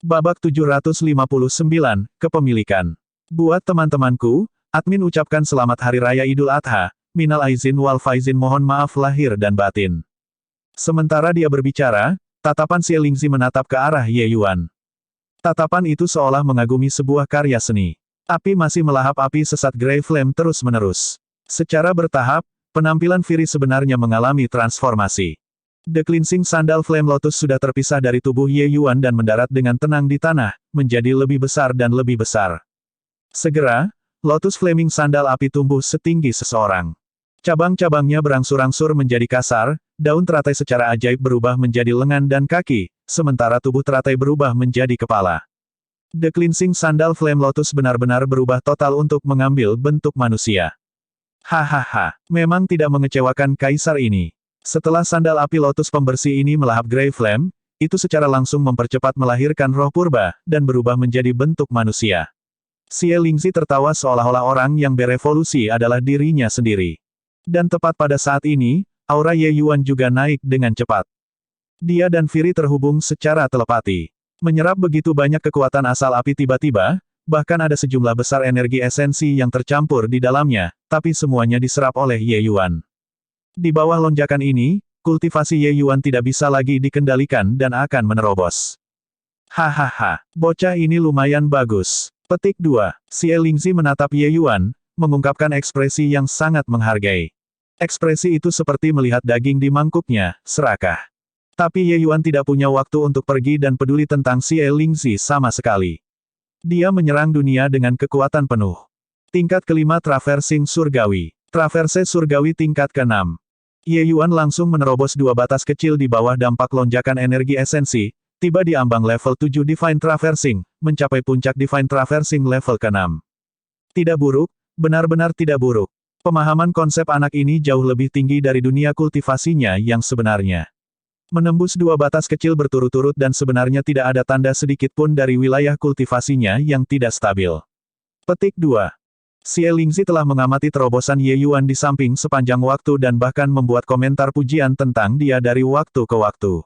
Babak 759, Kepemilikan. Buat teman-temanku, admin ucapkan selamat Hari Raya Idul Adha, minal aizin wal faizin, mohon maaf lahir dan batin. Sementara dia berbicara, tatapan Xie Lingzi menatap ke arah Ye Yuan. Tatapan itu seolah mengagumi sebuah karya seni. Api masih melahap, api sesat Grey Flame terus-menerus. Secara bertahap, penampilan Fury sebenarnya mengalami transformasi. The Cleansing Sandal Flame Lotus sudah terpisah dari tubuh Ye Yuan dan mendarat dengan tenang di tanah, menjadi lebih besar dan lebih besar. Segera, Lotus Flaming Sandal api tumbuh setinggi seseorang. Cabang-cabangnya berangsur-angsur menjadi kasar, daun teratai secara ajaib berubah menjadi lengan dan kaki, sementara tubuh teratai berubah menjadi kepala. The Cleansing Sandal Flame Lotus benar-benar berubah total untuk mengambil bentuk manusia. Hahaha, memang tidak mengecewakan kaisar ini. Setelah sandal api lotus pembersih ini melahap Grey Flame, itu secara langsung mempercepat melahirkan roh purba, dan berubah menjadi bentuk manusia. Xie Lingzi tertawa seolah-olah orang yang berevolusi adalah dirinya sendiri. Dan tepat pada saat ini, aura Ye Yuan juga naik dengan cepat. Dia dan Fury terhubung secara telepati. Menyerap begitu banyak kekuatan asal api tiba-tiba, bahkan ada sejumlah besar energi esensi yang tercampur di dalamnya, tapi semuanya diserap oleh Ye Yuan. Di bawah lonjakan ini, kultivasi Ye Yuan tidak bisa lagi dikendalikan dan akan menerobos. Hahaha, bocah ini lumayan bagus. Petik 2. Xie Lingzi menatap Ye Yuan, mengungkapkan ekspresi yang sangat menghargai. Ekspresi itu seperti melihat daging di mangkuknya, serakah. Tapi Ye Yuan tidak punya waktu untuk pergi dan peduli tentang Xie Lingzi sama sekali. Dia menyerang dunia dengan kekuatan penuh. Tingkat kelima Traversing Surgawi. Traverse Surgawi tingkat ke-6. Ye Yuan langsung menerobos dua batas kecil di bawah dampak lonjakan energi esensi, tiba di ambang level 7 Divine Traversing, mencapai puncak Divine Traversing level ke-6. Tidak buruk, benar-benar tidak buruk. Pemahaman konsep anak ini jauh lebih tinggi dari dunia kultivasinya yang sebenarnya. Menembus dua batas kecil berturut-turut dan sebenarnya tidak ada tanda sedikit pun dari wilayah kultivasinya yang tidak stabil. Petik 2. Xie Lingzi telah mengamati terobosan Ye Yuan di samping sepanjang waktu dan bahkan membuat komentar pujian tentang dia dari waktu ke waktu.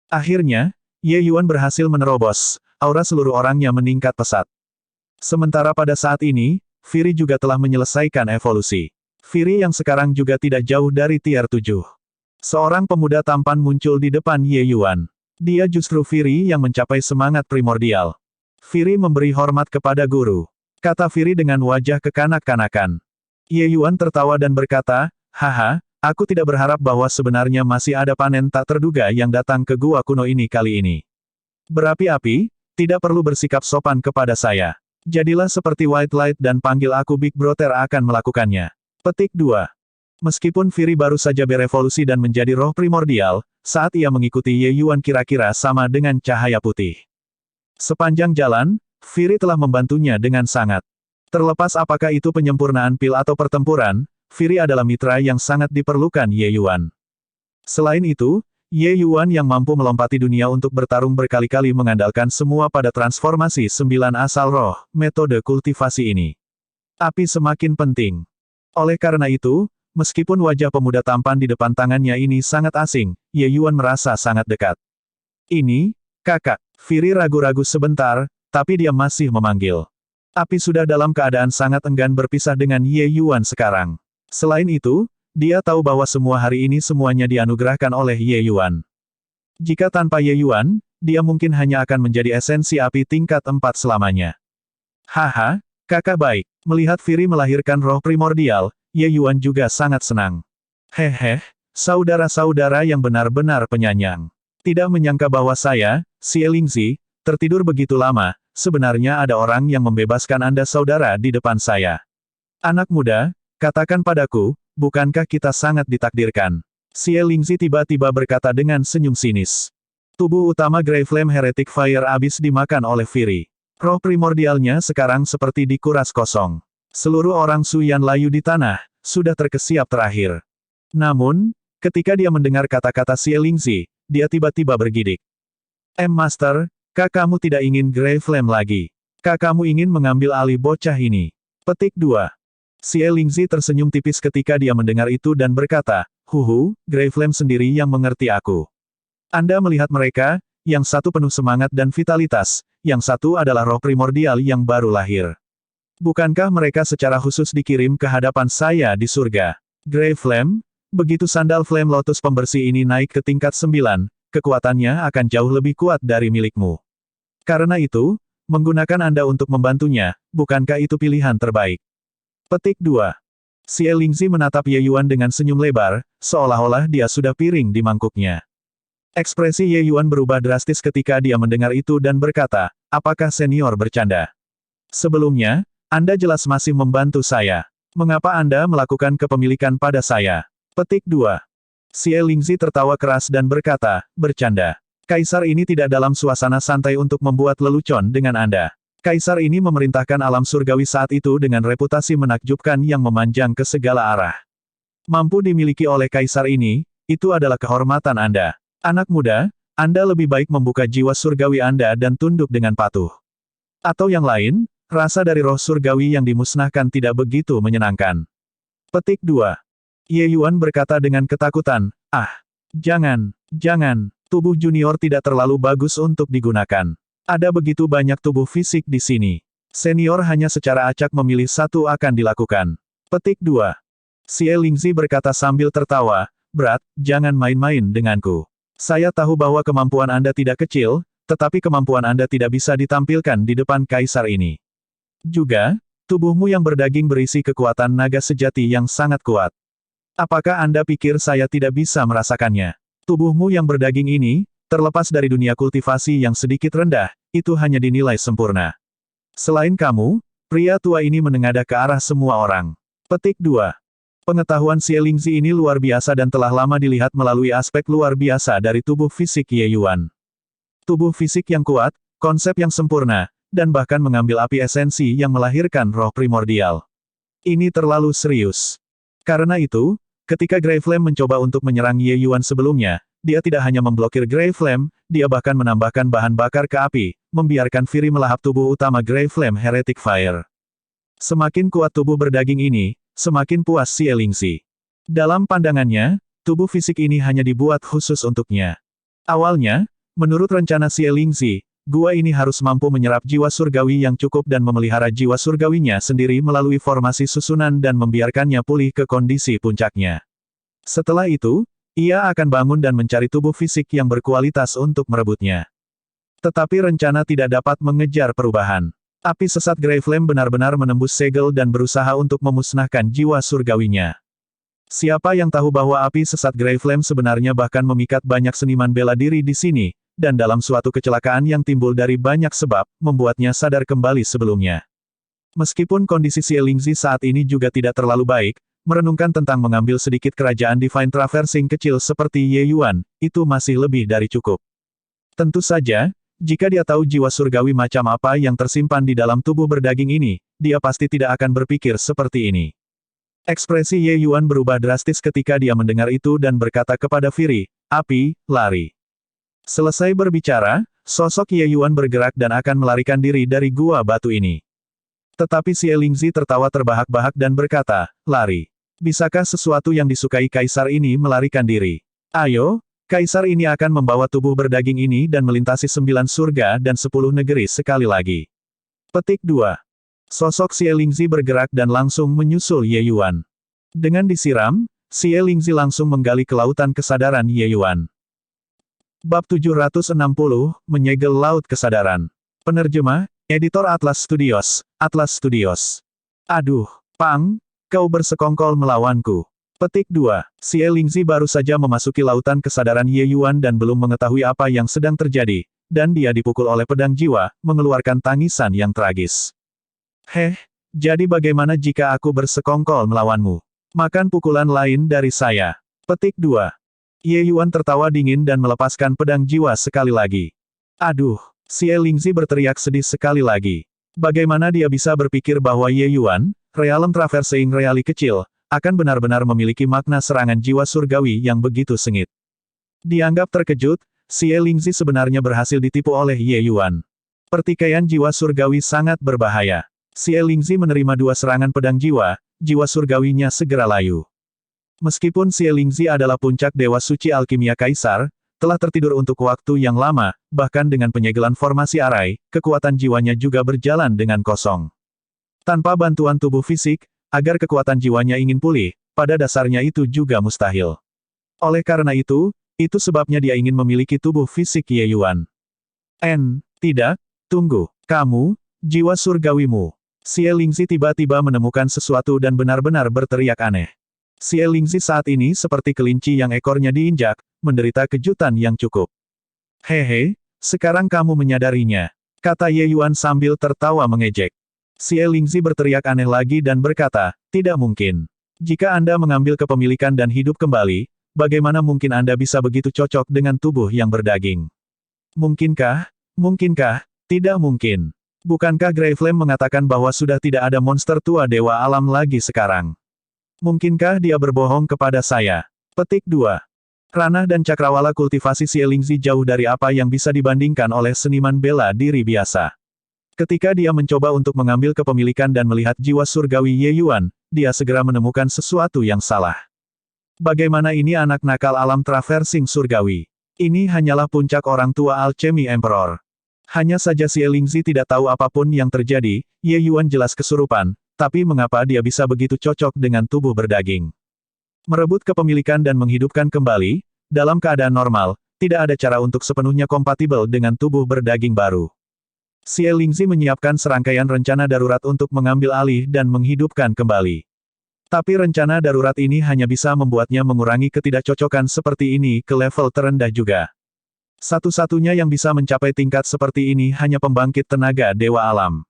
Akhirnya, Ye Yuan berhasil menerobos, aura seluruh orangnya meningkat pesat. Sementara pada saat ini, Fury juga telah menyelesaikan evolusi. Fury yang sekarang juga tidak jauh dari tier 7. Seorang pemuda tampan muncul di depan Ye Yuan. Dia justru Fury yang mencapai semangat primordial. Fury memberi hormat kepada guru. Kata Fury dengan wajah kekanak-kanakan. Ye Yuan tertawa dan berkata, haha, aku tidak berharap bahwa sebenarnya masih ada panen tak terduga yang datang ke gua kuno ini kali ini. Berapi-api, tidak perlu bersikap sopan kepada saya. Jadilah seperti White Light dan panggil aku Big Brother akan melakukannya. Petik 2. Meskipun Fury baru saja berevolusi dan menjadi roh primordial, saat ia mengikuti Ye Yuan kira-kira sama dengan cahaya putih. Sepanjang jalan, Fury telah membantunya dengan sangat. Terlepas apakah itu penyempurnaan pil atau pertempuran, Fury adalah mitra yang sangat diperlukan Ye Yuan. Selain itu, Ye Yuan yang mampu melompati dunia untuk bertarung berkali-kali mengandalkan semua pada transformasi 9 asal roh, metode kultivasi ini. Api semakin penting. Oleh karena itu, meskipun wajah pemuda tampan di depan tangannya ini sangat asing, Ye Yuan merasa sangat dekat. Ini, kakak. Fury ragu-ragu sebentar, tapi dia masih memanggil. Api sudah dalam keadaan sangat enggan berpisah dengan Ye Yuan sekarang. Selain itu, dia tahu bahwa semua hari ini semuanya dianugerahkan oleh Ye Yuan. Jika tanpa Ye Yuan, dia mungkin hanya akan menjadi esensi api tingkat 4 selamanya. Haha, kakak baik. Melihat Fury melahirkan roh primordial, Ye Yuan juga sangat senang. Hehe, saudara-saudara yang benar-benar penyayang. Tidak menyangka bahwa saya, Xie Lingzi, tertidur begitu lama, sebenarnya ada orang yang membebaskan Anda saudara di depan saya. Anak muda, katakan padaku, bukankah kita sangat ditakdirkan? Xie Lingzi tiba-tiba berkata dengan senyum sinis. Tubuh utama Grey Flame Heretic Fire habis dimakan oleh Fury. Roh primordialnya sekarang seperti dikuras kosong. Seluruh orang Suyan layu di tanah, sudah terkesiap terakhir. Namun, ketika dia mendengar kata-kata Xie Lingzi, dia tiba-tiba bergidik. Master, kakakmu tidak ingin Grey Flame lagi. Kakakmu ingin mengambil alih bocah ini. Petik 2. Xie Lingzi tersenyum tipis ketika dia mendengar itu dan berkata, Grey Flame sendiri yang mengerti aku. Anda melihat mereka, yang satu penuh semangat dan vitalitas, yang satu adalah roh primordial yang baru lahir. Bukankah mereka secara khusus dikirim ke hadapan saya di surga? Grey Flame, begitu sandal Flame Lotus pembersih ini naik ke tingkat 9, kekuatannya akan jauh lebih kuat dari milikmu. Karena itu, menggunakan Anda untuk membantunya, bukankah itu pilihan terbaik? Petik 2. Xie Lingzi menatap Ye Yuan dengan senyum lebar, seolah-olah dia sudah piring di mangkuknya. Ekspresi Ye Yuan berubah drastis ketika dia mendengar itu dan berkata, apakah senior bercanda? Sebelumnya, Anda jelas masih membantu saya. Mengapa Anda melakukan kepemilikan pada saya? Petik 2. Xie Lingzi tertawa keras dan berkata, bercanda. Kaisar ini tidak dalam suasana santai untuk membuat lelucon dengan Anda. Kaisar ini memerintahkan alam surgawi saat itu dengan reputasi menakjubkan yang memanjang ke segala arah. Mampu dimiliki oleh kaisar ini, itu adalah kehormatan Anda. Anak muda, Anda lebih baik membuka jiwa surgawi Anda dan tunduk dengan patuh. Atau yang lain, rasa dari roh surgawi yang dimusnahkan tidak begitu menyenangkan. Petik 2. Ye Yuan berkata dengan ketakutan, jangan, tubuh junior tidak terlalu bagus untuk digunakan. Ada begitu banyak tubuh fisik di sini. Senior hanya secara acak memilih satu akan dilakukan. Petik 2. Xie Lingzi berkata sambil tertawa, berat, jangan main-main denganku. Saya tahu bahwa kemampuan Anda tidak kecil, tetapi kemampuan Anda tidak bisa ditampilkan di depan kaisar ini. Juga, tubuhmu yang berdaging berisi kekuatan naga sejati yang sangat kuat. Apakah Anda pikir saya tidak bisa merasakannya? Tubuhmu yang berdaging ini, terlepas dari dunia kultivasi yang sedikit rendah, itu hanya dinilai sempurna. Selain kamu, pria tua ini menengadah ke arah semua orang. Petik 2. Pengetahuan Xie Lingzi ini luar biasa dan telah lama dilihat melalui aspek luar biasa dari tubuh fisik Ye Yuan. Tubuh fisik yang kuat, konsep yang sempurna, dan bahkan mengambil api esensi yang melahirkan roh primordial. Ini terlalu serius. Karena itu, ketika Grey Flame mencoba untuk menyerang Ye Yuan sebelumnya, dia tidak hanya memblokir Grey Flame, dia bahkan menambahkan bahan bakar ke api, membiarkan Fury melahap tubuh utama Grey Flame Heretic Fire. Semakin kuat tubuh berdaging ini, semakin puas Xie Lingzi. Dalam pandangannya, tubuh fisik ini hanya dibuat khusus untuknya. Awalnya, menurut rencana Xie Lingzi, gua ini harus mampu menyerap jiwa surgawi yang cukup dan memelihara jiwa surgawinya sendiri melalui formasi susunan dan membiarkannya pulih ke kondisi puncaknya. Setelah itu, ia akan bangun dan mencari tubuh fisik yang berkualitas untuk merebutnya. Tetapi rencana tidak dapat mengejar perubahan. Api sesat Grey Flame benar-benar menembus segel dan berusaha untuk memusnahkan jiwa surgawinya. Siapa yang tahu bahwa api sesat Grey Flame sebenarnya bahkan memikat banyak seniman bela diri di sini, dan dalam suatu kecelakaan yang timbul dari banyak sebab, membuatnya sadar kembali sebelumnya. Meskipun kondisi Xie Lingzi saat ini juga tidak terlalu baik, merenungkan tentang mengambil sedikit kerajaan Divine Traversing kecil seperti Ye Yuan, itu masih lebih dari cukup. Tentu saja, jika dia tahu jiwa surgawi macam apa yang tersimpan di dalam tubuh berdaging ini, dia pasti tidak akan berpikir seperti ini. Ekspresi Ye Yuan berubah drastis ketika dia mendengar itu dan berkata kepada Fury, api, lari. Selesai berbicara, sosok Ye Yuan bergerak dan akan melarikan diri dari gua batu ini. Tetapi Xie Lingzi tertawa terbahak-bahak dan berkata, lari. Bisakah sesuatu yang disukai kaisar ini melarikan diri? Ayo, kaisar ini akan membawa tubuh berdaging ini dan melintasi 9 surga dan 10 negeri sekali lagi. Petik 2. Sosok Xie Lingzi bergerak dan langsung menyusul Ye Yuan. Dengan disiram, Xie Lingzi langsung menggali ke lautan kesadaran Ye Yuan. Bab 760, Menyegel Laut Kesadaran. Penerjemah, Editor Atlas Studios, Atlas Studios. Aduh, Pang, kau bersekongkol melawanku. Petik 2. Xie Lingzi baru saja memasuki lautan kesadaran Ye Yuan dan belum mengetahui apa yang sedang terjadi, dan dia dipukul oleh pedang jiwa, mengeluarkan tangisan yang tragis. Jadi bagaimana jika aku bersekongkol melawanmu? Makan pukulan lain dari saya. Petik 2. Ye Yuan tertawa dingin dan melepaskan pedang jiwa sekali lagi. Aduh, Xie Lingzi berteriak sedih sekali lagi. Bagaimana dia bisa berpikir bahwa Ye Yuan, Realm Traversing Reali kecil, akan benar-benar memiliki makna serangan jiwa surgawi yang begitu sengit. Dianggap terkejut, Xie Lingzi sebenarnya berhasil ditipu oleh Ye Yuan. Pertikaian jiwa surgawi sangat berbahaya. Xie Lingzi menerima 2 serangan pedang jiwa, jiwa surgawinya segera layu. Meskipun Xie Lingzi adalah puncak dewa suci alkimia kaisar, telah tertidur untuk waktu yang lama, bahkan dengan penyegelan formasi arai, kekuatan jiwanya juga berjalan dengan kosong. Tanpa bantuan tubuh fisik, agar kekuatan jiwanya ingin pulih, pada dasarnya itu juga mustahil. Oleh karena itu sebabnya dia ingin memiliki tubuh fisik Ye Yuan. Tidak, tunggu, kamu, jiwa surgawimu. Xie Lingzi tiba-tiba menemukan sesuatu dan benar-benar berteriak aneh. Xie Lingzi saat ini seperti kelinci yang ekornya diinjak, menderita kejutan yang cukup. Hehe, sekarang kamu menyadarinya, kata Ye Yuan sambil tertawa mengejek. Xie Lingzi berteriak aneh lagi dan berkata, tidak mungkin. Jika Anda mengambil kepemilikan dan hidup kembali, bagaimana mungkin Anda bisa begitu cocok dengan tubuh yang berdaging? Mungkinkah? Mungkinkah? Tidak mungkin. Bukankah Grey Flame mengatakan bahwa sudah tidak ada monster tua dewa alam lagi sekarang? Mungkinkah dia berbohong kepada saya? Petik 2. Ranah dan cakrawala kultivasi Xie Lingzi jauh dari apa yang bisa dibandingkan oleh seniman bela diri biasa. Ketika dia mencoba untuk mengambil kepemilikan dan melihat jiwa surgawi Ye Yuan, dia segera menemukan sesuatu yang salah. Bagaimana ini anak nakal alam traversing surgawi? Ini hanyalah puncak orang tua alchemy Emperor. Hanya saja Xie Lingzi tidak tahu apapun yang terjadi, Ye Yuan jelas kesurupan, tapi mengapa dia bisa begitu cocok dengan tubuh berdaging? Merebut kepemilikan dan menghidupkan kembali, dalam keadaan normal, tidak ada cara untuk sepenuhnya kompatibel dengan tubuh berdaging baru. Xie Lingzi menyiapkan serangkaian rencana darurat untuk mengambil alih dan menghidupkan kembali. Tapi rencana darurat ini hanya bisa membuatnya mengurangi ketidakcocokan seperti ini ke level terendah juga. Satu-satunya yang bisa mencapai tingkat seperti ini hanya pembangkit tenaga dewa alam.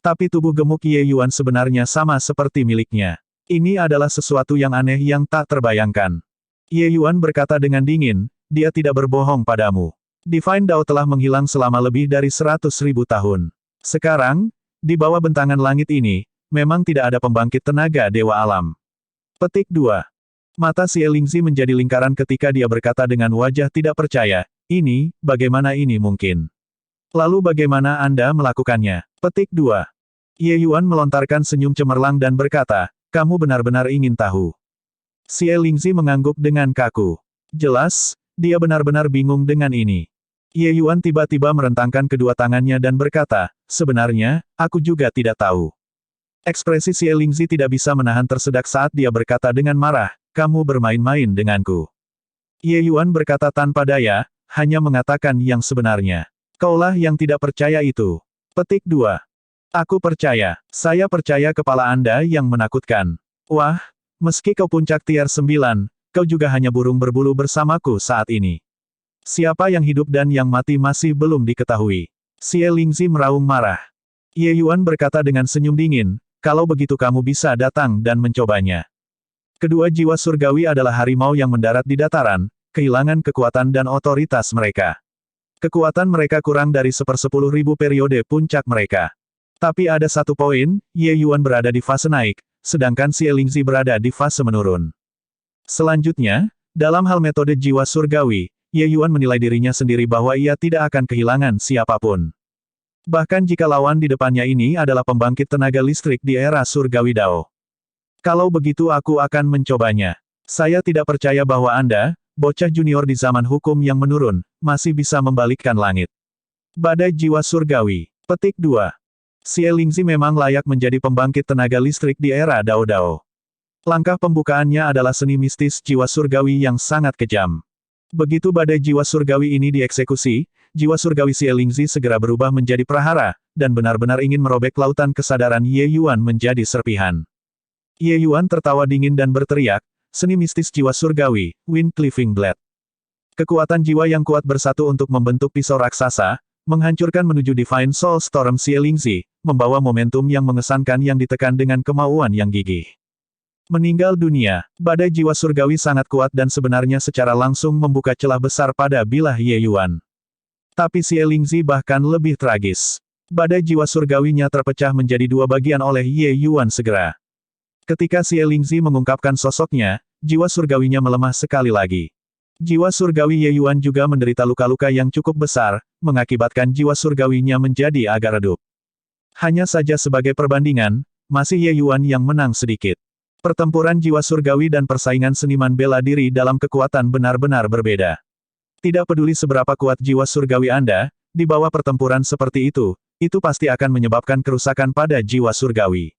Tapi tubuh gemuk Ye Yuan sebenarnya sama seperti miliknya. Ini adalah sesuatu yang aneh yang tak terbayangkan. Ye Yuan berkata dengan dingin, dia tidak berbohong padamu. Divine Dao telah menghilang selama lebih dari 100.000 tahun. Sekarang, di bawah bentangan langit ini, memang tidak ada pembangkit tenaga dewa alam. Petik 2. Mata Xie Lingzi menjadi lingkaran ketika dia berkata dengan wajah tidak percaya, bagaimana ini mungkin? Lalu bagaimana Anda melakukannya? Petik 2. Ye Yuan melontarkan senyum cemerlang dan berkata, kamu benar-benar ingin tahu. Xie Lingzi mengangguk dengan kaku. Jelas, dia benar-benar bingung dengan ini. Ye Yuan tiba-tiba merentangkan kedua tangannya dan berkata, sebenarnya, aku juga tidak tahu. Ekspresi Xie Lingzi tidak bisa menahan tersedak saat dia berkata dengan marah, kamu bermain-main denganku. Ye Yuan berkata tanpa daya, hanya mengatakan yang sebenarnya. Kaulah yang tidak percaya itu. Petik 2. Aku percaya. Saya percaya kepala Anda yang menakutkan. Wah, meski kau puncak tier 9, kau juga hanya burung berbulu bersamaku saat ini. Siapa yang hidup dan yang mati masih belum diketahui. Xie Lingzi meraung marah. Ye Yuan berkata dengan senyum dingin, kalau begitu kamu bisa datang dan mencobanya. Kedua jiwa surgawi adalah harimau yang mendarat di dataran, kehilangan kekuatan dan otoritas mereka. Kekuatan mereka kurang dari 1/10.000 periode puncak mereka. Tapi ada satu poin, Ye Yuan berada di fase naik, sedangkan Xie Lingzi berada di fase menurun. Selanjutnya, dalam hal metode jiwa surgawi, Ye Yuan menilai dirinya sendiri bahwa ia tidak akan kehilangan siapapun. Bahkan jika lawan di depannya ini adalah pembangkit tenaga listrik di era surgawi Dao. Kalau begitu aku akan mencobanya. Saya tidak percaya bahwa Anda, bocah junior di zaman hukum yang menurun, masih bisa membalikkan langit. Badai jiwa surgawi. Petik 2. Xie Lingzi memang layak menjadi pembangkit tenaga listrik di era Dao Dao. Langkah pembukaannya adalah seni mistis jiwa surgawi yang sangat kejam. Begitu badai jiwa surgawi ini dieksekusi, jiwa surgawi Xie Lingzi segera berubah menjadi prahara, dan benar-benar ingin merobek lautan kesadaran Ye Yuan menjadi serpihan. Ye Yuan tertawa dingin dan berteriak, seni mistis jiwa surgawi, Wind Cleaving Blade. Kekuatan jiwa yang kuat bersatu untuk membentuk pisau raksasa, menghancurkan menuju Divine Soul Storm Xie Lingzi, membawa momentum yang mengesankan yang ditekan dengan kemauan yang gigih. Meninggal dunia, badai jiwa surgawi sangat kuat dan sebenarnya secara langsung membuka celah besar pada bilah Ye Yuan. Tapi Xie Lingzi bahkan lebih tragis. Badai jiwa surgawinya terpecah menjadi dua bagian oleh Ye Yuan segera. Ketika Xie Lingzi mengungkapkan sosoknya, jiwa surgawinya melemah sekali lagi. Jiwa surgawi Ye Yuan juga menderita luka-luka yang cukup besar, mengakibatkan jiwa surgawinya menjadi agak redup. Hanya saja sebagai perbandingan, masih Ye Yuan yang menang sedikit. Pertempuran jiwa surgawi dan persaingan seniman bela diri dalam kekuatan benar-benar berbeda. Tidak peduli seberapa kuat jiwa surgawi Anda, di bawah pertempuran seperti itu pasti akan menyebabkan kerusakan pada jiwa surgawi.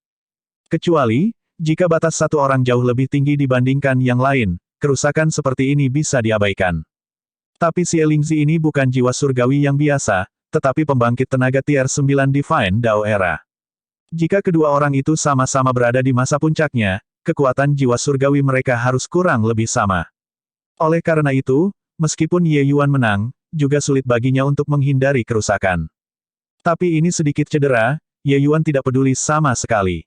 Kecuali, jika batas satu orang jauh lebih tinggi dibandingkan yang lain, kerusakan seperti ini bisa diabaikan. Tapi Xie Lingzi ini bukan jiwa surgawi yang biasa, tetapi pembangkit tenaga tier 9 Divine Dao Era. Jika kedua orang itu sama-sama berada di masa puncaknya, kekuatan jiwa surgawi mereka harus kurang lebih sama. Oleh karena itu, meskipun Ye Yuan menang, juga sulit baginya untuk menghindari kerusakan. Tapi ini sedikit cedera, Ye Yuan tidak peduli sama sekali.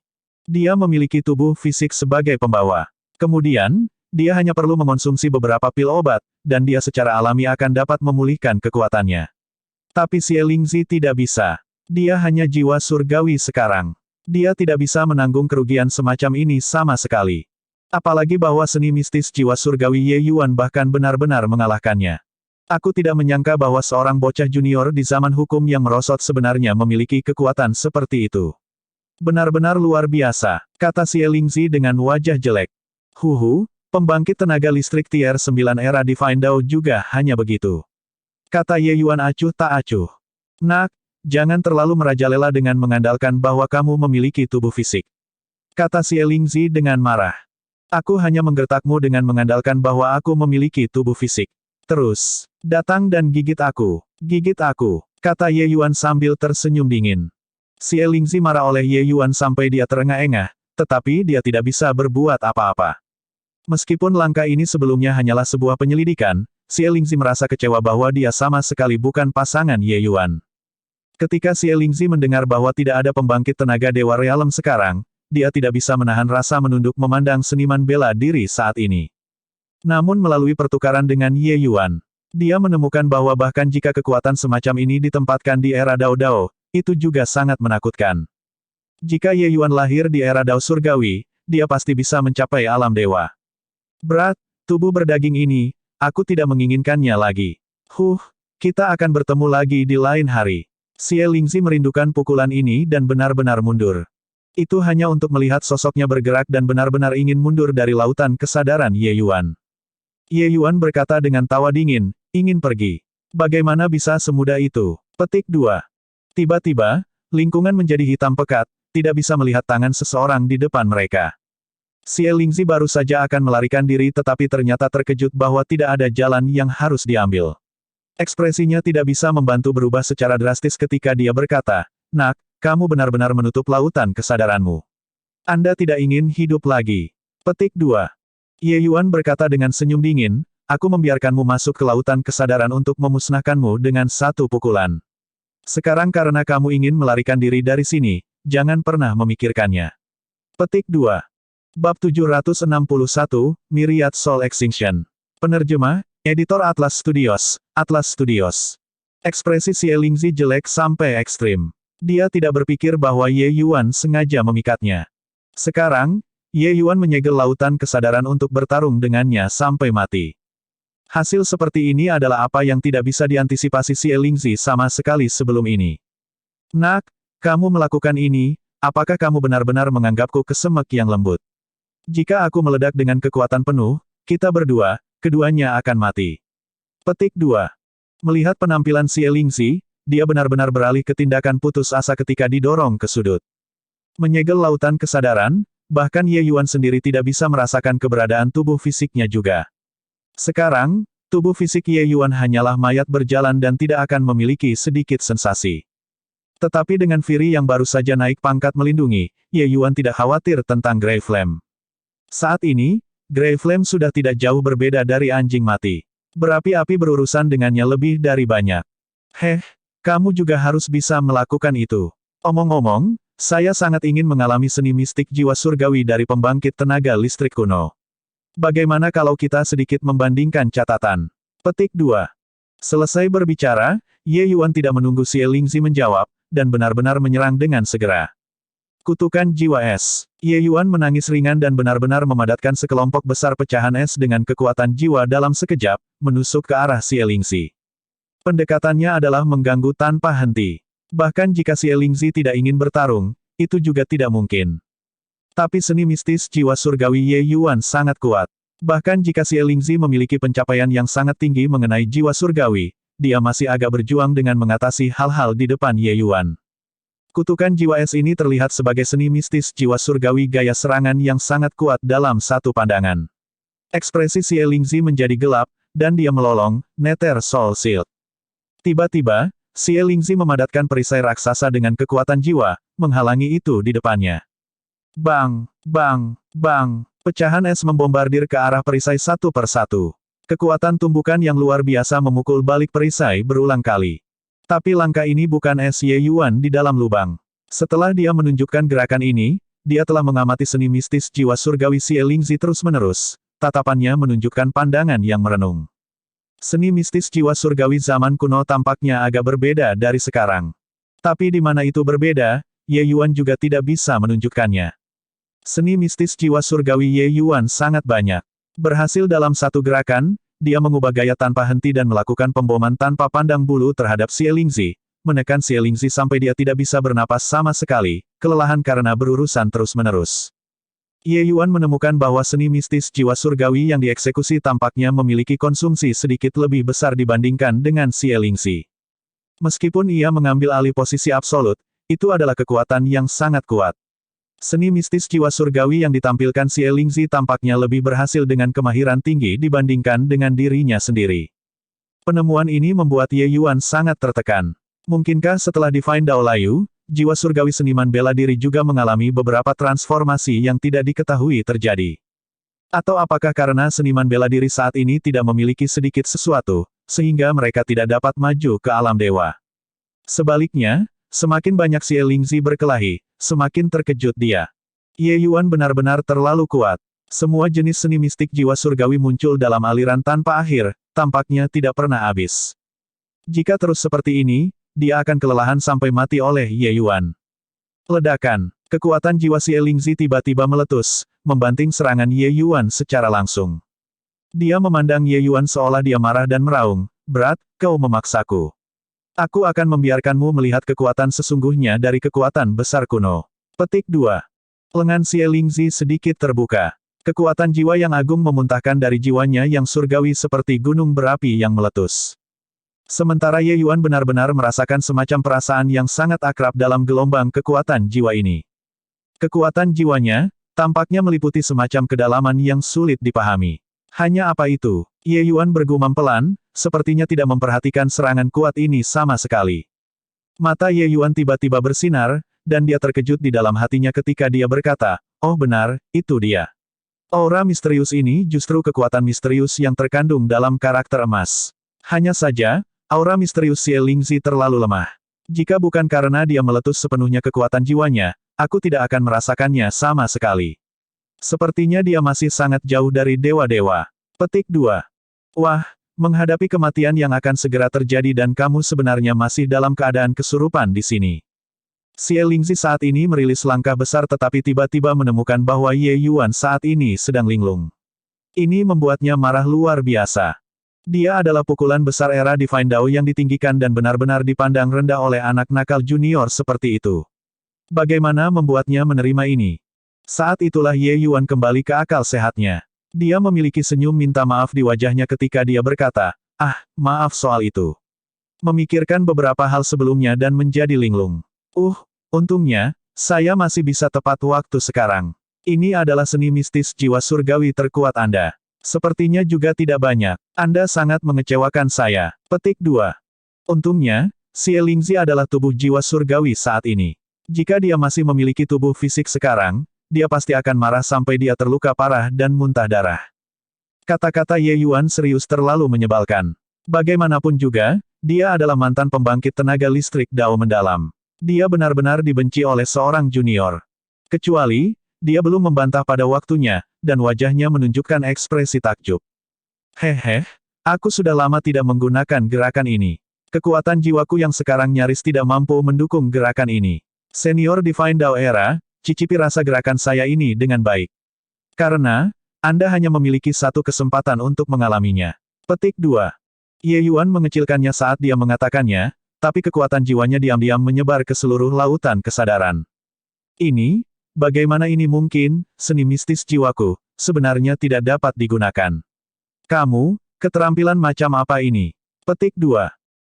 Dia memiliki tubuh fisik sebagai pembawa. Kemudian, dia hanya perlu mengonsumsi beberapa pil obat, dan dia secara alami akan dapat memulihkan kekuatannya. Tapi Xie Lingzi tidak bisa. Dia hanya jiwa surgawi sekarang. Dia tidak bisa menanggung kerugian semacam ini sama sekali. Apalagi bahwa seni mistis jiwa surgawi Ye Yuan bahkan benar-benar mengalahkannya. Aku tidak menyangka bahwa seorang bocah junior di zaman hukum yang merosot sebenarnya memiliki kekuatan seperti itu. Benar-benar luar biasa, kata Xie Lingzi dengan wajah jelek. Huhu, pembangkit tenaga listrik tier 9 era Divine Dao juga hanya begitu. Kata Ye Yuan acuh tak acuh. Nak, jangan terlalu merajalela dengan mengandalkan bahwa kamu memiliki tubuh fisik. Kata Xie Lingzi dengan marah. Aku hanya menggertakmu dengan mengandalkan bahwa aku memiliki tubuh fisik. Terus, datang dan gigit aku, kata Ye Yuan sambil tersenyum dingin. Xie Lingzi marah oleh Ye Yuan sampai dia terengah-engah, tetapi dia tidak bisa berbuat apa-apa. Meskipun langkah ini sebelumnya hanyalah sebuah penyelidikan, Xie Lingzi merasa kecewa bahwa dia sama sekali bukan pasangan Ye Yuan. Ketika Xie Lingzi mendengar bahwa tidak ada pembangkit tenaga Dewa Realem sekarang, dia tidak bisa menahan rasa menunduk memandang seniman bela diri saat ini. Namun melalui pertukaran dengan Ye Yuan, dia menemukan bahwa bahkan jika kekuatan semacam ini ditempatkan di era Dao Dao, itu juga sangat menakutkan. Jika Ye Yuan lahir di era Dao Surgawi, dia pasti bisa mencapai alam dewa. Berat, tubuh berdaging ini, aku tidak menginginkannya lagi. Kita akan bertemu lagi di lain hari. Xie Lingzi merindukan pukulan ini dan benar-benar mundur. Itu hanya untuk melihat sosoknya bergerak dan benar-benar ingin mundur dari lautan kesadaran Ye Yuan. Ye Yuan berkata dengan tawa dingin, ingin pergi. Bagaimana bisa semudah itu? Petik 2. Tiba-tiba, lingkungan menjadi hitam pekat, tidak bisa melihat tangan seseorang di depan mereka. Xie Lingzi baru saja akan melarikan diri tetapi ternyata terkejut bahwa tidak ada jalan yang harus diambil. Ekspresinya tidak bisa membantu berubah secara drastis ketika dia berkata, Nak, kamu benar-benar menutup lautan kesadaranmu. Anda tidak ingin hidup lagi. Petik 2. Ye Yuan berkata dengan senyum dingin, aku membiarkanmu masuk ke lautan kesadaran untuk memusnahkanmu dengan satu pukulan. Sekarang karena kamu ingin melarikan diri dari sini, jangan pernah memikirkannya. Petik 2. Bab 761, Myriad Soul Extinction. Penerjemah, Editor Atlas Studios. Ekspresi Xie Lingzi jelek sampai ekstrim. Dia tidak berpikir bahwa Ye Yuan sengaja memikatnya. Sekarang, Ye Yuan menyegel lautan kesadaran untuk bertarung dengannya sampai mati. Hasil seperti ini adalah apa yang tidak bisa diantisipasi Xie Lingzi sama sekali sebelum ini. Nak, kamu melakukan ini, apakah kamu benar-benar menganggapku kesemek yang lembut? Jika aku meledak dengan kekuatan penuh, kita berdua, keduanya akan mati. Petik 2. Melihat penampilan Xie Lingzi, dia benar-benar beralih ke tindakan putus asa ketika didorong ke sudut. Menyegel lautan kesadaran, bahkan Ye Yuan sendiri tidak bisa merasakan keberadaan tubuh fisiknya juga. Sekarang, tubuh fisik Ye Yuan hanyalah mayat berjalan dan tidak akan memiliki sedikit sensasi. Tetapi dengan Fury yang baru saja naik pangkat melindungi, Ye Yuan tidak khawatir tentang Grey Flame. Saat ini, Grey Flame sudah tidak jauh berbeda dari anjing mati. Berapi-api berurusan dengannya lebih dari banyak. Kamu juga harus bisa melakukan itu. Omong-omong, saya sangat ingin mengalami seni mistik jiwa surgawi dari pembangkit tenaga listrik kuno. Bagaimana kalau kita sedikit membandingkan catatan? Petik 2. Selesai berbicara, Ye Yuan tidak menunggu Xie Lingzi menjawab, dan benar-benar menyerang dengan segera. Kutukan jiwa es. Ye Yuan menangis ringan dan benar-benar memadatkan sekelompok besar pecahan es dengan kekuatan jiwa dalam sekejap, menusuk ke arah Xie Lingzi. Pendekatannya adalah mengganggu tanpa henti. Bahkan jika Xie Lingzi tidak ingin bertarung, itu juga tidak mungkin. Tapi seni mistis jiwa surgawi Ye Yuan sangat kuat. Bahkan jika Xie Lingzi memiliki pencapaian yang sangat tinggi mengenai jiwa surgawi, dia masih agak berjuang dengan mengatasi hal-hal di depan Ye Yuan. Kutukan jiwa es ini terlihat sebagai seni mistis jiwa surgawi gaya serangan yang sangat kuat dalam satu pandangan. Ekspresi Xie Lingzi menjadi gelap, dan dia melolong, Nether Soul Shield. Tiba-tiba, Xie Lingzi memadatkan perisai raksasa dengan kekuatan jiwa, menghalangi itu di depannya. Bang, bang, bang, pecahan es membombardir ke arah perisai satu per satu. Kekuatan tumbukan yang luar biasa memukul balik perisai berulang kali. Tapi langkah ini bukan es Ye Yuan di dalam lubang. Setelah dia menunjukkan gerakan ini, dia telah mengamati seni mistis jiwa surgawi Xie Lingzi terus-menerus. Tatapannya menunjukkan pandangan yang merenung. Seni mistis jiwa surgawi zaman kuno tampaknya agak berbeda dari sekarang. Tapi di mana itu berbeda, Ye Yuan juga tidak bisa menunjukkannya. Seni mistis jiwa surgawi Ye Yuan sangat banyak. Berhasil dalam satu gerakan, dia mengubah gaya tanpa henti dan melakukan pemboman tanpa pandang bulu terhadap Xie Lingzi, menekan Xie Lingzi sampai dia tidak bisa bernapas sama sekali, kelelahan karena berurusan terus-menerus. Ye Yuan menemukan bahwa seni mistis jiwa surgawi yang dieksekusi tampaknya memiliki konsumsi sedikit lebih besar dibandingkan dengan Xie Lingzi. Meskipun ia mengambil alih posisi absolut, itu adalah kekuatan yang sangat kuat. Seni mistis jiwa surgawi yang ditampilkan Xie Lingzi tampaknya lebih berhasil dengan kemahiran tinggi dibandingkan dengan dirinya sendiri. Penemuan ini membuat Ye Yuan sangat tertekan. Mungkinkah setelah Divine Dao Layu, jiwa surgawi seniman bela diri juga mengalami beberapa transformasi yang tidak diketahui terjadi? Atau apakah karena seniman bela diri saat ini tidak memiliki sedikit sesuatu, sehingga mereka tidak dapat maju ke alam dewa? Sebaliknya, semakin banyak Xie Lingzi berkelahi, semakin terkejut dia. Ye Yuan benar-benar terlalu kuat. Semua jenis seni mistik jiwa surgawi muncul dalam aliran tanpa akhir, tampaknya tidak pernah habis. Jika terus seperti ini, dia akan kelelahan sampai mati oleh Ye Yuan. Ledakan. Kekuatan jiwa Xie Lingzi tiba-tiba meletus, membanting serangan Ye Yuan secara langsung. Dia memandang Ye Yuan seolah dia marah dan meraung, "Berat, kau memaksaku. Aku akan membiarkanmu melihat kekuatan sesungguhnya dari kekuatan besar kuno." Petik 2. Lengan Xie Lingzi sedikit terbuka. Kekuatan jiwa yang agung memuntahkan dari jiwanya yang surgawi seperti gunung berapi yang meletus. Sementara Ye Yuan benar-benar merasakan semacam perasaan yang sangat akrab dalam gelombang kekuatan jiwa ini. Kekuatan jiwanya, tampaknya meliputi semacam kedalaman yang sulit dipahami. Hanya apa itu? Ye Yuan bergumam pelan, sepertinya tidak memperhatikan serangan kuat ini sama sekali. Mata Ye Yuan tiba-tiba bersinar, dan dia terkejut di dalam hatinya ketika dia berkata, "Oh benar, itu dia." Aura misterius ini justru kekuatan misterius yang terkandung dalam karakter emas. Hanya saja, aura misterius Xie Lingzi terlalu lemah. Jika bukan karena dia meletus sepenuhnya kekuatan jiwanya, aku tidak akan merasakannya sama sekali. Sepertinya dia masih sangat jauh dari dewa-dewa. Petik 2. Wah, menghadapi kematian yang akan segera terjadi dan kamu sebenarnya masih dalam keadaan kesurupan di sini. Xie Lingzi saat ini merilis langkah besar tetapi tiba-tiba menemukan bahwa Ye Yuan saat ini sedang linglung. Ini membuatnya marah luar biasa. Dia adalah pukulan besar era Divine Dao yang ditinggikan dan benar-benar dipandang rendah oleh anak nakal junior seperti itu. Bagaimana membuatnya menerima ini? Saat itulah Ye Yuan kembali ke akal sehatnya. Dia memiliki senyum minta maaf di wajahnya ketika dia berkata, "Ah, maaf soal itu. Memikirkan beberapa hal sebelumnya dan menjadi linglung. Untungnya, saya masih bisa tepat waktu sekarang. Ini adalah seni mistis jiwa surgawi terkuat Anda. Sepertinya juga tidak banyak. Anda sangat mengecewakan saya." Petik 2. Untungnya, Xie Lingzi adalah tubuh jiwa surgawi saat ini. Jika dia masih memiliki tubuh fisik sekarang, dia pasti akan marah sampai dia terluka parah dan muntah darah. Kata-kata Ye Yuan serius terlalu menyebalkan. Bagaimanapun juga, dia adalah mantan pembangkit tenaga listrik Dao mendalam. Dia benar-benar dibenci oleh seorang junior. Kecuali, dia belum membantah pada waktunya, dan wajahnya menunjukkan ekspresi takjub. "Hehe, aku sudah lama tidak menggunakan gerakan ini. Kekuatan jiwaku yang sekarang nyaris tidak mampu mendukung gerakan ini. Senior Divine Dao era, cicipi rasa gerakan saya ini dengan baik. Karena, Anda hanya memiliki satu kesempatan untuk mengalaminya." Petik 2. Ye Yuan mengecilkannya saat dia mengatakannya, tapi kekuatan jiwanya diam-diam menyebar ke seluruh lautan kesadaran. "Ini, bagaimana ini mungkin, seni mistis jiwaku, sebenarnya tidak dapat digunakan. Kamu, keterampilan macam apa ini? Petik 2.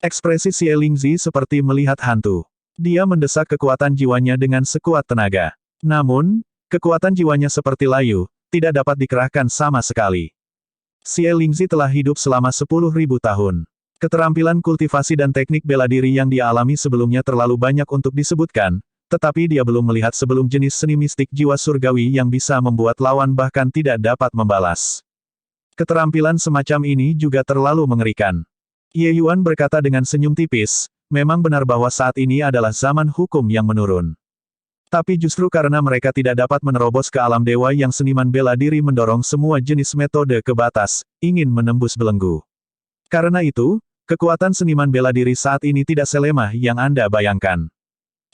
Ekspresi Xie Lingzi seperti melihat hantu. Dia mendesak kekuatan jiwanya dengan sekuat tenaga. Namun, kekuatan jiwanya seperti layu, tidak dapat dikerahkan sama sekali. Xie Lingzi telah hidup selama 10.000 tahun. Keterampilan kultivasi dan teknik bela diri yang dia alami sebelumnya terlalu banyak untuk disebutkan, tetapi dia belum melihat sebelum jenis seni mistik jiwa surgawi yang bisa membuat lawan bahkan tidak dapat membalas. Keterampilan semacam ini juga terlalu mengerikan. Ye Yuan berkata dengan senyum tipis, memang benar bahwa saat ini adalah zaman hukum yang menurun. Tapi justru karena mereka tidak dapat menerobos ke alam dewa yang seniman bela diri mendorong semua jenis metode ke batas, ingin menembus belenggu. Karena itu, kekuatan seniman bela diri saat ini tidak selemah yang Anda bayangkan.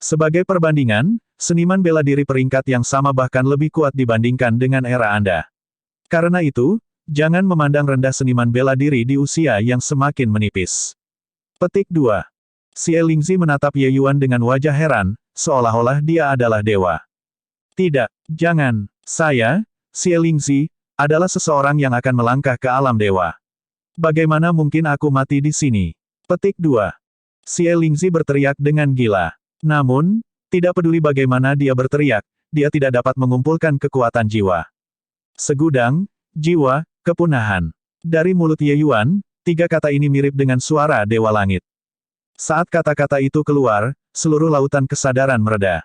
Sebagai perbandingan, seniman bela diri peringkat yang sama bahkan lebih kuat dibandingkan dengan era Anda. Karena itu, jangan memandang rendah seniman bela diri di usia yang semakin menipis. Petik 2. Xie Lingzi menatap Ye Yuan dengan wajah heran, seolah-olah dia adalah dewa. Tidak, jangan. Saya, Xie Lingzi, adalah seseorang yang akan melangkah ke alam dewa. Bagaimana mungkin aku mati di sini? Petik 2. Xie Lingzi berteriak dengan gila. Namun, tidak peduli bagaimana dia berteriak, dia tidak dapat mengumpulkan kekuatan jiwa. Segudang, jiwa, kepunahan. Dari mulut Ye Yuan, 3 kata ini mirip dengan suara Dewa Langit. Saat kata-kata itu keluar, seluruh lautan kesadaran mereda.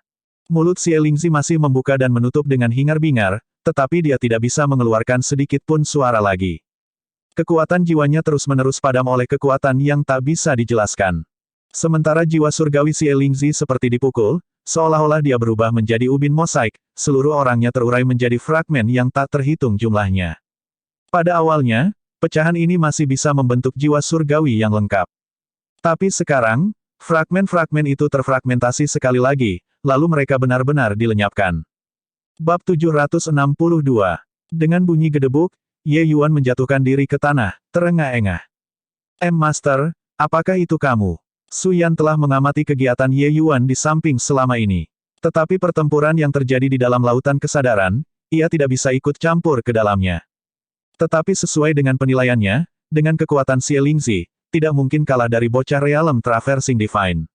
Mulut Xie Lingzi masih membuka dan menutup dengan hingar-bingar, tetapi dia tidak bisa mengeluarkan sedikit pun suara lagi. Kekuatan jiwanya terus-menerus padam oleh kekuatan yang tak bisa dijelaskan. Sementara jiwa surgawi Xie Lingzi seperti dipukul, seolah-olah dia berubah menjadi ubin mosaik, seluruh orangnya terurai menjadi fragmen yang tak terhitung jumlahnya. Pada awalnya, pecahan ini masih bisa membentuk jiwa surgawi yang lengkap. Tapi sekarang, fragmen-fragmen itu terfragmentasi sekali lagi, lalu mereka benar-benar dilenyapkan. Bab 762. Dengan bunyi gedebuk, Ye Yuan menjatuhkan diri ke tanah, terengah-engah. Master, apakah itu kamu? Su Yan telah mengamati kegiatan Ye Yuan di samping selama ini. Tetapi pertempuran yang terjadi di dalam lautan kesadaran, ia tidak bisa ikut campur ke dalamnya. Tetapi sesuai dengan penilaiannya, dengan kekuatan Xie Lingzi, tidak mungkin kalah dari bocah Realm Traversing Divine.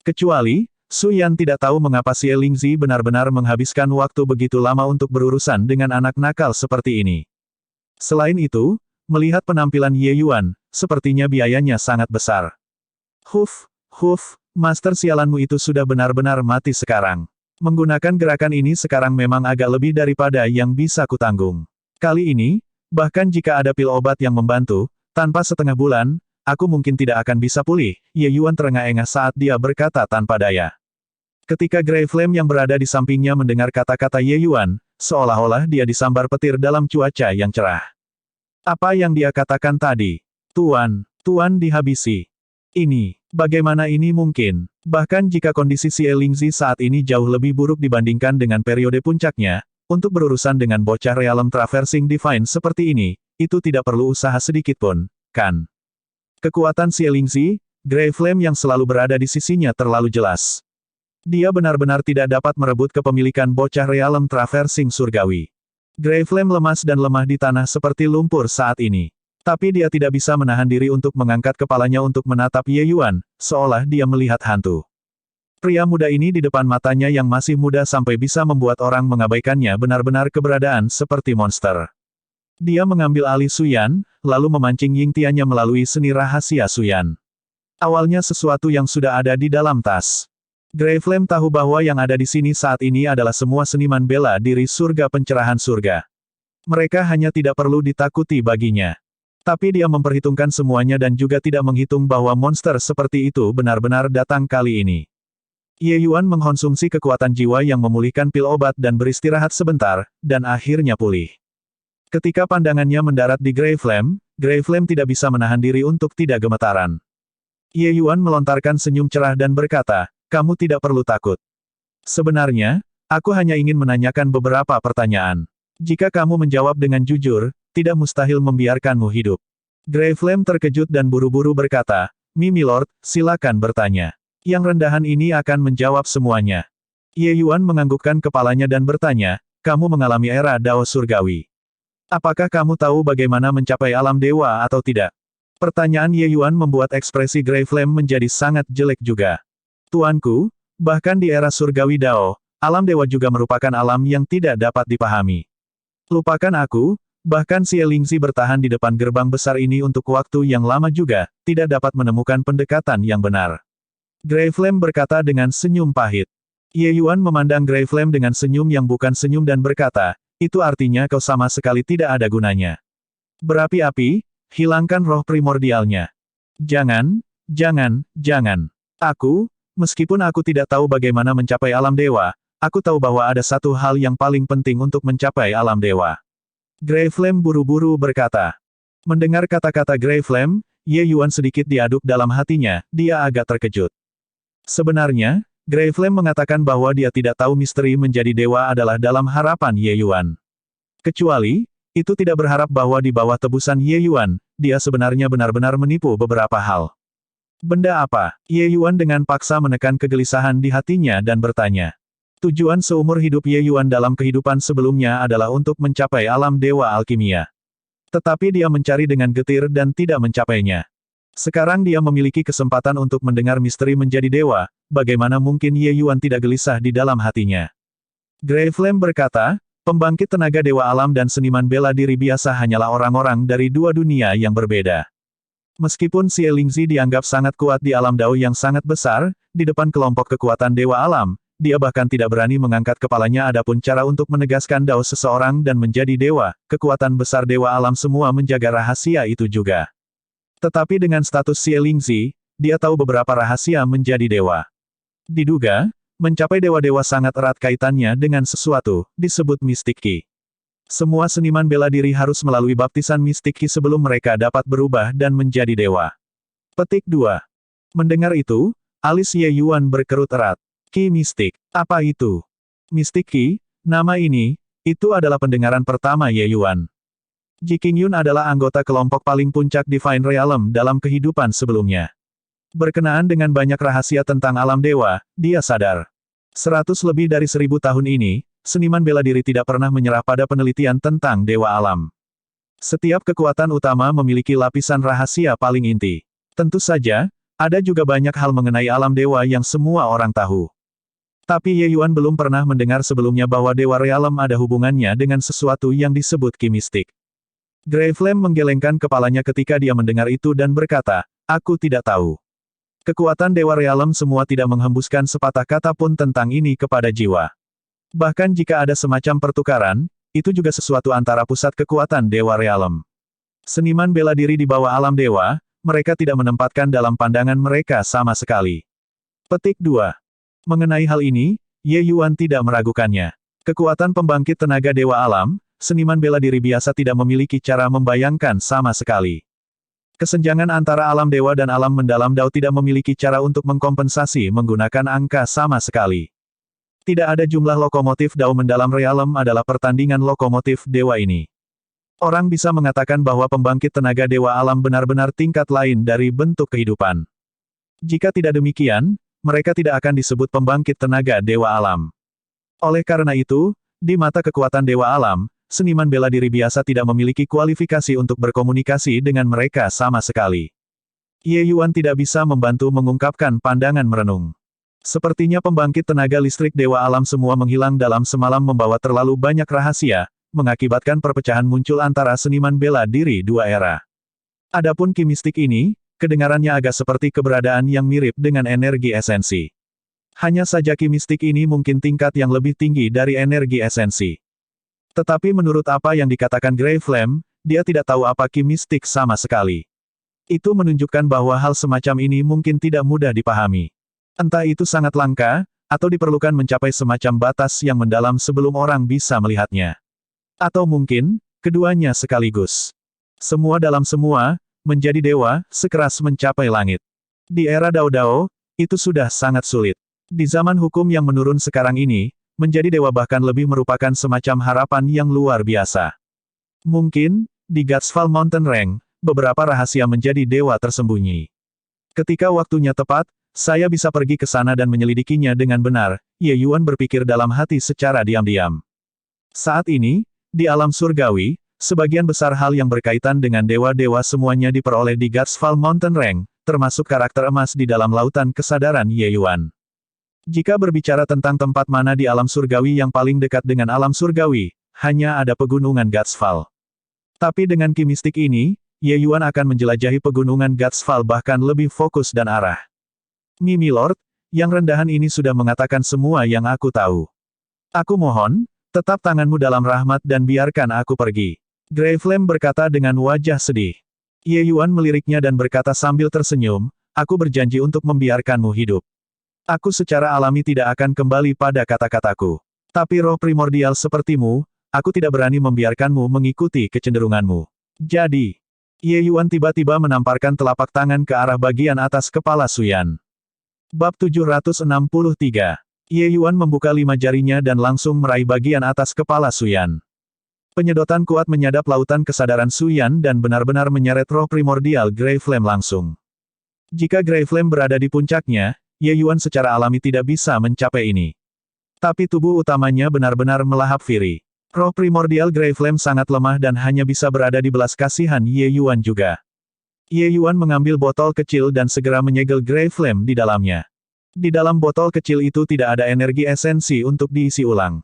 Kecuali, Su Yan tidak tahu mengapa Xie Lingzi benar-benar menghabiskan waktu begitu lama untuk berurusan dengan anak nakal seperti ini. Selain itu, melihat penampilan Ye Yuan, sepertinya biayanya sangat besar. Master sialanmu itu sudah benar-benar mati sekarang. Menggunakan gerakan ini sekarang memang agak lebih daripada yang bisa kutanggung. Kali ini, bahkan jika ada pil obat yang membantu, tanpa setengah bulan, aku mungkin tidak akan bisa pulih. Ye Yuan terengah-engah saat dia berkata tanpa daya. Ketika Grey Flame yang berada di sampingnya mendengar kata-kata Ye Yuan, seolah-olah dia disambar petir dalam cuaca yang cerah. Apa yang dia katakan tadi? Tuan dihabisi. Bagaimana ini mungkin? Bahkan jika kondisi Xie Lingzi saat ini jauh lebih buruk dibandingkan dengan periode puncaknya, untuk berurusan dengan bocah Realm Traversing Divine seperti ini, itu tidak perlu usaha sedikit pun, kan? Kekuatan Xie Lingzi, Grey Flame yang selalu berada di sisinya terlalu jelas. Dia benar-benar tidak dapat merebut kepemilikan bocah Realm Traversing Surgawi. Grey Flame lemas dan lemah di tanah seperti lumpur saat ini. Tapi dia tidak bisa menahan diri untuk mengangkat kepalanya untuk menatap Ye Yuan, seolah dia melihat hantu. Pria muda ini di depan matanya yang masih muda sampai bisa membuat orang mengabaikannya benar-benar keberadaan seperti monster. Dia mengambil alih Su Yan, lalu memancing Ying Tiannya melalui seni rahasia Su Yan. Awalnya sesuatu yang sudah ada di dalam tas. Grey Flame tahu bahwa yang ada di sini saat ini adalah semua seniman bela diri surga pencerahan surga. Mereka hanya tidak perlu ditakuti baginya. Tapi dia memperhitungkan semuanya dan juga tidak menghitung bahwa monster seperti itu benar-benar datang kali ini. Ye Yuan mengkonsumsi kekuatan jiwa yang memulihkan pil obat dan beristirahat sebentar, dan akhirnya pulih. Ketika pandangannya mendarat di Grey Flame tidak bisa menahan diri untuk tidak gemetaran. Ye Yuan melontarkan senyum cerah dan berkata, kamu tidak perlu takut. Sebenarnya, aku hanya ingin menanyakan beberapa pertanyaan. Jika kamu menjawab dengan jujur, tidak mustahil membiarkanmu hidup. Grey Flame terkejut dan buru-buru berkata, Mi Milord, silakan bertanya. Yang rendahan ini akan menjawab semuanya. Ye Yuan menganggukkan kepalanya dan bertanya, kamu mengalami era Dao Surgawi. Apakah kamu tahu bagaimana mencapai alam dewa atau tidak? Pertanyaan Ye Yuan membuat ekspresi Grey Flame menjadi sangat jelek juga. Tuanku, bahkan di era surgawi Dao, alam dewa juga merupakan alam yang tidak dapat dipahami. Lupakan aku, bahkan Xie Lingzi bertahan di depan gerbang besar ini untuk waktu yang lama juga, tidak dapat menemukan pendekatan yang benar. Grey Flame berkata dengan senyum pahit. Ye Yuan memandang Grey Flame dengan senyum yang bukan senyum dan berkata, itu artinya kau sama sekali tidak ada gunanya. Berapi-api, hilangkan roh primordialnya. Jangan, jangan. Meskipun aku tidak tahu bagaimana mencapai alam dewa, aku tahu bahwa ada satu hal yang paling penting untuk mencapai alam dewa. Grey Flame buru-buru berkata. Mendengar kata-kata Grey Flame, Ye Yuan sedikit diaduk dalam hatinya, dia agak terkejut. Sebenarnya, Grey Flame mengatakan bahwa dia tidak tahu misteri menjadi dewa adalah dalam harapan Ye Yuan. Kecuali, itu tidak berharap bahwa di bawah tebusan Ye Yuan, dia sebenarnya benar-benar menipu beberapa hal. Benda apa? Ye Yuan dengan paksa menekan kegelisahan di hatinya dan bertanya. Tujuan seumur hidup Ye Yuan dalam kehidupan sebelumnya adalah untuk mencapai alam dewa alkimia. Tetapi dia mencari dengan getir dan tidak mencapainya. Sekarang dia memiliki kesempatan untuk mendengar misteri menjadi dewa, bagaimana mungkin Ye Yuan tidak gelisah di dalam hatinya. Grey Flame berkata, pembangkit tenaga dewa alam dan seniman bela diri biasa hanyalah orang-orang dari dua dunia yang berbeda. Meskipun Xie Lingzi dianggap sangat kuat di alam Dao yang sangat besar, di depan kelompok kekuatan dewa alam, dia bahkan tidak berani mengangkat kepalanya adapun cara untuk menegaskan Dao seseorang dan menjadi dewa, kekuatan besar dewa alam semua menjaga rahasia itu juga. Tetapi dengan status Xie Lingzi, dia tahu beberapa rahasia menjadi dewa. Diduga, mencapai dewa-dewa sangat erat kaitannya dengan sesuatu, disebut Mystic Ki. Semua seniman bela diri harus melalui baptisan Mystic Ki sebelum mereka dapat berubah dan menjadi dewa. Petik 2. Mendengar itu, alis Ye Yuan berkerut erat. Ki mistik, apa itu? Mystic Ki, nama ini, itu adalah pendengaran pertama Ye Yuan. Ji Qingyun adalah anggota kelompok paling puncak Divine Realm dalam kehidupan sebelumnya. Berkenaan dengan banyak rahasia tentang alam dewa, dia sadar. 100 lebih dari 1000 tahun ini, seniman bela diri tidak pernah menyerah pada penelitian tentang dewa alam. Setiap kekuatan utama memiliki lapisan rahasia paling inti. Tentu saja, ada juga banyak hal mengenai alam dewa yang semua orang tahu. Tapi Ye Yuan belum pernah mendengar sebelumnya bahwa dewa realm ada hubungannya dengan sesuatu yang disebut Ki mistik. Grey Flame menggelengkan kepalanya ketika dia mendengar itu dan berkata, aku tidak tahu. Kekuatan dewa realm semua tidak menghembuskan sepatah kata pun tentang ini kepada jiwa. Bahkan jika ada semacam pertukaran, itu juga sesuatu antara pusat kekuatan dewa realm. Seniman bela diri di bawah alam dewa, mereka tidak menempatkan dalam pandangan mereka sama sekali. Petik 2. Mengenai hal ini, Ye Yuan tidak meragukannya. Kekuatan pembangkit tenaga dewa alam, seniman bela diri biasa tidak memiliki cara membayangkan sama sekali. Kesenjangan antara alam dewa dan alam mendalam Dao tidak memiliki cara untuk mengkompensasi menggunakan angka sama sekali. Tidak ada jumlah lokomotif Dao mendalam realm adalah pertandingan lokomotif dewa ini. Orang bisa mengatakan bahwa pembangkit tenaga dewa alam benar-benar tingkat lain dari bentuk kehidupan. Jika tidak demikian, mereka tidak akan disebut pembangkit tenaga dewa alam. Oleh karena itu, di mata kekuatan dewa alam, seniman bela diri biasa tidak memiliki kualifikasi untuk berkomunikasi dengan mereka sama sekali. Ye Yuan tidak bisa membantu mengungkapkan pandangan merenung. Sepertinya pembangkit tenaga listrik dewa alam semua menghilang dalam semalam membawa terlalu banyak rahasia, mengakibatkan perpecahan muncul antara seniman bela diri dua era. Adapun Ki mistik ini, kedengarannya agak seperti keberadaan yang mirip dengan energi esensi. Hanya saja Ki mistik ini mungkin tingkat yang lebih tinggi dari energi esensi. Tetapi menurut apa yang dikatakan Grey Flame, dia tidak tahu apa Ki mistik sama sekali. Itu menunjukkan bahwa hal semacam ini mungkin tidak mudah dipahami. Entah itu sangat langka, atau diperlukan mencapai semacam batas yang mendalam sebelum orang bisa melihatnya. Atau mungkin, keduanya sekaligus. Semua dalam semua, menjadi dewa, sekeras mencapai langit. Di era Dao-Dao, itu sudah sangat sulit. Di zaman hukum yang menurun sekarang ini, menjadi dewa bahkan lebih merupakan semacam harapan yang luar biasa. Mungkin, di Gatsfall Mountain Range, beberapa rahasia menjadi dewa tersembunyi. Ketika waktunya tepat, saya bisa pergi ke sana dan menyelidikinya dengan benar, Ye Yuan berpikir dalam hati secara diam-diam. Saat ini, di alam surgawi, sebagian besar hal yang berkaitan dengan dewa-dewa semuanya diperoleh di Godsfall Mountain Range, termasuk karakter emas di dalam lautan kesadaran Ye Yuan. Jika berbicara tentang tempat mana di alam surgawi yang paling dekat dengan alam surgawi, hanya ada pegunungan Godsfall. Tapi dengan ki mistik ini, Ye Yuan akan menjelajahi pegunungan Godsfall bahkan lebih fokus dan arah. Mimi Lord, yang rendahan ini sudah mengatakan semua yang aku tahu. Aku mohon, tetap tanganmu dalam rahmat dan biarkan aku pergi. Grey Flame berkata dengan wajah sedih. Ye Yuan meliriknya dan berkata sambil tersenyum, aku berjanji untuk membiarkanmu hidup. Aku secara alami tidak akan kembali pada kata-kataku. Tapi roh primordial sepertimu, aku tidak berani membiarkanmu mengikuti kecenderunganmu. Jadi, Ye Yuan tiba-tiba menamparkan telapak tangan ke arah bagian atas kepala Suyan. Bab 763. Ye Yuan membuka 5 jarinya dan langsung meraih bagian atas kepala Suyan. Penyedotan kuat menyadap lautan kesadaran Suyan dan benar-benar menyeret roh primordial Grey Flame langsung. Jika Grey Flame berada di puncaknya, Ye Yuan secara alami tidak bisa mencapai ini. Tapi tubuh utamanya benar-benar melahap Fury. Roh primordial Grey Flame sangat lemah dan hanya bisa berada di belas kasihan Ye Yuan juga. Ye Yuan mengambil botol kecil dan segera menyegel Grey Flame di dalamnya. Di dalam botol kecil itu tidak ada energi esensi untuk diisi ulang.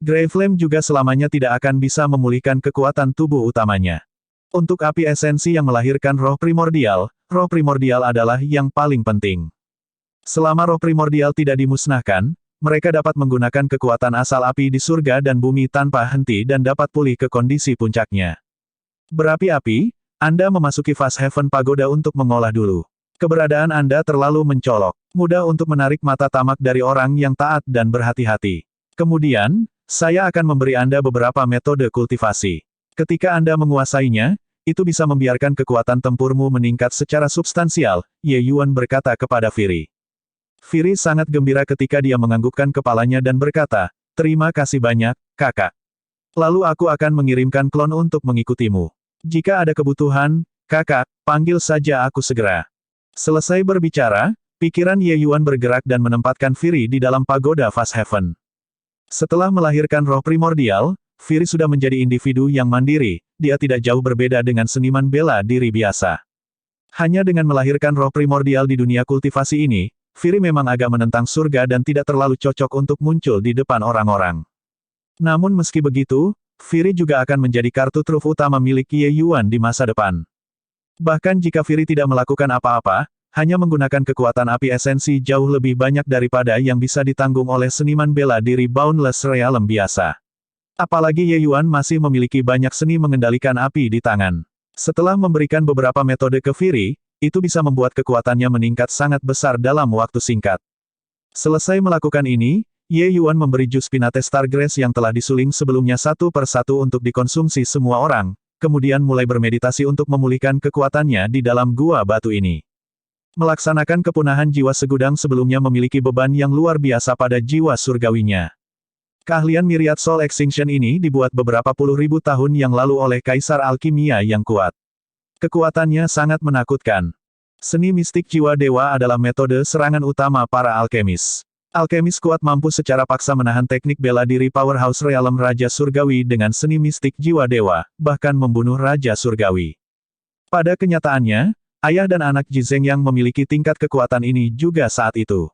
Grey Flame juga selamanya tidak akan bisa memulihkan kekuatan tubuh utamanya. Untuk api esensi yang melahirkan roh primordial adalah yang paling penting. Selama roh primordial tidak dimusnahkan, mereka dapat menggunakan kekuatan asal api di surga dan bumi tanpa henti dan dapat pulih ke kondisi puncaknya. Berapi-api, Anda memasuki Fast Heaven Pagoda untuk mengolah dulu. Keberadaan Anda terlalu mencolok, mudah untuk menarik mata tamak dari orang yang taat dan berhati-hati. Kemudian, saya akan memberi Anda beberapa metode kultivasi. Ketika Anda menguasainya, itu bisa membiarkan kekuatan tempurmu meningkat secara substansial, Ye Yuan berkata kepada Fury. Fury sangat gembira ketika dia menganggukkan kepalanya dan berkata, terima kasih banyak, kakak. Lalu aku akan mengirimkan klon untuk mengikutimu. Jika ada kebutuhan, kakak, panggil saja aku segera. Selesai berbicara, pikiran Ye Yuan bergerak dan menempatkan Fury di dalam pagoda Fast Heaven. Setelah melahirkan roh primordial, Fury sudah menjadi individu yang mandiri, dia tidak jauh berbeda dengan seniman bela diri biasa. Hanya dengan melahirkan roh primordial di dunia kultivasi ini, Fury memang agak menentang surga dan tidak terlalu cocok untuk muncul di depan orang-orang. Namun meski begitu, Fury juga akan menjadi kartu truf utama milik Ye Yuan di masa depan. Bahkan jika Fury tidak melakukan apa-apa, hanya menggunakan kekuatan api esensi jauh lebih banyak daripada yang bisa ditanggung oleh seniman bela diri Boundless Realm biasa. Apalagi Ye Yuan masih memiliki banyak seni mengendalikan api di tangan. Setelah memberikan beberapa metode ke Fury, itu bisa membuat kekuatannya meningkat sangat besar dalam waktu singkat. Selesai melakukan ini, Ye Yuan memberi jus Pinate Stargrass yang telah disuling sebelumnya satu per satu untuk dikonsumsi semua orang, kemudian mulai bermeditasi untuk memulihkan kekuatannya di dalam gua batu ini. Melaksanakan kepunahan jiwa segudang sebelumnya memiliki beban yang luar biasa pada jiwa surgawinya. Keahlian Myriad Soul Extinction ini dibuat beberapa puluh ribu tahun yang lalu oleh Kaisar Alkimia yang kuat. Kekuatannya sangat menakutkan. Seni mistik jiwa dewa adalah metode serangan utama para alkemis. Alkemis kuat mampu secara paksa menahan teknik bela diri Powerhouse Realm Raja Surgawi dengan seni mistik jiwa dewa, bahkan membunuh Raja Surgawi. Pada kenyataannya, ayah dan anak Ji Zeng yang memiliki tingkat kekuatan ini juga saat itu.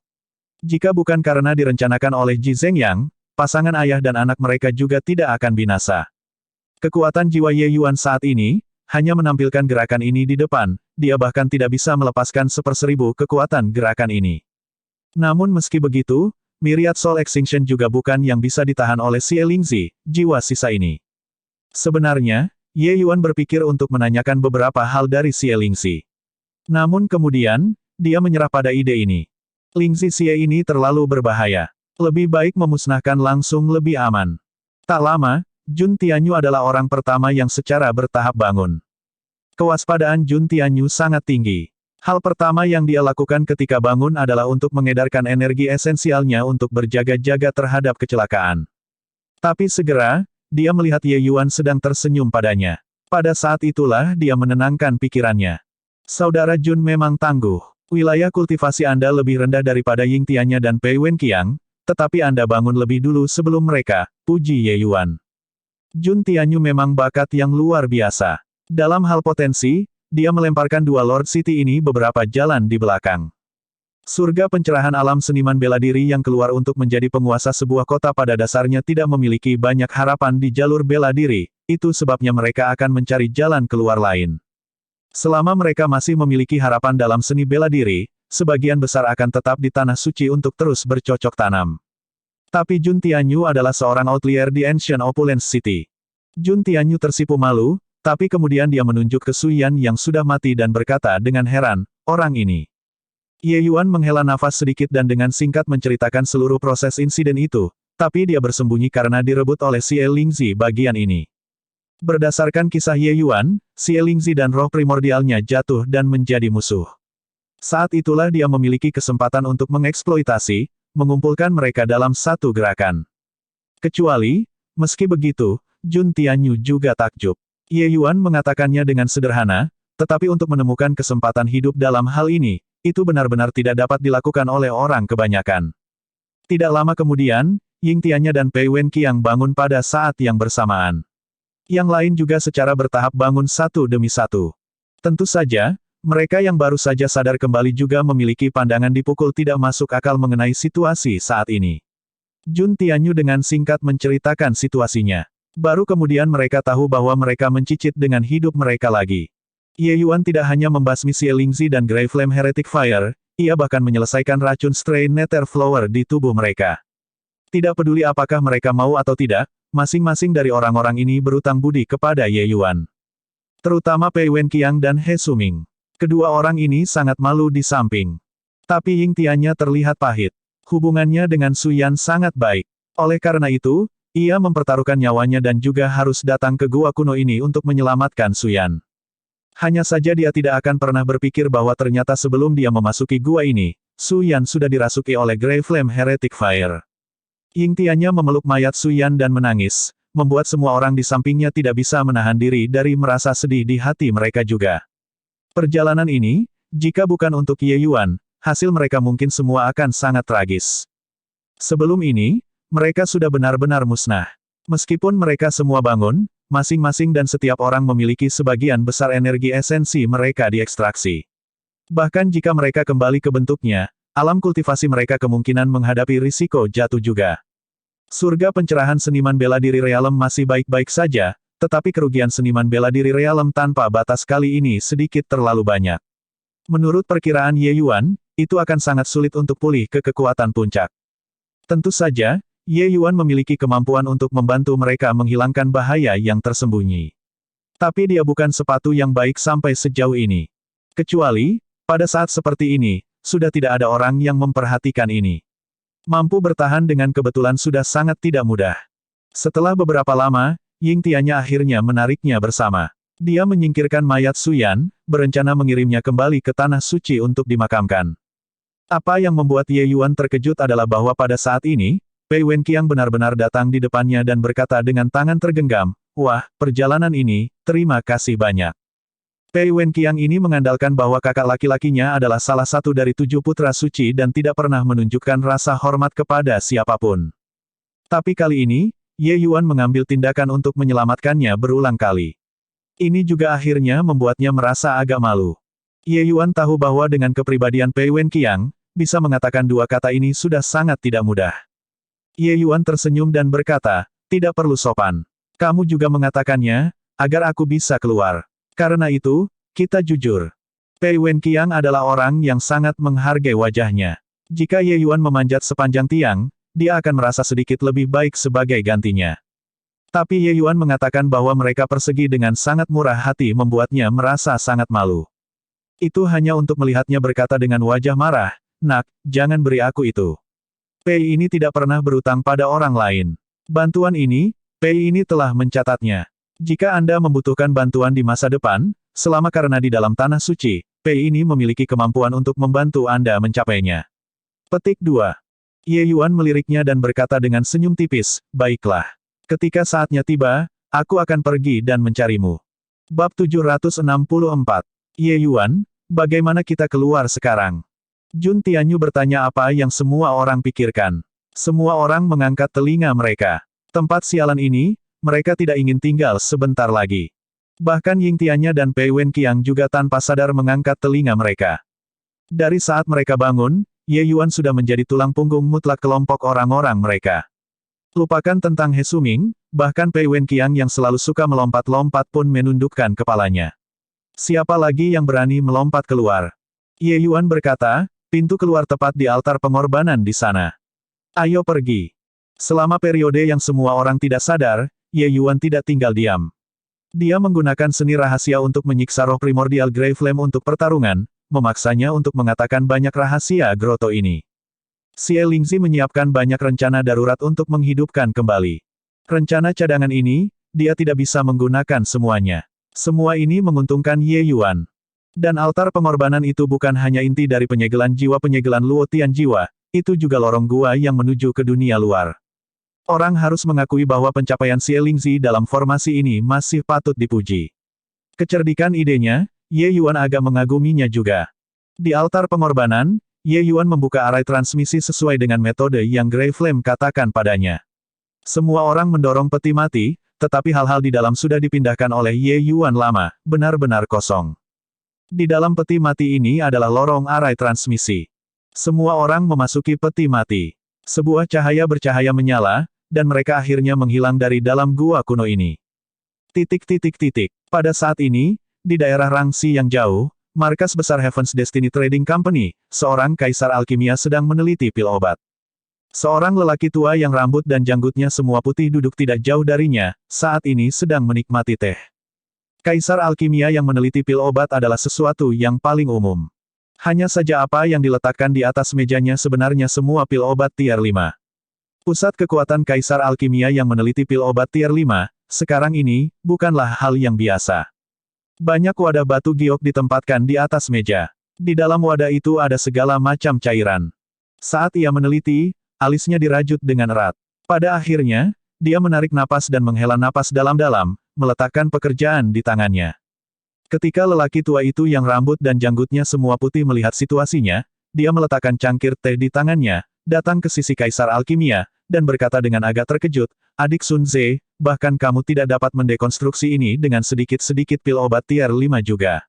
Jika bukan karena direncanakan oleh Ji Zeng Yang, pasangan ayah dan anak mereka juga tidak akan binasa. Kekuatan jiwa Ye Yuan saat ini, hanya menampilkan gerakan ini di depan, dia bahkan tidak bisa melepaskan 1/1000 kekuatan gerakan ini. Namun meski begitu, Myriad Soul Extinction juga bukan yang bisa ditahan oleh Xie Lingzi, jiwa sisa ini. Sebenarnya, Ye Yuan berpikir untuk menanyakan beberapa hal dari Xie Lingzi. Namun kemudian, dia menyerah pada ide ini. Lingzi Xie ini terlalu berbahaya. Lebih baik memusnahkan langsung lebih aman. Tak lama, Jun Tianyu adalah orang pertama yang secara bertahap bangun. Kewaspadaan Jun Tianyu sangat tinggi. Hal pertama yang dia lakukan ketika bangun adalah untuk mengedarkan energi esensialnya untuk berjaga-jaga terhadap kecelakaan. Tapi segera, dia melihat Ye Yuan sedang tersenyum padanya. Pada saat itulah dia menenangkan pikirannya. Saudara Jun memang tangguh. Wilayah kultivasi Anda lebih rendah daripada Ying Tianya dan Pei Wen Qiang, tetapi Anda bangun lebih dulu sebelum mereka, puji Ye Yuan. Jun Tianyu memang bakat yang luar biasa. Dalam hal potensi, dia melemparkan dua Lord City ini beberapa jalan di belakang. Surga pencerahan alam seniman bela diri yang keluar untuk menjadi penguasa sebuah kota pada dasarnya tidak memiliki banyak harapan di jalur bela diri, itu sebabnya mereka akan mencari jalan keluar lain. Selama mereka masih memiliki harapan dalam seni bela diri, sebagian besar akan tetap di tanah suci untuk terus bercocok tanam. Tapi Jun Tianyu adalah seorang outlier di Ancient Opulence City. Jun Tianyu tersipu malu, tapi kemudian dia menunjuk ke Su Yan yang sudah mati dan berkata dengan heran, orang ini. Ye Yuan menghela nafas sedikit dan dengan singkat menceritakan seluruh proses insiden itu, tapi dia bersembunyi karena direbut oleh Xie Lingzi bagian ini. Berdasarkan kisah Ye Yuan, Xie Lingzi dan roh primordialnya jatuh dan menjadi musuh. Saat itulah dia memiliki kesempatan untuk mengeksploitasi, mengumpulkan mereka dalam satu gerakan. Kecuali, meski begitu, Jun Tianyu juga takjub. Ye Yuan mengatakannya dengan sederhana, tetapi untuk menemukan kesempatan hidup dalam hal ini, itu benar-benar tidak dapat dilakukan oleh orang kebanyakan. Tidak lama kemudian, Ying Tianya dan Pei Wenqiang bangun pada saat yang bersamaan. Yang lain juga secara bertahap bangun satu demi satu. Tentu saja, mereka yang baru saja sadar kembali juga memiliki pandangan dipukul tidak masuk akal mengenai situasi saat ini. Jun Tianyu dengan singkat menceritakan situasinya. Baru kemudian mereka tahu bahwa mereka mencicit dengan hidup mereka lagi. Ye Yuan tidak hanya membasmi Xie Lingzi dan Grey Flame Heretic Fire, ia bahkan menyelesaikan racun Stray Nether Flower di tubuh mereka. Tidak peduli apakah mereka mau atau tidak, masing-masing dari orang-orang ini berutang budi kepada Ye Yuan. Terutama Pei Wenqiang dan He Suming. Kedua orang ini sangat malu di samping. Tapi Ying Tianya terlihat pahit. Hubungannya dengan Su Yan sangat baik. Oleh karena itu, ia mempertaruhkan nyawanya dan juga harus datang ke gua kuno ini untuk menyelamatkan Su Yan. Hanya saja dia tidak akan pernah berpikir bahwa ternyata sebelum dia memasuki gua ini, Su Yan sudah dirasuki oleh Grey Flame Heretic Fire. Ying Tianya memeluk mayat Su Yan dan menangis, membuat semua orang di sampingnya tidak bisa menahan diri dari merasa sedih di hati mereka juga. Perjalanan ini, jika bukan untuk Ye Yuan, hasil mereka mungkin semua akan sangat tragis. Sebelum ini, mereka sudah benar-benar musnah. Meskipun mereka semua bangun, masing-masing dan setiap orang memiliki sebagian besar energi esensi mereka diekstraksi. Bahkan jika mereka kembali ke bentuknya, alam kultivasi mereka kemungkinan menghadapi risiko jatuh juga. Surga pencerahan seniman bela diri Realem masih baik-baik saja, tetapi kerugian seniman bela diri Realem tanpa batas kali ini sedikit terlalu banyak. Menurut perkiraan Ye Yuan, itu akan sangat sulit untuk pulih ke kekuatan puncak. Tentu saja, Ye Yuan memiliki kemampuan untuk membantu mereka menghilangkan bahaya yang tersembunyi. Tapi dia bukan sepatu yang baik sampai sejauh ini. Kecuali, pada saat seperti ini, sudah tidak ada orang yang memperhatikan ini. Mampu bertahan dengan kebetulan sudah sangat tidak mudah. Setelah beberapa lama, Ying Tianya akhirnya menariknya bersama. Dia menyingkirkan mayat Su Yan, berencana mengirimnya kembali ke tanah suci untuk dimakamkan. Apa yang membuat Ye Yuan terkejut adalah bahwa pada saat ini, Pei Wenqiang benar-benar datang di depannya dan berkata dengan tangan tergenggam, "Wah, perjalanan ini, terima kasih banyak." Pei Wenqiang ini mengandalkan bahwa kakak laki-lakinya adalah salah satu dari 7 putra suci dan tidak pernah menunjukkan rasa hormat kepada siapapun. Tapi kali ini, Ye Yuan mengambil tindakan untuk menyelamatkannya berulang kali. Ini juga akhirnya membuatnya merasa agak malu. Ye Yuan tahu bahwa dengan kepribadian Pei Wenqiang, bisa mengatakan dua kata ini sudah sangat tidak mudah. Ye Yuan tersenyum dan berkata, "Tidak perlu sopan. Kamu juga mengatakannya, agar aku bisa keluar. Karena itu, kita jujur. Pei Wenqiang adalah orang yang sangat menghargai wajahnya. Jika Ye Yuan memanjat sepanjang tiang, dia akan merasa sedikit lebih baik sebagai gantinya." Tapi Ye Yuan mengatakan bahwa mereka persegi dengan sangat murah hati membuatnya merasa sangat malu. Itu hanya untuk melihatnya berkata dengan wajah marah, "Nak, jangan beri aku itu. Pei ini tidak pernah berutang pada orang lain. Bantuan ini, Pei ini telah mencatatnya. Jika Anda membutuhkan bantuan di masa depan, selama karena di dalam tanah suci, Pei ini memiliki kemampuan untuk membantu Anda mencapainya." Petik 2. Ye Yuan meliriknya dan berkata dengan senyum tipis, "Baiklah. Ketika saatnya tiba, aku akan pergi dan mencarimu." Bab 764. Ye Yuan, bagaimana kita keluar sekarang? Jun Tianyu bertanya apa yang semua orang pikirkan. Semua orang mengangkat telinga mereka. Tempat sialan ini, mereka tidak ingin tinggal sebentar lagi. Bahkan Ying Tiannya dan Pei Wenqiang juga tanpa sadar mengangkat telinga mereka. Dari saat mereka bangun, Ye Yuan sudah menjadi tulang punggung mutlak kelompok orang-orang mereka. Lupakan tentang He Suming, bahkan Pei Wenqiang yang selalu suka melompat-lompat pun menundukkan kepalanya. Siapa lagi yang berani melompat keluar? Ye Yuan berkata, pintu keluar tepat di altar pengorbanan di sana. Ayo pergi. Selama periode yang semua orang tidak sadar, Ye Yuan tidak tinggal diam. Dia menggunakan seni rahasia untuk menyiksa roh primordial Grey Flame untuk pertarungan, memaksanya untuk mengatakan banyak rahasia groto ini. Xie Lingzi menyiapkan banyak rencana darurat untuk menghidupkan kembali. Rencana cadangan ini, dia tidak bisa menggunakan semuanya. Semua ini menguntungkan Ye Yuan. Dan altar pengorbanan itu bukan hanya inti dari penyegelan Luo Tian jiwa, itu juga lorong gua yang menuju ke dunia luar. Orang harus mengakui bahwa pencapaian Xie Lingzi dalam formasi ini masih patut dipuji. Kecerdikan idenya, Ye Yuan agak mengaguminya juga. Di altar pengorbanan, Ye Yuan membuka arai transmisi sesuai dengan metode yang Grey Flame katakan padanya. Semua orang mendorong peti mati, tetapi hal-hal di dalam sudah dipindahkan oleh Ye Yuan lama, benar-benar kosong. Di dalam peti mati ini adalah lorong arai transmisi. Semua orang memasuki peti mati. Sebuah cahaya bercahaya menyala, dan mereka akhirnya menghilang dari dalam gua kuno ini. Pada saat ini, di daerah Rangxi yang jauh, markas besar Heaven's Destiny Trading Company, seorang kaisar alkimia sedang meneliti pil obat. Seorang lelaki tua yang rambut dan janggutnya semua putih duduk tidak jauh darinya, saat ini sedang menikmati teh. Kaisar alkimia yang meneliti pil obat adalah sesuatu yang paling umum. Hanya saja apa yang diletakkan di atas mejanya sebenarnya semua pil obat tier 5. Pusat kekuatan kaisar alkimia yang meneliti pil obat tier 5, sekarang ini, bukanlah hal yang biasa. Banyak wadah batu giok ditempatkan di atas meja. Di dalam wadah itu ada segala macam cairan. Saat ia meneliti, alisnya dirajut dengan erat. Pada akhirnya, dia menarik napas dan menghela napas dalam-dalam, meletakkan pekerjaan di tangannya. Ketika lelaki tua itu yang rambut dan janggutnya semua putih melihat situasinya, dia meletakkan cangkir teh di tangannya, datang ke sisi kaisar alkimia, dan berkata dengan agak terkejut, adik Sun Ze, bahkan kamu tidak dapat mendekonstruksi ini dengan sedikit-sedikit pil obat tier 5 juga.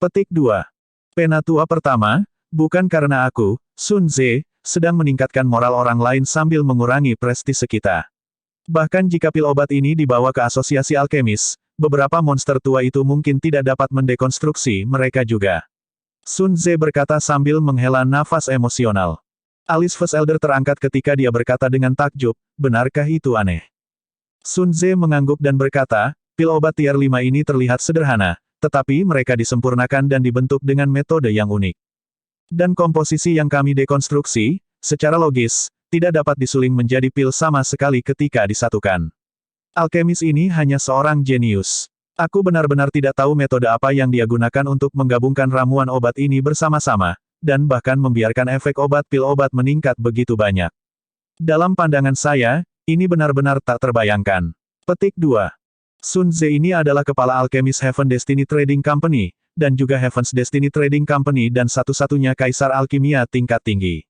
Petik 2. Penatua pertama, bukan karena aku, Sun Ze, sedang meningkatkan moral orang lain sambil mengurangi prestise kita. Bahkan jika pil obat ini dibawa ke asosiasi alkemis, beberapa monster tua itu mungkin tidak dapat mendekonstruksi mereka juga. Sun Ze berkata sambil menghela nafas emosional. Alis First Elder terangkat ketika dia berkata dengan takjub, benarkah itu aneh? Sun Ze mengangguk dan berkata, pil obat tier 5 ini terlihat sederhana, tetapi mereka disempurnakan dan dibentuk dengan metode yang unik. Dan komposisi yang kami dekonstruksi, secara logis, tidak dapat disuling menjadi pil sama sekali ketika disatukan. Alkemis ini hanya seorang jenius. Aku benar-benar tidak tahu metode apa yang dia gunakan untuk menggabungkan ramuan obat ini bersama-sama, dan bahkan membiarkan efek obat pil obat meningkat begitu banyak. Dalam pandangan saya, ini benar-benar tak terbayangkan. Petik 2. Sun Ze ini adalah kepala alkemis Heaven Destiny Trading Company, dan juga Heaven's Destiny Trading Company dan satu-satunya kaisar alkimia tingkat tinggi.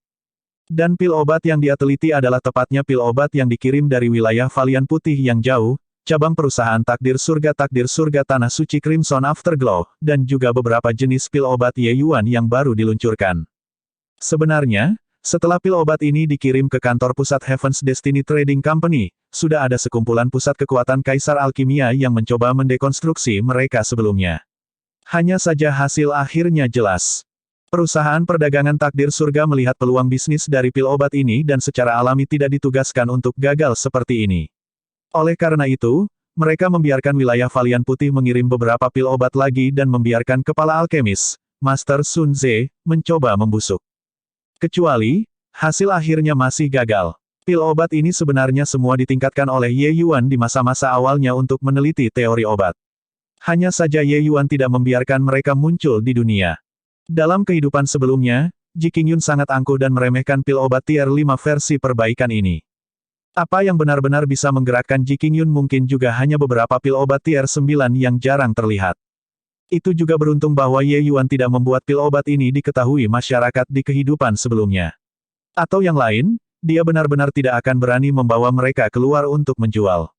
Dan pil obat yang dia teliti adalah tepatnya pil obat yang dikirim dari wilayah Valian Putih yang jauh, cabang perusahaan takdir surga tanah suci Crimson Afterglow, dan juga beberapa jenis pil obat Ye Yuan yang baru diluncurkan. Sebenarnya, setelah pil obat ini dikirim ke kantor pusat Heaven's Destiny Trading Company, sudah ada sekumpulan pusat kekuatan kaisar alkimia yang mencoba mendekonstruksi mereka sebelumnya. Hanya saja hasil akhirnya jelas. Perusahaan perdagangan takdir surga melihat peluang bisnis dari pil obat ini dan secara alami tidak ditugaskan untuk gagal seperti ini. Oleh karena itu, mereka membiarkan wilayah Valian Putih mengirim beberapa pil obat lagi dan membiarkan kepala alkemis, Master Sun Ze, mencoba membusuk. Kecuali, hasil akhirnya masih gagal. Pil obat ini sebenarnya semua ditingkatkan oleh Ye Yuan di masa-masa awalnya untuk meneliti teori obat. Hanya saja Ye Yuan tidak membiarkan mereka muncul di dunia. Dalam kehidupan sebelumnya, Ji Qingyun sangat angkuh dan meremehkan pil obat tier 5 versi perbaikan ini. Apa yang benar-benar bisa menggerakkan Ji Qingyun mungkin juga hanya beberapa pil obat tier 9 yang jarang terlihat. Itu juga beruntung bahwa Ye Yuan tidak membuat pil obat ini diketahui masyarakat di kehidupan sebelumnya. Atau yang lain, dia benar-benar tidak akan berani membawa mereka keluar untuk menjual.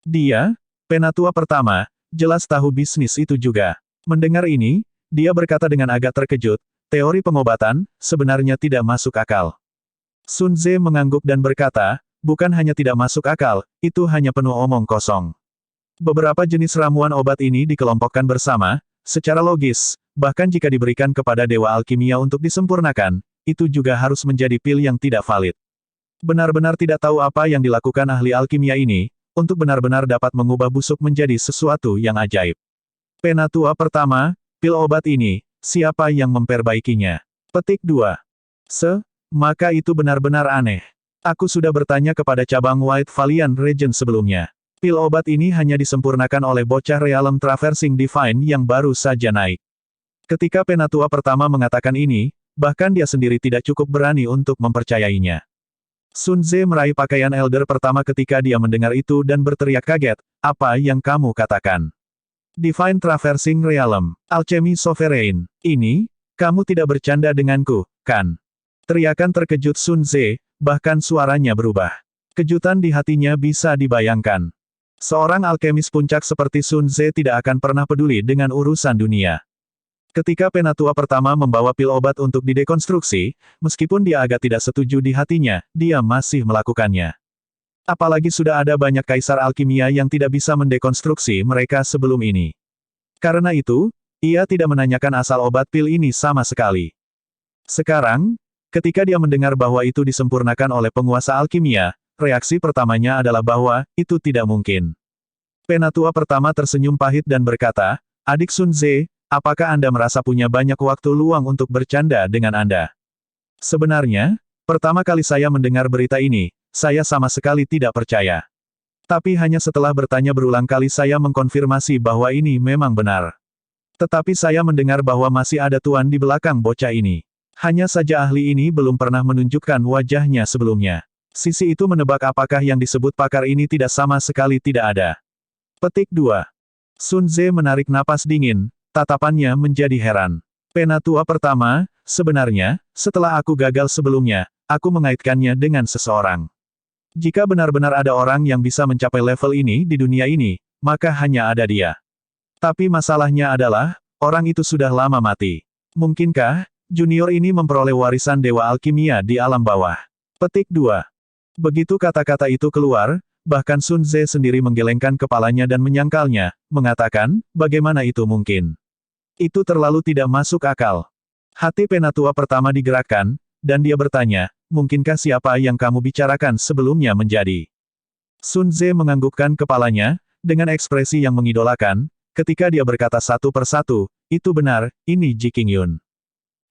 Dia, penatua pertama, jelas tahu bisnis itu juga. Mendengar ini, dia berkata dengan agak terkejut, teori pengobatan, sebenarnya tidak masuk akal. Sun Ze mengangguk dan berkata, bukan hanya tidak masuk akal, itu hanya penuh omong kosong. Beberapa jenis ramuan obat ini dikelompokkan bersama, secara logis, bahkan jika diberikan kepada dewa alkimia untuk disempurnakan, itu juga harus menjadi pil yang tidak valid. Benar-benar tidak tahu apa yang dilakukan ahli alkimia ini, untuk benar-benar dapat mengubah busuk menjadi sesuatu yang ajaib. Penatua pertama, pil obat ini, siapa yang memperbaikinya? Petik 2. Maka itu benar-benar aneh. Aku sudah bertanya kepada cabang White Valiant Region sebelumnya. Pil obat ini hanya disempurnakan oleh bocah Realm Traversing Divine yang baru saja naik. Ketika penatua pertama mengatakan ini, bahkan dia sendiri tidak cukup berani untuk mempercayainya. Sun Ze meraih pakaian Elder pertama ketika dia mendengar itu dan berteriak kaget, apa yang kamu katakan? Divine Traversing Realm, Alchemy Sovereign, ini, kamu tidak bercanda denganku, kan? Teriakan terkejut Sun Ze, bahkan suaranya berubah. Kejutan di hatinya bisa dibayangkan. Seorang alkemis puncak seperti Sun Ze tidak akan pernah peduli dengan urusan dunia. Ketika penatua pertama membawa pil obat untuk didekonstruksi, meskipun dia agak tidak setuju di hatinya, dia masih melakukannya. Apalagi sudah ada banyak kaisar alkimia yang tidak bisa mendekonstruksi mereka sebelum ini. Karena itu, ia tidak menanyakan asal obat pil ini sama sekali. Sekarang, ketika dia mendengar bahwa itu disempurnakan oleh penguasa alkimia, reaksi pertamanya adalah bahwa itu tidak mungkin. Penatua pertama tersenyum pahit dan berkata, adik Sun Ze, apakah Anda merasa punya banyak waktu luang untuk bercanda dengan Anda? Sebenarnya, pertama kali saya mendengar berita ini, saya sama sekali tidak percaya. Tapi hanya setelah bertanya berulang kali saya mengkonfirmasi bahwa ini memang benar. Tetapi saya mendengar bahwa masih ada tuan di belakang bocah ini. Hanya saja ahli ini belum pernah menunjukkan wajahnya sebelumnya. Sisi itu menebak apakah yang disebut pakar ini tidak sama sekali tidak ada. Petik 2. Sun Ze menarik napas dingin. Tatapannya menjadi heran. Penatua pertama, sebenarnya, setelah aku gagal sebelumnya, aku mengaitkannya dengan seseorang. Jika benar-benar ada orang yang bisa mencapai level ini di dunia ini, maka hanya ada dia. Tapi masalahnya adalah, orang itu sudah lama mati. Mungkinkah, junior ini memperoleh warisan dewa alkimia di alam bawah? Petik 2. Begitu kata-kata itu keluar, bahkan Sun Ze sendiri menggelengkan kepalanya dan menyangkalnya, mengatakan, bagaimana itu mungkin? Itu terlalu tidak masuk akal. Hati penatua pertama digerakkan, dan dia bertanya, mungkinkah siapa yang kamu bicarakan sebelumnya menjadi? Sun Ze menganggukkan kepalanya, dengan ekspresi yang mengidolakan, ketika dia berkata satu persatu, itu benar, ini Ji Qingyun.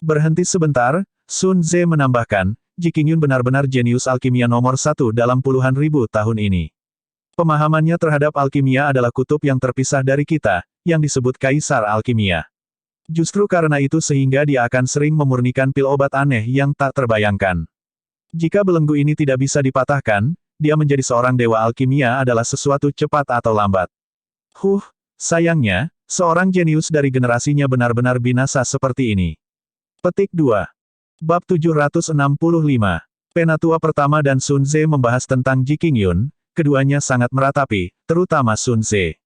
Berhenti sebentar, Sun Ze menambahkan, Ji Qingyun benar-benar jenius alkimia nomor 1 dalam puluhan ribu tahun ini. Pemahamannya terhadap alkimia adalah kutub yang terpisah dari kita, yang disebut Kaisar Alkimia. Justru karena itu sehingga dia akan sering memurnikan pil obat aneh yang tak terbayangkan. Jika belenggu ini tidak bisa dipatahkan, dia menjadi seorang dewa alkimia adalah sesuatu cepat atau lambat. Sayangnya, seorang jenius dari generasinya benar-benar binasa seperti ini. Petik 2. Bab 765. Penatua pertama dan Sun Ze membahas tentang Ji Qingyun, keduanya sangat meratapi, terutama Sun Ze.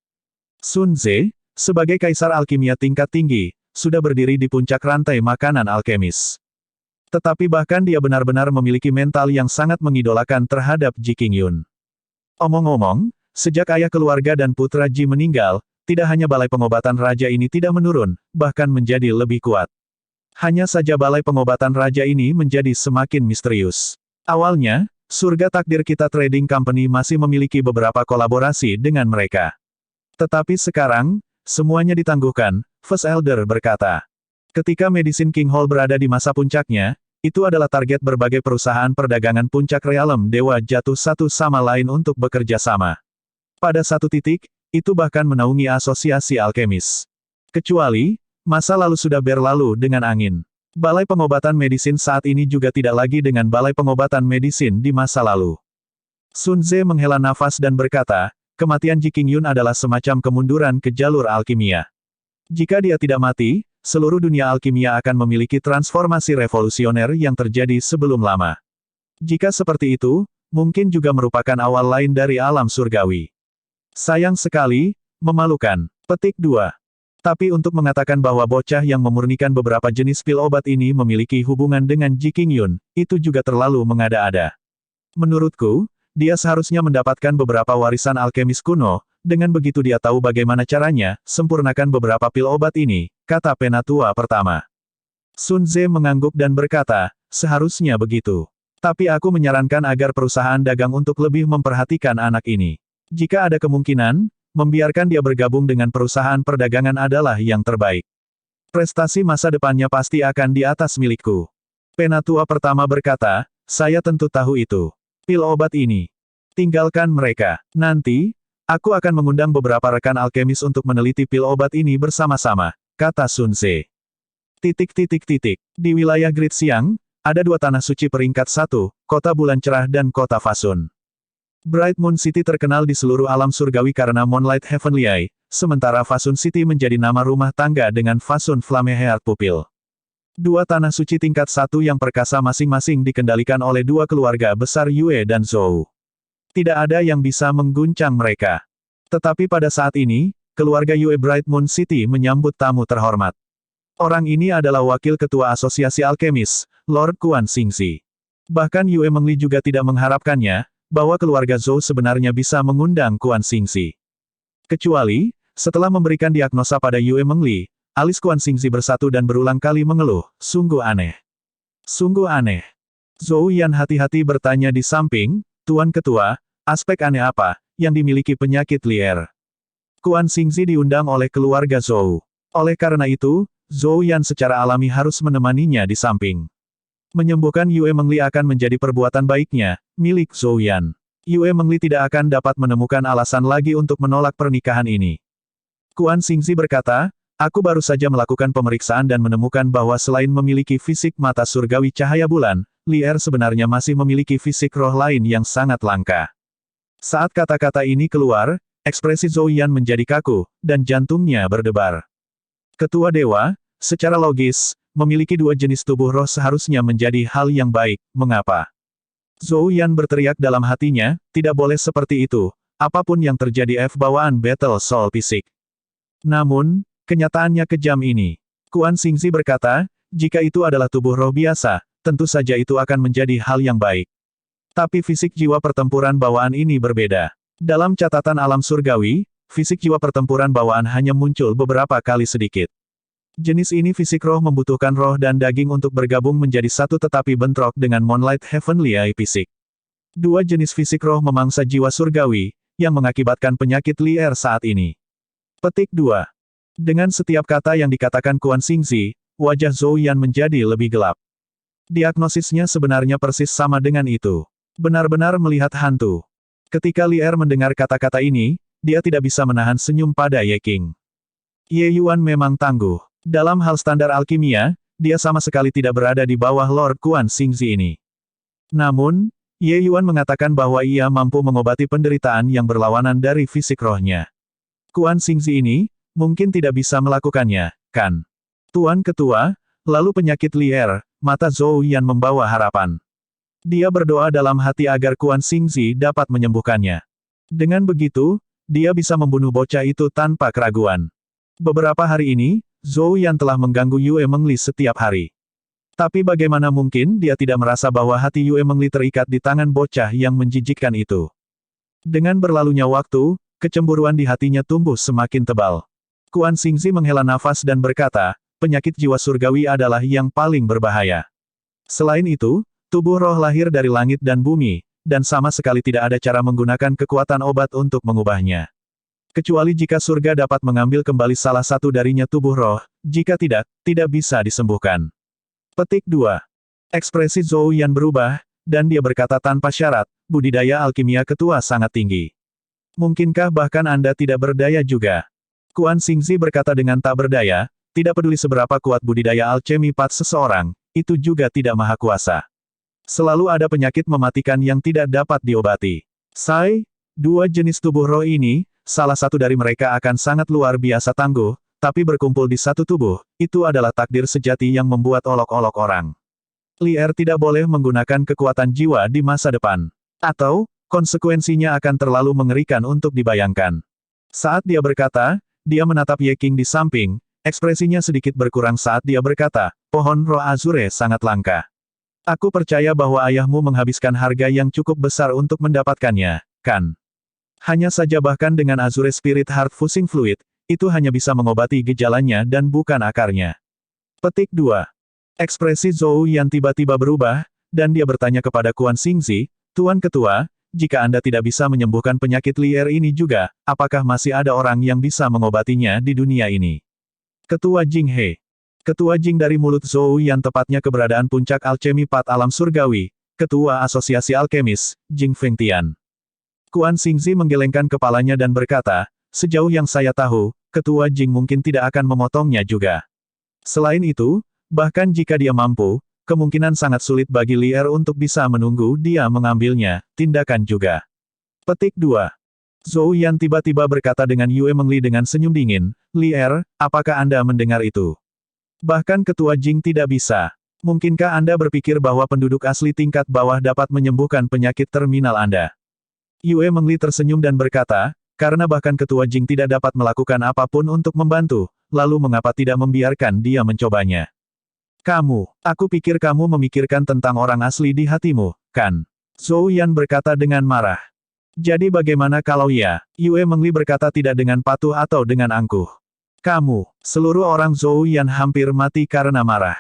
Sun Ze, sebagai kaisar alkimia tingkat tinggi, sudah berdiri di puncak rantai makanan alkemis. Tetapi bahkan dia benar-benar memiliki mental yang sangat mengidolakan terhadap Ji Qingyun. Omong-omong, sejak ayah keluarga dan putra Ji meninggal, tidak hanya balai pengobatan raja ini tidak menurun, bahkan menjadi lebih kuat. Hanya saja balai pengobatan raja ini menjadi semakin misterius. Awalnya, surga takdir kita trading company masih memiliki beberapa kolaborasi dengan mereka. Tetapi sekarang, semuanya ditangguhkan, First Elder berkata. Ketika Medicine King Hall berada di masa puncaknya, itu adalah target berbagai perusahaan perdagangan puncak realem dewa jatuh satu sama lain untuk bekerja sama. Pada satu titik, itu bahkan menaungi asosiasi alkemis. Kecuali, masa lalu sudah berlalu dengan angin. Balai pengobatan medisin saat ini juga tidak lagi dengan balai pengobatan medisin di masa lalu. Sun Ze menghela nafas dan berkata, kematian Ji Qingyun adalah semacam kemunduran ke jalur alkimia. Jika dia tidak mati, seluruh dunia alkimia akan memiliki transformasi revolusioner yang terjadi sebelum lama. Jika seperti itu, mungkin juga merupakan awal lain dari alam surgawi. Sayang sekali, memalukan. Petik 2. Tapi untuk mengatakan bahwa bocah yang memurnikan beberapa jenis pil obat ini memiliki hubungan dengan Ji Qingyun, itu juga terlalu mengada-ada. Menurutku, dia seharusnya mendapatkan beberapa warisan alkemis kuno, dengan begitu dia tahu bagaimana caranya, sempurnakan beberapa pil obat ini, kata penatua pertama. Sun Ze mengangguk dan berkata, seharusnya begitu. Tapi aku menyarankan agar perusahaan dagang untuk lebih memperhatikan anak ini. Jika ada kemungkinan, membiarkan dia bergabung dengan perusahaan perdagangan adalah yang terbaik. Prestasi masa depannya pasti akan di atas milikku. Penatua pertama berkata, saya tentu tahu itu. Pil obat ini. Tinggalkan mereka. Nanti, aku akan mengundang beberapa rekan alkemis untuk meneliti pil obat ini bersama-sama, kata Sun Ze. Di wilayah Great Xiang, ada dua tanah suci peringkat 1, kota bulan cerah dan kota Fasun. Bright Moon City terkenal di seluruh alam surgawi karena Moonlight Heavenly Eye, sementara Fasun City menjadi nama rumah tangga dengan Fasun Flame Heart Pupil. Dua tanah suci tingkat 1 yang perkasa masing-masing dikendalikan oleh dua keluarga besar Yue dan Zhou. Tidak ada yang bisa mengguncang mereka. Tetapi pada saat ini, keluarga Yue Bright Moon City menyambut tamu terhormat. Orang ini adalah wakil ketua asosiasi alkemis, Lord Quan Xingzi. Bahkan Yue Mengli juga tidak mengharapkannya, bahwa keluarga Zhou sebenarnya bisa mengundang Quan Xingzi. Kecuali, setelah memberikan diagnosa pada Yue Mengli, alis Quan Xingzi bersatu dan berulang kali mengeluh, sungguh aneh. Sungguh aneh. Zhou Yan hati-hati bertanya di samping, Tuan Ketua, aspek aneh apa, yang dimiliki penyakit liar? Quan Xingzi diundang oleh keluarga Zhou. Oleh karena itu, Zhou Yan secara alami harus menemaninya di samping. Menyembuhkan Yue Mengli akan menjadi perbuatan baiknya, milik Zhou Yan. Yue Mengli tidak akan dapat menemukan alasan lagi untuk menolak pernikahan ini. Quan Xingzi berkata, aku baru saja melakukan pemeriksaan dan menemukan bahwa selain memiliki fisik mata surgawi cahaya bulan, Lier sebenarnya masih memiliki fisik roh lain yang sangat langka. Saat kata-kata ini keluar, ekspresi Zhou Yan menjadi kaku, dan jantungnya berdebar. Ketua Dewa, secara logis, memiliki dua jenis tubuh roh seharusnya menjadi hal yang baik, mengapa? Zhou Yan berteriak dalam hatinya, tidak boleh seperti itu, apapun yang terjadi bawaan Battle Soul Fisik. Namun, kenyataannya kejam ini. Quan Xingzi berkata, jika itu adalah tubuh roh biasa, tentu saja itu akan menjadi hal yang baik. Tapi fisik jiwa pertempuran bawaan ini berbeda. Dalam catatan alam surgawi, fisik jiwa pertempuran bawaan hanya muncul beberapa kali sedikit. Jenis ini fisik roh membutuhkan roh dan daging untuk bergabung menjadi satu tetapi bentrok dengan Moonlight Heavenly Eye fisik. Dua jenis fisik roh memangsa jiwa surgawi, yang mengakibatkan penyakit liar saat ini. Petik 2. Dengan setiap kata yang dikatakan Quan Xingzi, wajah Zhou Yan menjadi lebih gelap. Diagnosisnya sebenarnya persis sama dengan itu. Benar-benar melihat hantu. Ketika Lier mendengar kata-kata ini, dia tidak bisa menahan senyum pada Ye Qing. Ye Yuan memang tangguh. Dalam hal standar alkimia, dia sama sekali tidak berada di bawah Lord Quan Xingzi ini. Namun, Ye Yuan mengatakan bahwa ia mampu mengobati penderitaan yang berlawanan dari fisik rohnya. Quan Xingzi ini, mungkin tidak bisa melakukannya, kan? Tuan Ketua, lalu penyakit Lier, mata Zhou Yan membawa harapan. Dia berdoa dalam hati agar Quan Xingzi dapat menyembuhkannya. Dengan begitu, dia bisa membunuh bocah itu tanpa keraguan. Beberapa hari ini, Zhou Yan telah mengganggu Yue Mengli setiap hari. Tapi bagaimana mungkin dia tidak merasa bahwa hati Yue Mengli terikat di tangan bocah yang menjijikkan itu. Dengan berlalunya waktu, kecemburuan di hatinya tumbuh semakin tebal. Quan Xingzi menghela nafas dan berkata, penyakit jiwa surgawi adalah yang paling berbahaya. Selain itu, tubuh roh lahir dari langit dan bumi, dan sama sekali tidak ada cara menggunakan kekuatan obat untuk mengubahnya. Kecuali jika surga dapat mengambil kembali salah satu darinya tubuh roh, jika tidak, tidak bisa disembuhkan. Petik 2. Ekspresi Zhou Yan berubah, dan dia berkata tanpa syarat, budidaya alkimia ketua sangat tinggi. Mungkinkah bahkan Anda tidak berdaya juga? Quan Xingzi berkata dengan tak berdaya, tidak peduli seberapa kuat budidaya alchemy path seseorang, itu juga tidak maha kuasa. Selalu ada penyakit mematikan yang tidak dapat diobati. Dua jenis tubuh roh ini, salah satu dari mereka akan sangat luar biasa tangguh, tapi berkumpul di satu tubuh, itu adalah takdir sejati yang membuat olok-olok orang. Lier tidak boleh menggunakan kekuatan jiwa di masa depan. Atau, Konsekuensinya akan terlalu mengerikan untuk dibayangkan. Saat dia berkata, dia menatap Ye King di samping, ekspresinya sedikit berkurang saat dia berkata, pohon roh Azure sangat langka. Aku percaya bahwa ayahmu menghabiskan harga yang cukup besar untuk mendapatkannya, kan? Hanya saja bahkan dengan Azure Spirit Heart Fusing Fluid, itu hanya bisa mengobati gejalanya dan bukan akarnya. Petik 2. Ekspresi Zhou Yan tiba-tiba berubah, dan dia bertanya kepada Quan Xingzi, Tuan Ketua, jika Anda tidak bisa menyembuhkan penyakit liar ini juga, apakah masih ada orang yang bisa mengobatinya di dunia ini? Ketua Jing He. Ketua Jing dari mulut Zhou Yan tepatnya keberadaan puncak alchemy Pat Alam Surgawi, Ketua Asosiasi Alkemis, Jing Fengtian. Quan Xingzi menggelengkan kepalanya dan berkata, sejauh yang saya tahu, Ketua Jing mungkin tidak akan memotongnya juga. Selain itu, bahkan jika dia mampu, kemungkinan sangat sulit bagi Lier untuk bisa menunggu dia mengambilnya, tindakan juga. Petik 2. Zhou Yan tiba-tiba berkata dengan Yue Mengli dengan senyum dingin, Lier, apakah Anda mendengar itu? Bahkan Ketua Jing tidak bisa. Mungkinkah Anda berpikir bahwa penduduk asli tingkat bawah dapat menyembuhkan penyakit terminal Anda? Yue Mengli tersenyum dan berkata, karena bahkan Ketua Jing tidak dapat melakukan apapun untuk membantu, lalu mengapa tidak membiarkan dia mencobanya? Aku pikir kamu memikirkan tentang orang asli di hatimu, kan? Zhou Yan berkata dengan marah. Jadi bagaimana kalau ya? Yue Mengli berkata tidak dengan patuh atau dengan angkuh. Seluruh orang Zhou Yan hampir mati karena marah.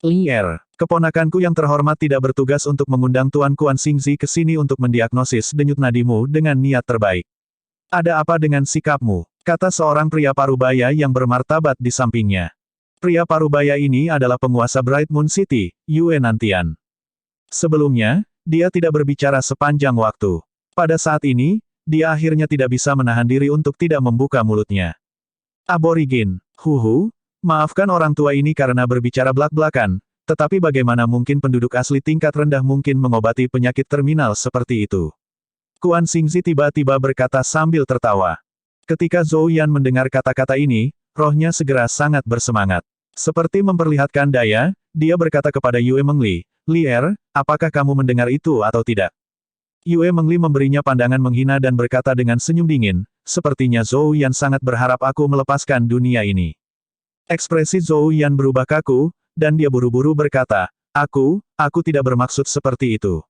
Lier, keponakanku yang terhormat tidak bertugas untuk mengundang Tuan Quan Xingzi ke sini untuk mendiagnosis denyut nadimu dengan niat terbaik. Ada apa dengan sikapmu? Kata seorang pria parubaya yang bermartabat di sampingnya. Pria parubaya ini adalah penguasa Bright Moon City, Yue Nantian. Sebelumnya, dia tidak berbicara sepanjang waktu. Pada saat ini, dia akhirnya tidak bisa menahan diri untuk tidak membuka mulutnya. Aborigin, maafkan orang tua ini karena berbicara belak-belakan, tetapi bagaimana mungkin penduduk asli tingkat rendah mungkin mengobati penyakit terminal seperti itu? Quan Xingzi tiba-tiba berkata sambil tertawa. Ketika Zhou Yan mendengar kata-kata ini, rohnya segera sangat bersemangat. Seperti memperlihatkan daya, dia berkata kepada Yue Mengli, Lier, apakah kamu mendengar itu atau tidak? Yue Mengli memberinya pandangan menghina dan berkata dengan senyum dingin, sepertinya Zhou Yan sangat berharap aku melepaskan dunia ini. Ekspresi Zhou Yan berubah kaku, dan dia buru-buru berkata, aku tidak bermaksud seperti itu.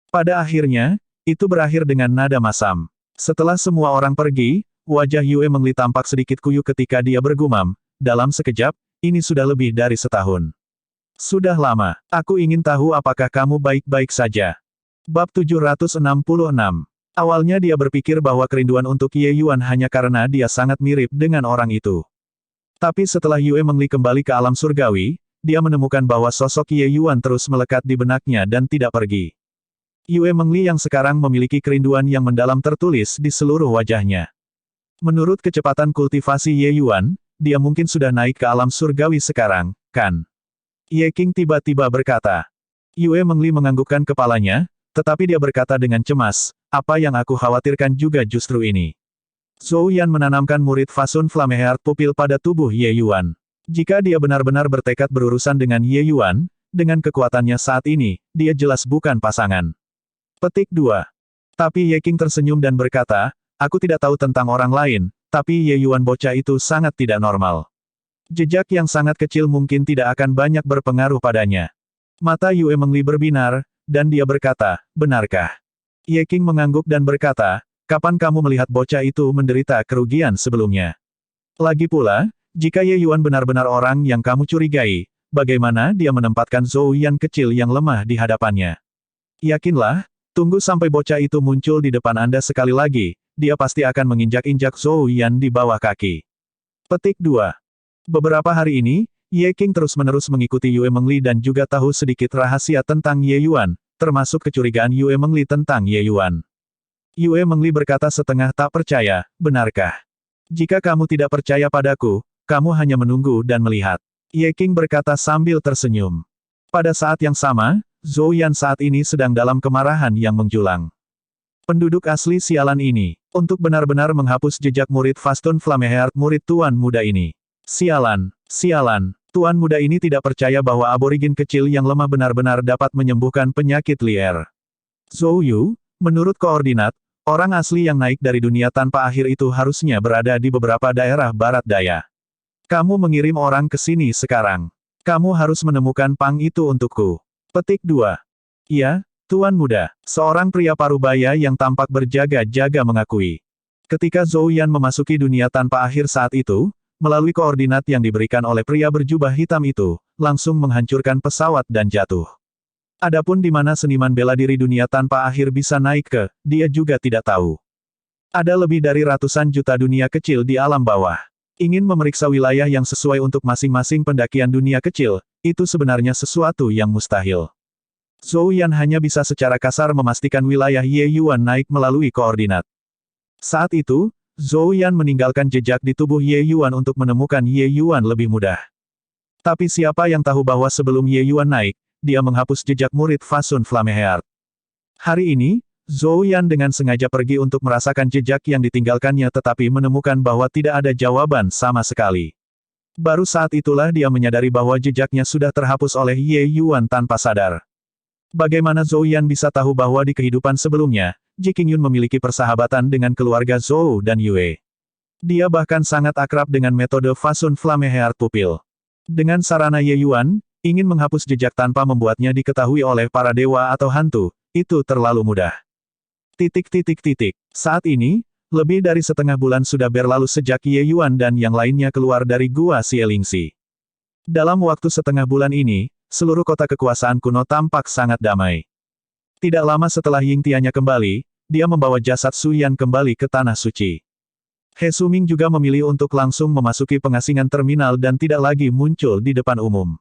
Pada akhirnya, itu berakhir dengan nada masam. Setelah semua orang pergi, wajah Yue Mengli tampak sedikit kuyu ketika dia bergumam, dalam sekejap, ini sudah lebih dari setahun. Sudah lama, aku ingin tahu apakah kamu baik-baik saja. Bab 766. Awalnya dia berpikir bahwa kerinduan untuk Ye Yuan hanya karena dia sangat mirip dengan orang itu. Tapi setelah Yue Mengli kembali ke alam surgawi, dia menemukan bahwa sosok Ye Yuan terus melekat di benaknya dan tidak pergi. Yue Mengli yang sekarang memiliki kerinduan yang mendalam tertulis di seluruh wajahnya. Menurut kecepatan kultivasi Ye Yuan, dia mungkin sudah naik ke alam surgawi sekarang, kan? Ye King tiba-tiba berkata. Yue Mengli menganggukkan kepalanya, tetapi dia berkata dengan cemas, apa yang aku khawatirkan juga justru ini. Zhou Yan menanamkan murid Fasun Flameheart Pupil pada tubuh Ye Yuan. Jika dia benar-benar bertekad berurusan dengan Ye Yuan, dengan kekuatannya saat ini, dia jelas bukan pasangan. Petik 2. Tapi Ye King tersenyum dan berkata, aku tidak tahu tentang orang lain, tapi Ye Yuan bocah itu sangat tidak normal. Jejak yang sangat kecil mungkin tidak akan banyak berpengaruh padanya. Mata Yue Mengli berbinar, dan dia berkata, benarkah? Ye King mengangguk dan berkata, kapan kamu melihat bocah itu menderita kerugian sebelumnya? Lagi pula, jika Ye Yuan benar-benar orang yang kamu curigai, bagaimana dia menempatkan Zhou Yan kecil yang lemah di hadapannya? Yakinlah, tunggu sampai bocah itu muncul di depan Anda sekali lagi, dia pasti akan menginjak-injak Zhou Yan di bawah kaki. Petik 2. Beberapa hari ini, Ye King terus-menerus mengikuti Yue Mengli dan juga tahu sedikit rahasia tentang Ye Yuan, termasuk kecurigaan Yue Mengli tentang Ye Yuan. Yue Mengli berkata setengah tak percaya, benarkah? Jika kamu tidak percaya padaku, kamu hanya menunggu dan melihat. Ye King berkata sambil tersenyum. Pada saat yang sama, Zhou Yan saat ini sedang dalam kemarahan yang menjulang. Penduduk asli sialan ini, untuk benar-benar menghapus jejak murid Fastun Flameheart murid tuan muda ini. Sialan, tuan muda ini tidak percaya bahwa aborigin kecil yang lemah benar-benar dapat menyembuhkan penyakit liar. Zhou Yu, Menurut koordinat, orang asli yang naik dari dunia tanpa akhir itu harusnya berada di beberapa daerah barat daya. Kamu mengirim orang ke sini sekarang. Kamu harus menemukan Pang itu untukku. Petik 2. Iya, Tuan Muda. Seorang pria parubaya yang tampak berjaga-jaga mengakui. Ketika Zhou Yan memasuki dunia tanpa akhir saat itu, melalui koordinat yang diberikan oleh pria berjubah hitam itu, langsung menghancurkan pesawat dan jatuh. Adapun di mana seniman bela diri dunia tanpa akhir bisa naik ke, dia juga tidak tahu. Ada lebih dari ratusan juta dunia kecil di alam bawah. Ingin memeriksa wilayah yang sesuai untuk masing-masing pendakian dunia kecil, itu sebenarnya sesuatu yang mustahil. Zhou Yan hanya bisa secara kasar memastikan wilayah Ye Yuan naik melalui koordinat. Saat itu, Zhou Yan meninggalkan jejak di tubuh Ye Yuan untuk menemukan Ye Yuan lebih mudah. Tapi siapa yang tahu bahwa sebelum Ye Yuan naik, dia menghapus jejak murid Fasun Flameheart. Hari ini, Zhou Yan dengan sengaja pergi untuk merasakan jejak yang ditinggalkannya tetapi menemukan bahwa tidak ada jawaban sama sekali. Baru saat itulah dia menyadari bahwa jejaknya sudah terhapus oleh Ye Yuan tanpa sadar. Bagaimana Zhou Yan bisa tahu bahwa di kehidupan sebelumnya, Ji Qingyun memiliki persahabatan dengan keluarga Zhou dan Yue. Dia bahkan sangat akrab dengan metode Fasun Flameheart Pupil. Dengan sarana Ye Yuan, ingin menghapus jejak tanpa membuatnya diketahui oleh para dewa atau hantu, itu terlalu mudah. Saat ini, lebih dari setengah bulan sudah berlalu sejak Ye Yuan dan yang lainnya keluar dari Gua Xielingxi. Dalam waktu setengah bulan ini, seluruh kota kekuasaan kuno tampak sangat damai. Tidak lama setelah Ying Tianya kembali, dia membawa jasad Su Yan kembali ke Tanah Suci. He Suming juga memilih untuk langsung memasuki pengasingan terminal dan tidak lagi muncul di depan umum.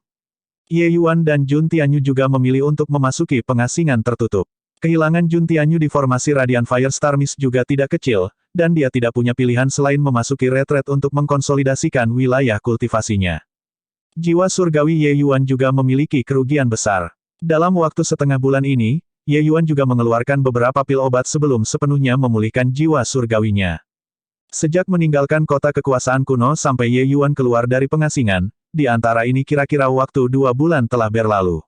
Ye Yuan dan Jun Tianyu juga memilih untuk memasuki pengasingan tertutup. Kehilangan Jun Tianyu di formasi Radiant Fire Star Mist juga tidak kecil, dan dia tidak punya pilihan selain memasuki retret untuk mengkonsolidasikan wilayah kultivasinya. Jiwa surgawi Ye Yuan juga memiliki kerugian besar. Dalam waktu setengah bulan ini, Ye Yuan juga mengeluarkan beberapa pil obat sebelum sepenuhnya memulihkan jiwa surgawinya. Sejak meninggalkan kota kekuasaan kuno sampai Ye Yuan keluar dari pengasingan, di antara ini kira-kira waktu 2 bulan telah berlalu.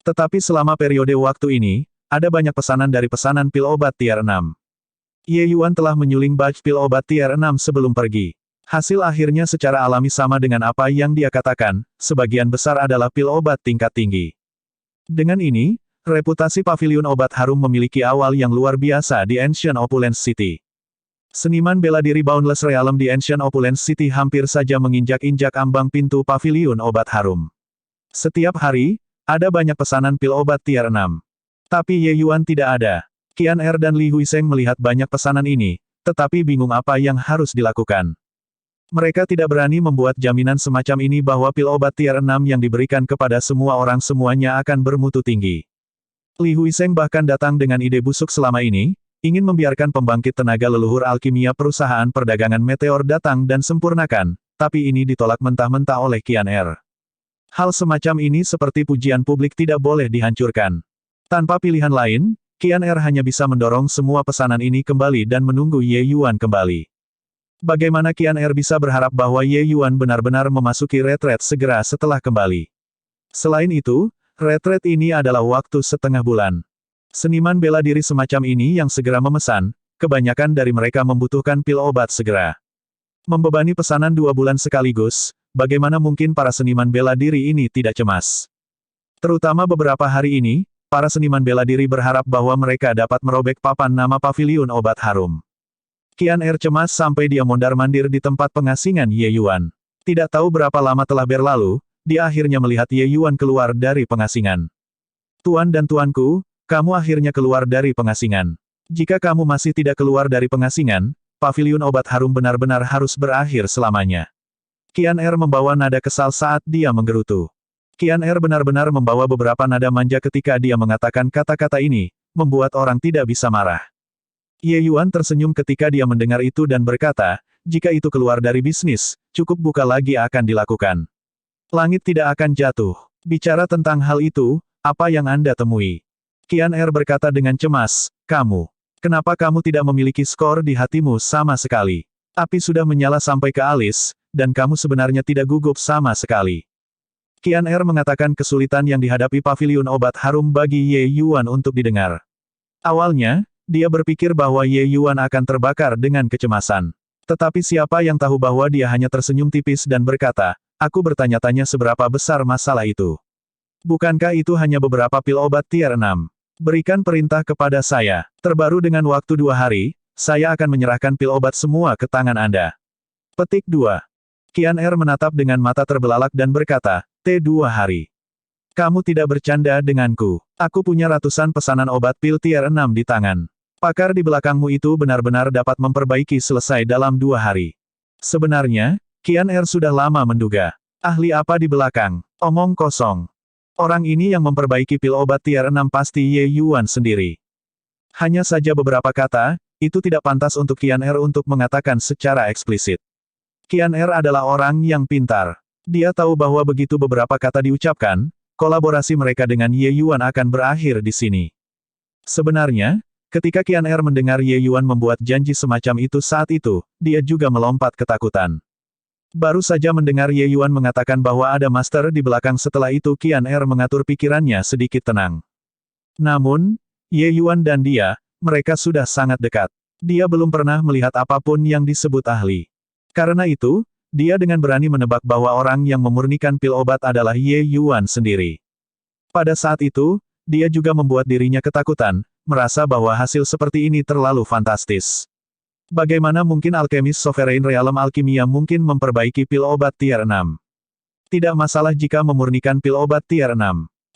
Tetapi selama periode waktu ini, ada banyak pesanan dari pesanan pil obat tier 6. Ye Yuan telah menyuling batch pil obat tier 6 sebelum pergi. Hasil akhirnya secara alami sama dengan apa yang dia katakan, sebagian besar adalah pil obat tingkat tinggi. Dengan ini, reputasi paviliun obat harum memiliki awal yang luar biasa di Ancient Opulence City. Seniman bela diri Boundless Realm di Ancient Opulence City hampir saja menginjak-injak ambang pintu paviliun obat harum. Setiap hari, ada banyak pesanan pil obat tier 6. Tapi Ye Yuan tidak ada. Qian Er dan Li Huiseng melihat banyak pesanan ini, tetapi bingung apa yang harus dilakukan. Mereka tidak berani membuat jaminan semacam ini bahwa pil obat tier 6 yang diberikan kepada semua orang semuanya akan bermutu tinggi. Li Huiseng bahkan datang dengan ide busuk selama ini, ingin membiarkan pembangkit tenaga leluhur alkimia perusahaan perdagangan meteor datang dan sempurnakan, tapi ini ditolak mentah-mentah oleh Qian Er. Hal semacam ini seperti pujian publik tidak boleh dihancurkan. Tanpa pilihan lain, Qian Er hanya bisa mendorong semua pesanan ini kembali dan menunggu Ye Yuan kembali. Bagaimana Qian Er bisa berharap bahwa Ye Yuan benar-benar memasuki retret segera setelah kembali? Selain itu, retret ini adalah waktu setengah bulan. Seniman bela diri semacam ini yang segera memesan, kebanyakan dari mereka membutuhkan pil obat segera. Membebani pesanan 2 bulan sekaligus, bagaimana mungkin para seniman bela diri ini tidak cemas? Terutama beberapa hari ini, para seniman bela diri berharap bahwa mereka dapat merobek papan nama paviliun obat harum. Qian Er cemas sampai dia mondar-mandir di tempat pengasingan Ye Yuan. Tidak tahu berapa lama telah berlalu, dia akhirnya melihat Ye Yuan keluar dari pengasingan. Tuan dan tuanku, kamu akhirnya keluar dari pengasingan. Jika kamu masih tidak keluar dari pengasingan, paviliun obat harum benar-benar harus berakhir selamanya. Qian Er membawa nada kesal saat dia menggerutu. Qian Er benar-benar membawa beberapa nada manja ketika dia mengatakan kata-kata ini, membuat orang tidak bisa marah. Ye Yuan tersenyum ketika dia mendengar itu dan berkata, jika itu keluar dari bisnis, cukup buka lagi akan dilakukan. Langit tidak akan jatuh. Bicara tentang hal itu, apa yang Anda temui? Qian Er berkata dengan cemas, kamu. Kenapa kamu tidak memiliki skor di hatimu sama sekali? Api sudah menyala sampai ke alis, dan kamu sebenarnya tidak gugup sama sekali. Qian Er mengatakan kesulitan yang dihadapi paviliun obat harum bagi Ye Yuan untuk didengar. Awalnya, Dia berpikir bahwa Ye Yuan akan terbakar dengan kecemasan. Tetapi siapa yang tahu bahwa dia hanya tersenyum tipis dan berkata, aku bertanya-tanya seberapa besar masalah itu. Bukankah itu hanya beberapa pil obat tier 6? Berikan perintah kepada saya. Terbaru dengan waktu 2 hari, saya akan menyerahkan pil obat semua ke tangan Anda. Petik 2. Qian Er menatap dengan mata terbelalak dan berkata, T2 hari. Kamu tidak bercanda denganku. Aku punya ratusan pesanan obat pil tier 6 di tangan. Pakar di belakangmu itu benar-benar dapat memperbaiki selesai dalam 2 hari. Sebenarnya, Qian Er sudah lama menduga. Ahli apa di belakang? Omong kosong. Orang ini yang memperbaiki pil obat tier 6 pasti Ye Yuan sendiri. Hanya saja beberapa kata, itu tidak pantas untuk Qian Er untuk mengatakan secara eksplisit. Qian Er adalah orang yang pintar. Dia tahu bahwa begitu beberapa kata diucapkan, kolaborasi mereka dengan Ye Yuan akan berakhir di sini. Sebenarnya, ketika Qian Er mendengar Ye Yuan membuat janji semacam itu saat itu, dia juga melompat ketakutan. Baru saja mendengar Ye Yuan mengatakan bahwa ada master di belakang setelah itu Qian Er mengatur pikirannya sedikit tenang. Namun, Ye Yuan dan dia, mereka sudah sangat dekat. Dia belum pernah melihat apapun yang disebut ahli. Karena itu, dia dengan berani menebak bahwa orang yang memurnikan pil obat adalah Ye Yuan sendiri. Pada saat itu, dia juga membuat dirinya ketakutan, merasa bahwa hasil seperti ini terlalu fantastis. Bagaimana mungkin alkemis Sovereign Realm Alkimia mungkin memperbaiki pil obat tier 6? Tidak masalah jika memurnikan pil obat tier 6.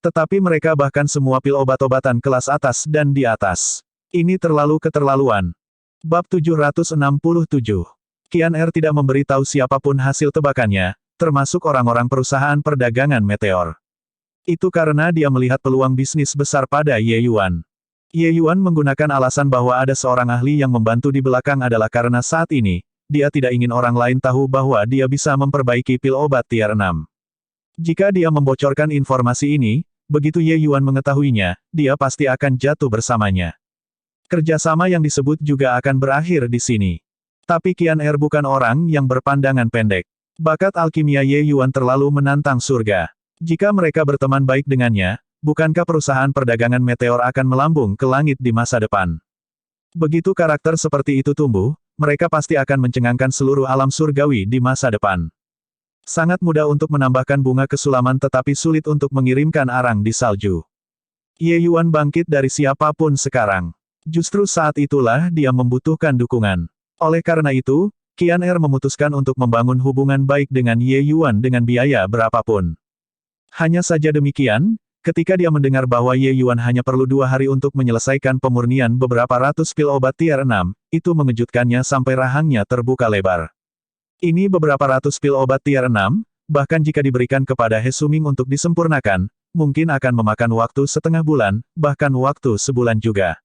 Tetapi mereka bahkan semua pil obat-obatan kelas atas dan di atas. Ini terlalu keterlaluan. Bab 767. Qian Er tidak memberitahu siapapun hasil tebakannya, termasuk orang-orang perusahaan perdagangan meteor. Itu karena dia melihat peluang bisnis besar pada Ye Yuan. Ye Yuan menggunakan alasan bahwa ada seorang ahli yang membantu di belakang adalah karena saat ini, dia tidak ingin orang lain tahu bahwa dia bisa memperbaiki pil obat tier 6. Jika dia membocorkan informasi ini, begitu Ye Yuan mengetahuinya, dia pasti akan jatuh bersamanya. Kerjasama yang disebut juga akan berakhir di sini. Tapi Qian Er bukan orang yang berpandangan pendek. Bakat alkimia Ye Yuan terlalu menantang surga. Jika mereka berteman baik dengannya, bukankah perusahaan perdagangan meteor akan melambung ke langit di masa depan? Begitu karakter seperti itu tumbuh, mereka pasti akan mencengangkan seluruh alam surgawi di masa depan. Sangat mudah untuk menambahkan bunga kesulaman tetapi sulit untuk mengirimkan arang di salju. Ye Yuan bangkit dari siapapun sekarang. Justru saat itulah dia membutuhkan dukungan. Oleh karena itu, Qian Er memutuskan untuk membangun hubungan baik dengan Ye Yuan dengan biaya berapapun. Hanya saja demikian, ketika dia mendengar bahwa Ye Yuan hanya perlu 2 hari untuk menyelesaikan pemurnian beberapa ratus pil obat tier 6, itu mengejutkannya sampai rahangnya terbuka lebar. Ini beberapa ratus pil obat tier 6, bahkan jika diberikan kepada He Suming untuk disempurnakan, mungkin akan memakan waktu setengah bulan, bahkan waktu sebulan juga.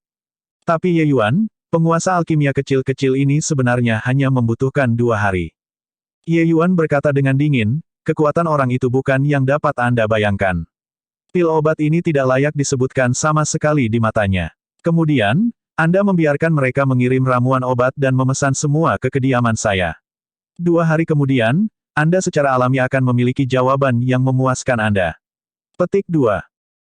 Tapi Ye Yuan, penguasa alkimia kecil-kecil ini sebenarnya hanya membutuhkan 2 hari. Ye Yuan berkata dengan dingin, kekuatan orang itu bukan yang dapat Anda bayangkan. Pil obat ini tidak layak disebutkan sama sekali di matanya. Kemudian, Anda membiarkan mereka mengirim ramuan obat dan memesan semua ke kediaman saya. 2 hari kemudian, Anda secara alami akan memiliki jawaban yang memuaskan Anda. Petik 2.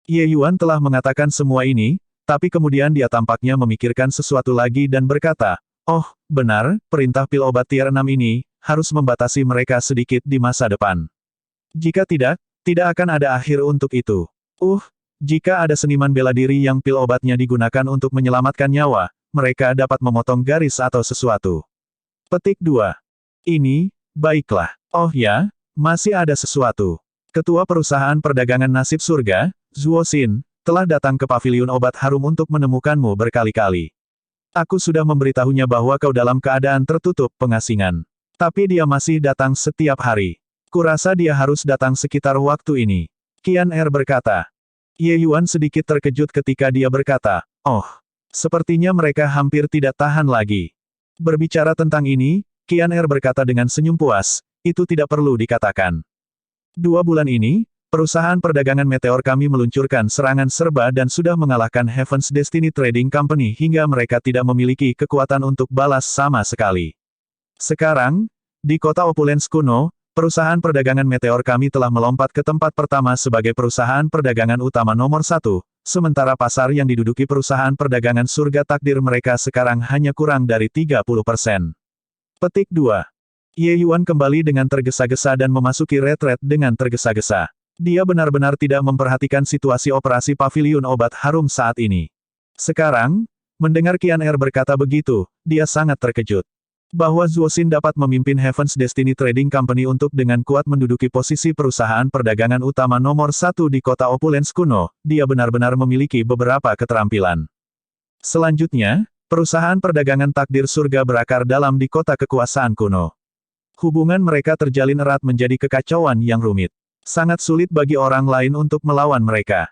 Ye Yuan telah mengatakan semua ini, tapi kemudian dia tampaknya memikirkan sesuatu lagi dan berkata, oh, benar, perintah pil obat tier 6 ini, harus membatasi mereka sedikit di masa depan. Jika tidak, tidak akan ada akhir untuk itu. Jika ada seniman bela diri yang pil obatnya digunakan untuk menyelamatkan nyawa, mereka dapat memotong garis atau sesuatu. Petik 2. Ini, baiklah. Oh ya, masih ada sesuatu. Ketua perusahaan perdagangan nasib surga, Zhuo Xin, telah datang ke paviliun obat harum untuk menemukanmu berkali-kali. Aku sudah memberitahunya bahwa kau dalam keadaan tertutup pengasingan. Tapi dia masih datang setiap hari. Kurasa dia harus datang sekitar waktu ini. Qian Er berkata. Ye Yuan sedikit terkejut ketika dia berkata, oh, sepertinya mereka hampir tidak tahan lagi. Berbicara tentang ini, Qian Er berkata dengan senyum puas, itu tidak perlu dikatakan. 2 bulan ini, perusahaan perdagangan meteor kami meluncurkan serangan serba dan sudah mengalahkan Heaven's Destiny Trading Company hingga mereka tidak memiliki kekuatan untuk balas sama sekali. Sekarang, di kota Opulence kuno, Perusahaan perdagangan meteor kami telah melompat ke tempat pertama sebagai perusahaan perdagangan utama nomor 1, sementara pasar yang diduduki perusahaan perdagangan surga takdir mereka sekarang hanya kurang dari 30%. Petik 2. Ye Yuan kembali dengan tergesa-gesa dan memasuki retret dengan tergesa-gesa. Dia benar-benar tidak memperhatikan situasi operasi paviliun obat harum saat ini. Sekarang, mendengar Qian Er berkata begitu, dia sangat terkejut. Bahwa Zuo Xin dapat memimpin Heaven's Destiny Trading Company untuk dengan kuat menduduki posisi perusahaan perdagangan utama nomor 1 di kota Opulence kuno, dia benar-benar memiliki beberapa keterampilan. Selanjutnya, perusahaan perdagangan takdir surga berakar dalam di kota kekuasaan kuno. Hubungan mereka terjalin erat menjadi kekacauan yang rumit. Sangat sulit bagi orang lain untuk melawan mereka.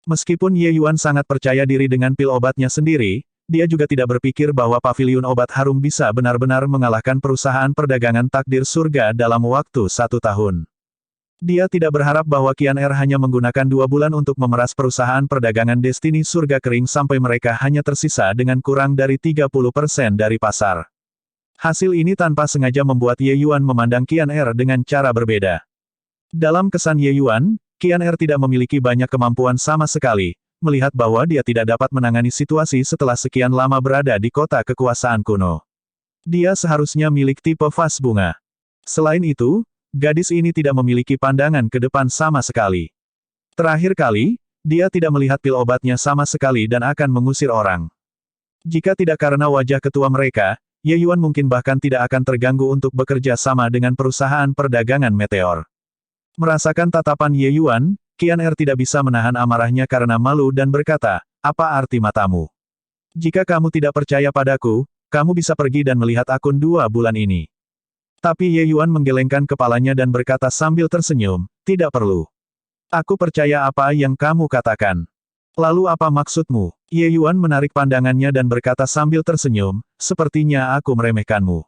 Meskipun Ye Yuan sangat percaya diri dengan pil obatnya sendiri, dia juga tidak berpikir bahwa paviliun obat harum bisa benar-benar mengalahkan perusahaan perdagangan takdir surga dalam waktu 1 tahun. Dia tidak berharap bahwa Qian Er hanya menggunakan 2 bulan untuk memeras perusahaan perdagangan Destiny surga kering sampai mereka hanya tersisa dengan kurang dari 30% dari pasar. Hasil ini tanpa sengaja membuat Ye Yuan memandang Qian Er dengan cara berbeda. Dalam kesan Ye Yuan, Qian Er tidak memiliki banyak kemampuan sama sekali, melihat bahwa dia tidak dapat menangani situasi setelah sekian lama berada di kota kekuasaan kuno. Dia seharusnya milik tipe vas bunga. Selain itu, gadis ini tidak memiliki pandangan ke depan sama sekali. Terakhir kali, dia tidak melihat pil obatnya sama sekali dan akan mengusir orang. Jika tidak karena wajah ketua mereka, Ye Yuan mungkin bahkan tidak akan terganggu untuk bekerja sama dengan perusahaan perdagangan meteor. Merasakan tatapan Ye Yuan, Qian Er tidak bisa menahan amarahnya karena malu dan berkata, apa arti matamu? Jika kamu tidak percaya padaku, kamu bisa pergi dan melihat akun 2 bulan ini. Tapi Ye Yuan menggelengkan kepalanya dan berkata sambil tersenyum, tidak perlu. Aku percaya apa yang kamu katakan. Lalu apa maksudmu? Ye Yuan menarik pandangannya dan berkata sambil tersenyum, sepertinya aku meremehkanmu.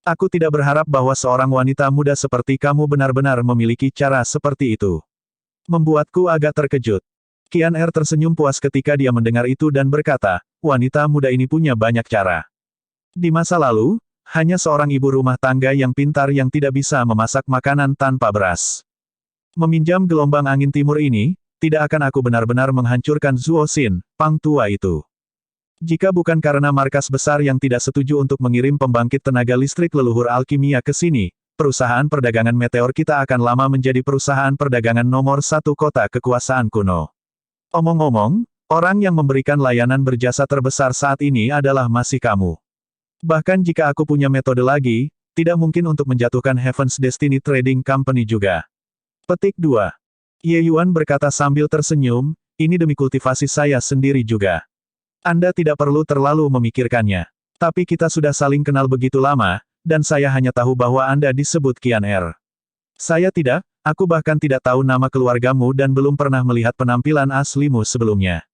Aku tidak berharap bahwa seorang wanita muda seperti kamu benar-benar memiliki cara seperti itu. Membuatku agak terkejut. Qian Er tersenyum puas ketika dia mendengar itu dan berkata, wanita muda ini punya banyak cara. Di masa lalu, hanya seorang ibu rumah tangga yang pintar yang tidak bisa memasak makanan tanpa beras. Meminjam gelombang angin timur ini, tidak akan aku benar-benar menghancurkan Zuo Xin, pang tua itu. Jika bukan karena markas besar yang tidak setuju untuk mengirim pembangkit tenaga listrik leluhur alkimia ke sini, perusahaan perdagangan meteor kita akan lama menjadi perusahaan perdagangan nomor 1 kota kekuasaan kuno. Omong-omong, orang yang memberikan layanan berjasa terbesar saat ini adalah masih kamu. Bahkan jika aku punya metode lagi, tidak mungkin untuk menjatuhkan Heaven's Destiny Trading Company juga. Petik 2. Ye Yuan berkata sambil tersenyum, ini demi kultivasi saya sendiri juga. Anda tidak perlu terlalu memikirkannya. Tapi kita sudah saling kenal begitu lama, dan saya hanya tahu bahwa Anda disebut Qian Er. Saya tidak, aku bahkan tidak tahu nama keluargamu dan belum pernah melihat penampilan aslimu sebelumnya.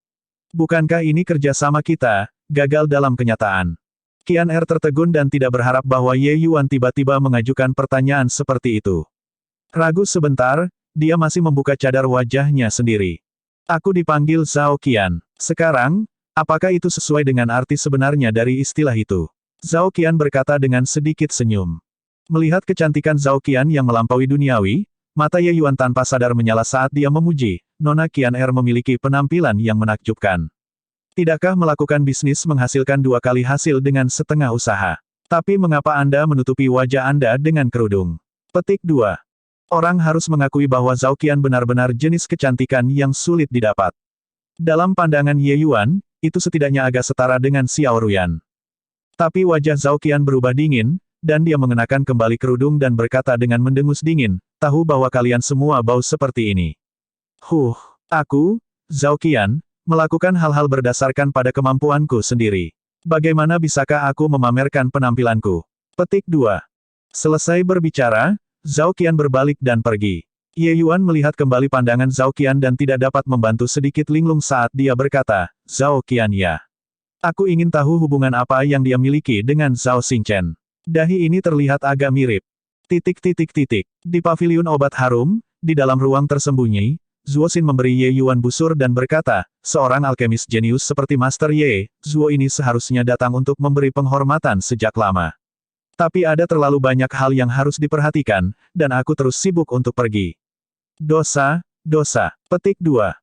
Bukankah ini kerjasama kita, gagal dalam kenyataan? Qian Er tertegun dan tidak berharap bahwa Ye Yuan tiba-tiba mengajukan pertanyaan seperti itu. Ragu sebentar, dia masih membuka cadar wajahnya sendiri. Aku dipanggil Zhao Qian. Sekarang, apakah itu sesuai dengan arti sebenarnya dari istilah itu? Zhao Qian berkata dengan sedikit senyum. Melihat kecantikan Zhao Qian yang melampaui duniawi, mata Ye Yuan tanpa sadar menyala saat dia memuji, Nona Qian Er memiliki penampilan yang menakjubkan. Tidakkah melakukan bisnis menghasilkan 2 kali hasil dengan setengah usaha? Tapi mengapa Anda menutupi wajah Anda dengan kerudung? Petik 2. Orang harus mengakui bahwa Zhao Qian benar-benar jenis kecantikan yang sulit didapat. Dalam pandangan Ye Yuan, itu setidaknya agak setara dengan Xiao Ruyan. Tapi wajah Zhao Qian berubah dingin, dan dia mengenakan kembali kerudung dan berkata dengan mendengus dingin, tahu bahwa kalian semua bau seperti ini. Aku, Zhao Qian, melakukan hal-hal berdasarkan pada kemampuanku sendiri. Bagaimana bisakah aku memamerkan penampilanku? Petik 2. Selesai berbicara, Zhao Qian berbalik dan pergi. Ye Yuan melihat kembali pandangan Zhao Qian dan tidak dapat membantu sedikit linglung saat dia berkata, Zhao Qian ya. Aku ingin tahu hubungan apa yang dia miliki dengan Zhao Xingchen. Dahi ini terlihat agak mirip. Di paviliun obat harum, di dalam ruang tersembunyi, Zuo Xin memberi Ye Yuan busur dan berkata, seorang alkemis jenius seperti Master Ye, Zuo ini seharusnya datang untuk memberi penghormatan sejak lama. Tapi ada terlalu banyak hal yang harus diperhatikan, dan aku terus sibuk untuk pergi. Dosa, dosa. Petik 2.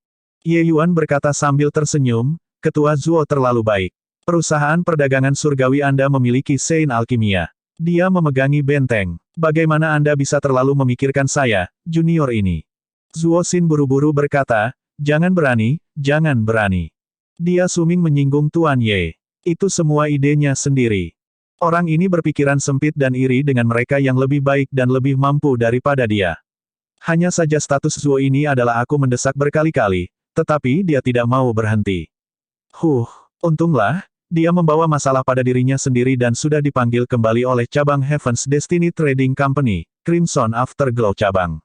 Ye Yuan berkata sambil tersenyum, Ketua Zuo terlalu baik. Perusahaan perdagangan surgawi Anda memiliki Sein Alkimia. Dia memegangi benteng. Bagaimana Anda bisa terlalu memikirkan saya, junior ini? Zuo Xin buru-buru berkata, jangan berani, jangan berani. Dia suming menyinggung Tuan Ye. Itu semua idenya sendiri. Orang ini berpikiran sempit dan iri dengan mereka yang lebih baik dan lebih mampu daripada dia. Hanya saja status Zuo ini adalah aku mendesak berkali-kali, tetapi dia tidak mau berhenti. Untunglah, dia membawa masalah pada dirinya sendiri dan sudah dipanggil kembali oleh cabang Heaven's Destiny Trading Company, Crimson Afterglow cabang.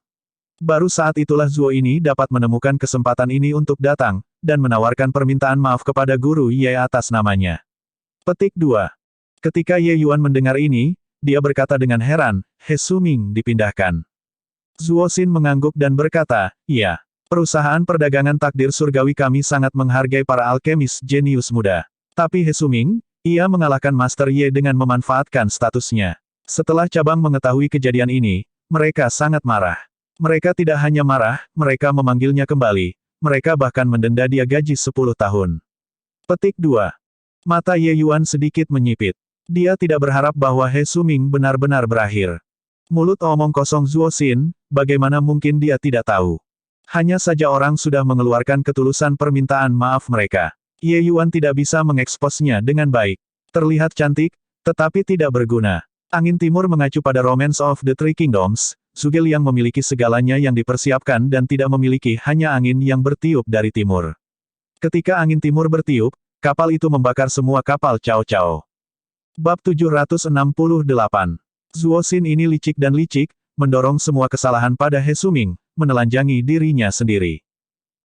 Baru saat itulah Zuo ini dapat menemukan kesempatan ini untuk datang, dan menawarkan permintaan maaf kepada Guru Ye atas namanya. Petik 2. Ketika Ye Yuan mendengar ini, dia berkata dengan heran, He Suming dipindahkan. Zuo Xin mengangguk dan berkata, iya. Perusahaan perdagangan takdir surgawi kami sangat menghargai para alkemis jenius muda. Tapi He Suming, ia mengalahkan Master Ye dengan memanfaatkan statusnya. Setelah cabang mengetahui kejadian ini, mereka sangat marah. Mereka tidak hanya marah, mereka memanggilnya kembali. Mereka bahkan mendenda dia gaji 10 tahun. Petik 2. Mata Ye Yuan sedikit menyipit. Dia tidak berharap bahwa He Suming benar-benar berakhir. Mulut omong kosong Zuo Xin, bagaimana mungkin dia tidak tahu? Hanya saja orang sudah mengeluarkan ketulusan permintaan maaf mereka. Ye Yuan tidak bisa mengeksposnya dengan baik. Terlihat cantik, tetapi tidak berguna. Angin timur mengacu pada Romance of the Three Kingdoms, Zhuge Liang memiliki segalanya yang dipersiapkan dan tidak memiliki hanya angin yang bertiup dari timur. Ketika angin timur bertiup, kapal itu membakar semua kapal Cao Cao. Bab 768. Zuo Xin ini licik dan licik, mendorong semua kesalahan pada He Suming, menelanjangi dirinya sendiri.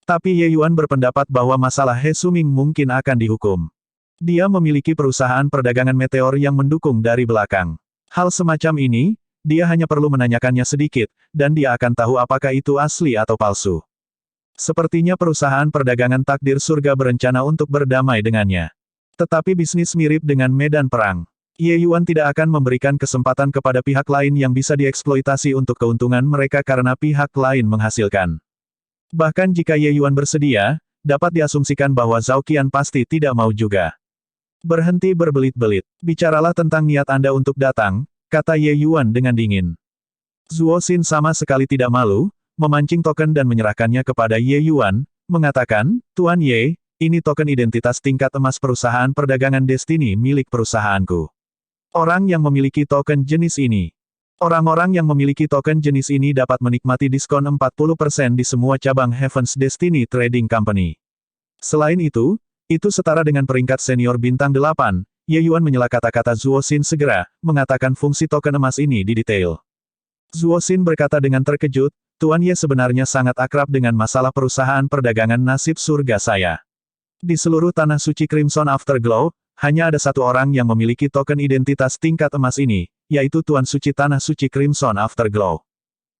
Tapi Ye Yuan berpendapat bahwa masalah He Suming mungkin akan dihukum. Dia memiliki perusahaan perdagangan meteor yang mendukung dari belakang. Hal semacam ini, dia hanya perlu menanyakannya sedikit, dan dia akan tahu apakah itu asli atau palsu. Sepertinya perusahaan perdagangan takdir surga berencana untuk berdamai dengannya. Tetapi bisnis mirip dengan medan perang. Ye Yuan tidak akan memberikan kesempatan kepada pihak lain yang bisa dieksploitasi untuk keuntungan mereka karena pihak lain menghasilkan. Bahkan jika Ye Yuan bersedia, dapat diasumsikan bahwa Zhao Qian pasti tidak mau juga. Berhenti berbelit-belit. Bicaralah tentang niat Anda untuk datang, kata Ye Yuan dengan dingin. Zuo Xin sama sekali tidak malu, memancing token dan menyerahkannya kepada Ye Yuan, mengatakan, Tuan Ye, ini token identitas tingkat emas perusahaan perdagangan Destiny milik perusahaanku. Orang yang memiliki token jenis ini. Orang-orang yang memiliki token jenis ini dapat menikmati diskon 40% di semua cabang Heaven's Destiny Trading Company. Selain itu setara dengan peringkat senior bintang 8, Ye Yuan menyela kata-kata Zuo Xin segera, mengatakan fungsi token emas ini di detail. Zuo Xin berkata dengan terkejut, Tuan Ye sebenarnya sangat akrab dengan masalah perusahaan perdagangan nasib surga saya. Di seluruh tanah suci Crimson Afterglow, hanya ada satu orang yang memiliki token identitas tingkat emas ini, yaitu Tuan Suci Tanah Suci Crimson Afterglow.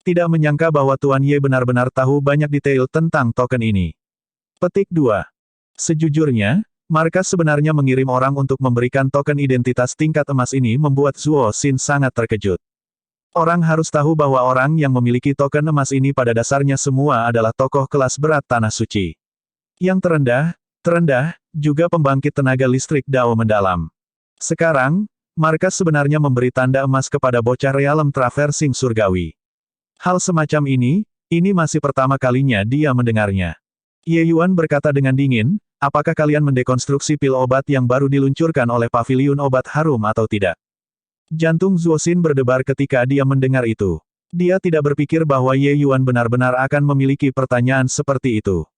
Tidak menyangka bahwa Tuan Ye benar-benar tahu banyak detail tentang token ini. Petik 2. Sejujurnya, markas sebenarnya mengirim orang untuk memberikan token identitas tingkat emas ini membuat Zuo Xin sangat terkejut. Orang harus tahu bahwa orang yang memiliki token emas ini pada dasarnya semua adalah tokoh kelas berat Tanah Suci. Yang terendah, juga pembangkit tenaga listrik Dao mendalam. Sekarang, markas sebenarnya memberi tanda emas kepada bocah realem traversing surgawi. Hal semacam ini masih pertama kalinya dia mendengarnya. Ye Yuan berkata dengan dingin, apakah kalian mendekonstruksi pil obat yang baru diluncurkan oleh paviliun obat harum atau tidak? Jantung Zuo Xin berdebar ketika dia mendengar itu. Dia tidak berpikir bahwa Ye Yuan benar-benar akan memiliki pertanyaan seperti itu.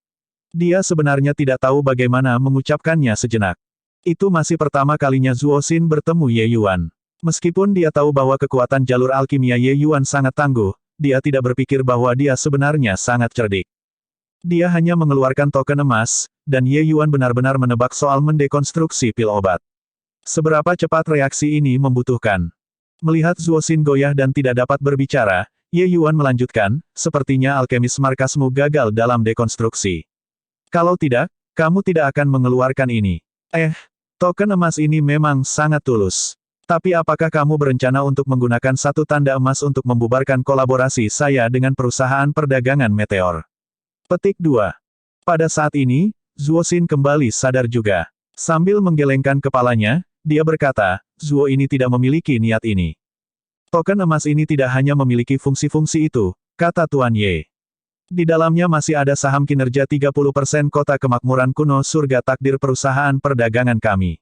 Dia sebenarnya tidak tahu bagaimana mengucapkannya sejenak. Itu masih pertama kalinya Zuo Xin bertemu Ye Yuan. Meskipun dia tahu bahwa kekuatan jalur alkimia Ye Yuan sangat tangguh, dia tidak berpikir bahwa dia sebenarnya sangat cerdik. Dia hanya mengeluarkan token emas, dan Ye Yuan benar-benar menebak soal mendekonstruksi pil obat. Seberapa cepat reaksi ini membutuhkan? Melihat Zuo Xin goyah dan tidak dapat berbicara, Ye Yuan melanjutkan, sepertinya alkemis markasmu gagal dalam dekonstruksi. Kalau tidak, kamu tidak akan mengeluarkan ini. Token emas ini memang sangat tulus. Tapi apakah kamu berencana untuk menggunakan satu tanda emas untuk membubarkan kolaborasi saya dengan perusahaan perdagangan meteor? Petik 2. Pada saat ini, Zuo Xin kembali sadar juga. Sambil menggelengkan kepalanya, dia berkata, Zuo ini tidak memiliki niat ini. Token emas ini tidak hanya memiliki fungsi-fungsi itu, kata Tuan Ye. Di dalamnya masih ada saham kinerja 30% kota kemakmuran kuno surga takdir perusahaan perdagangan kami.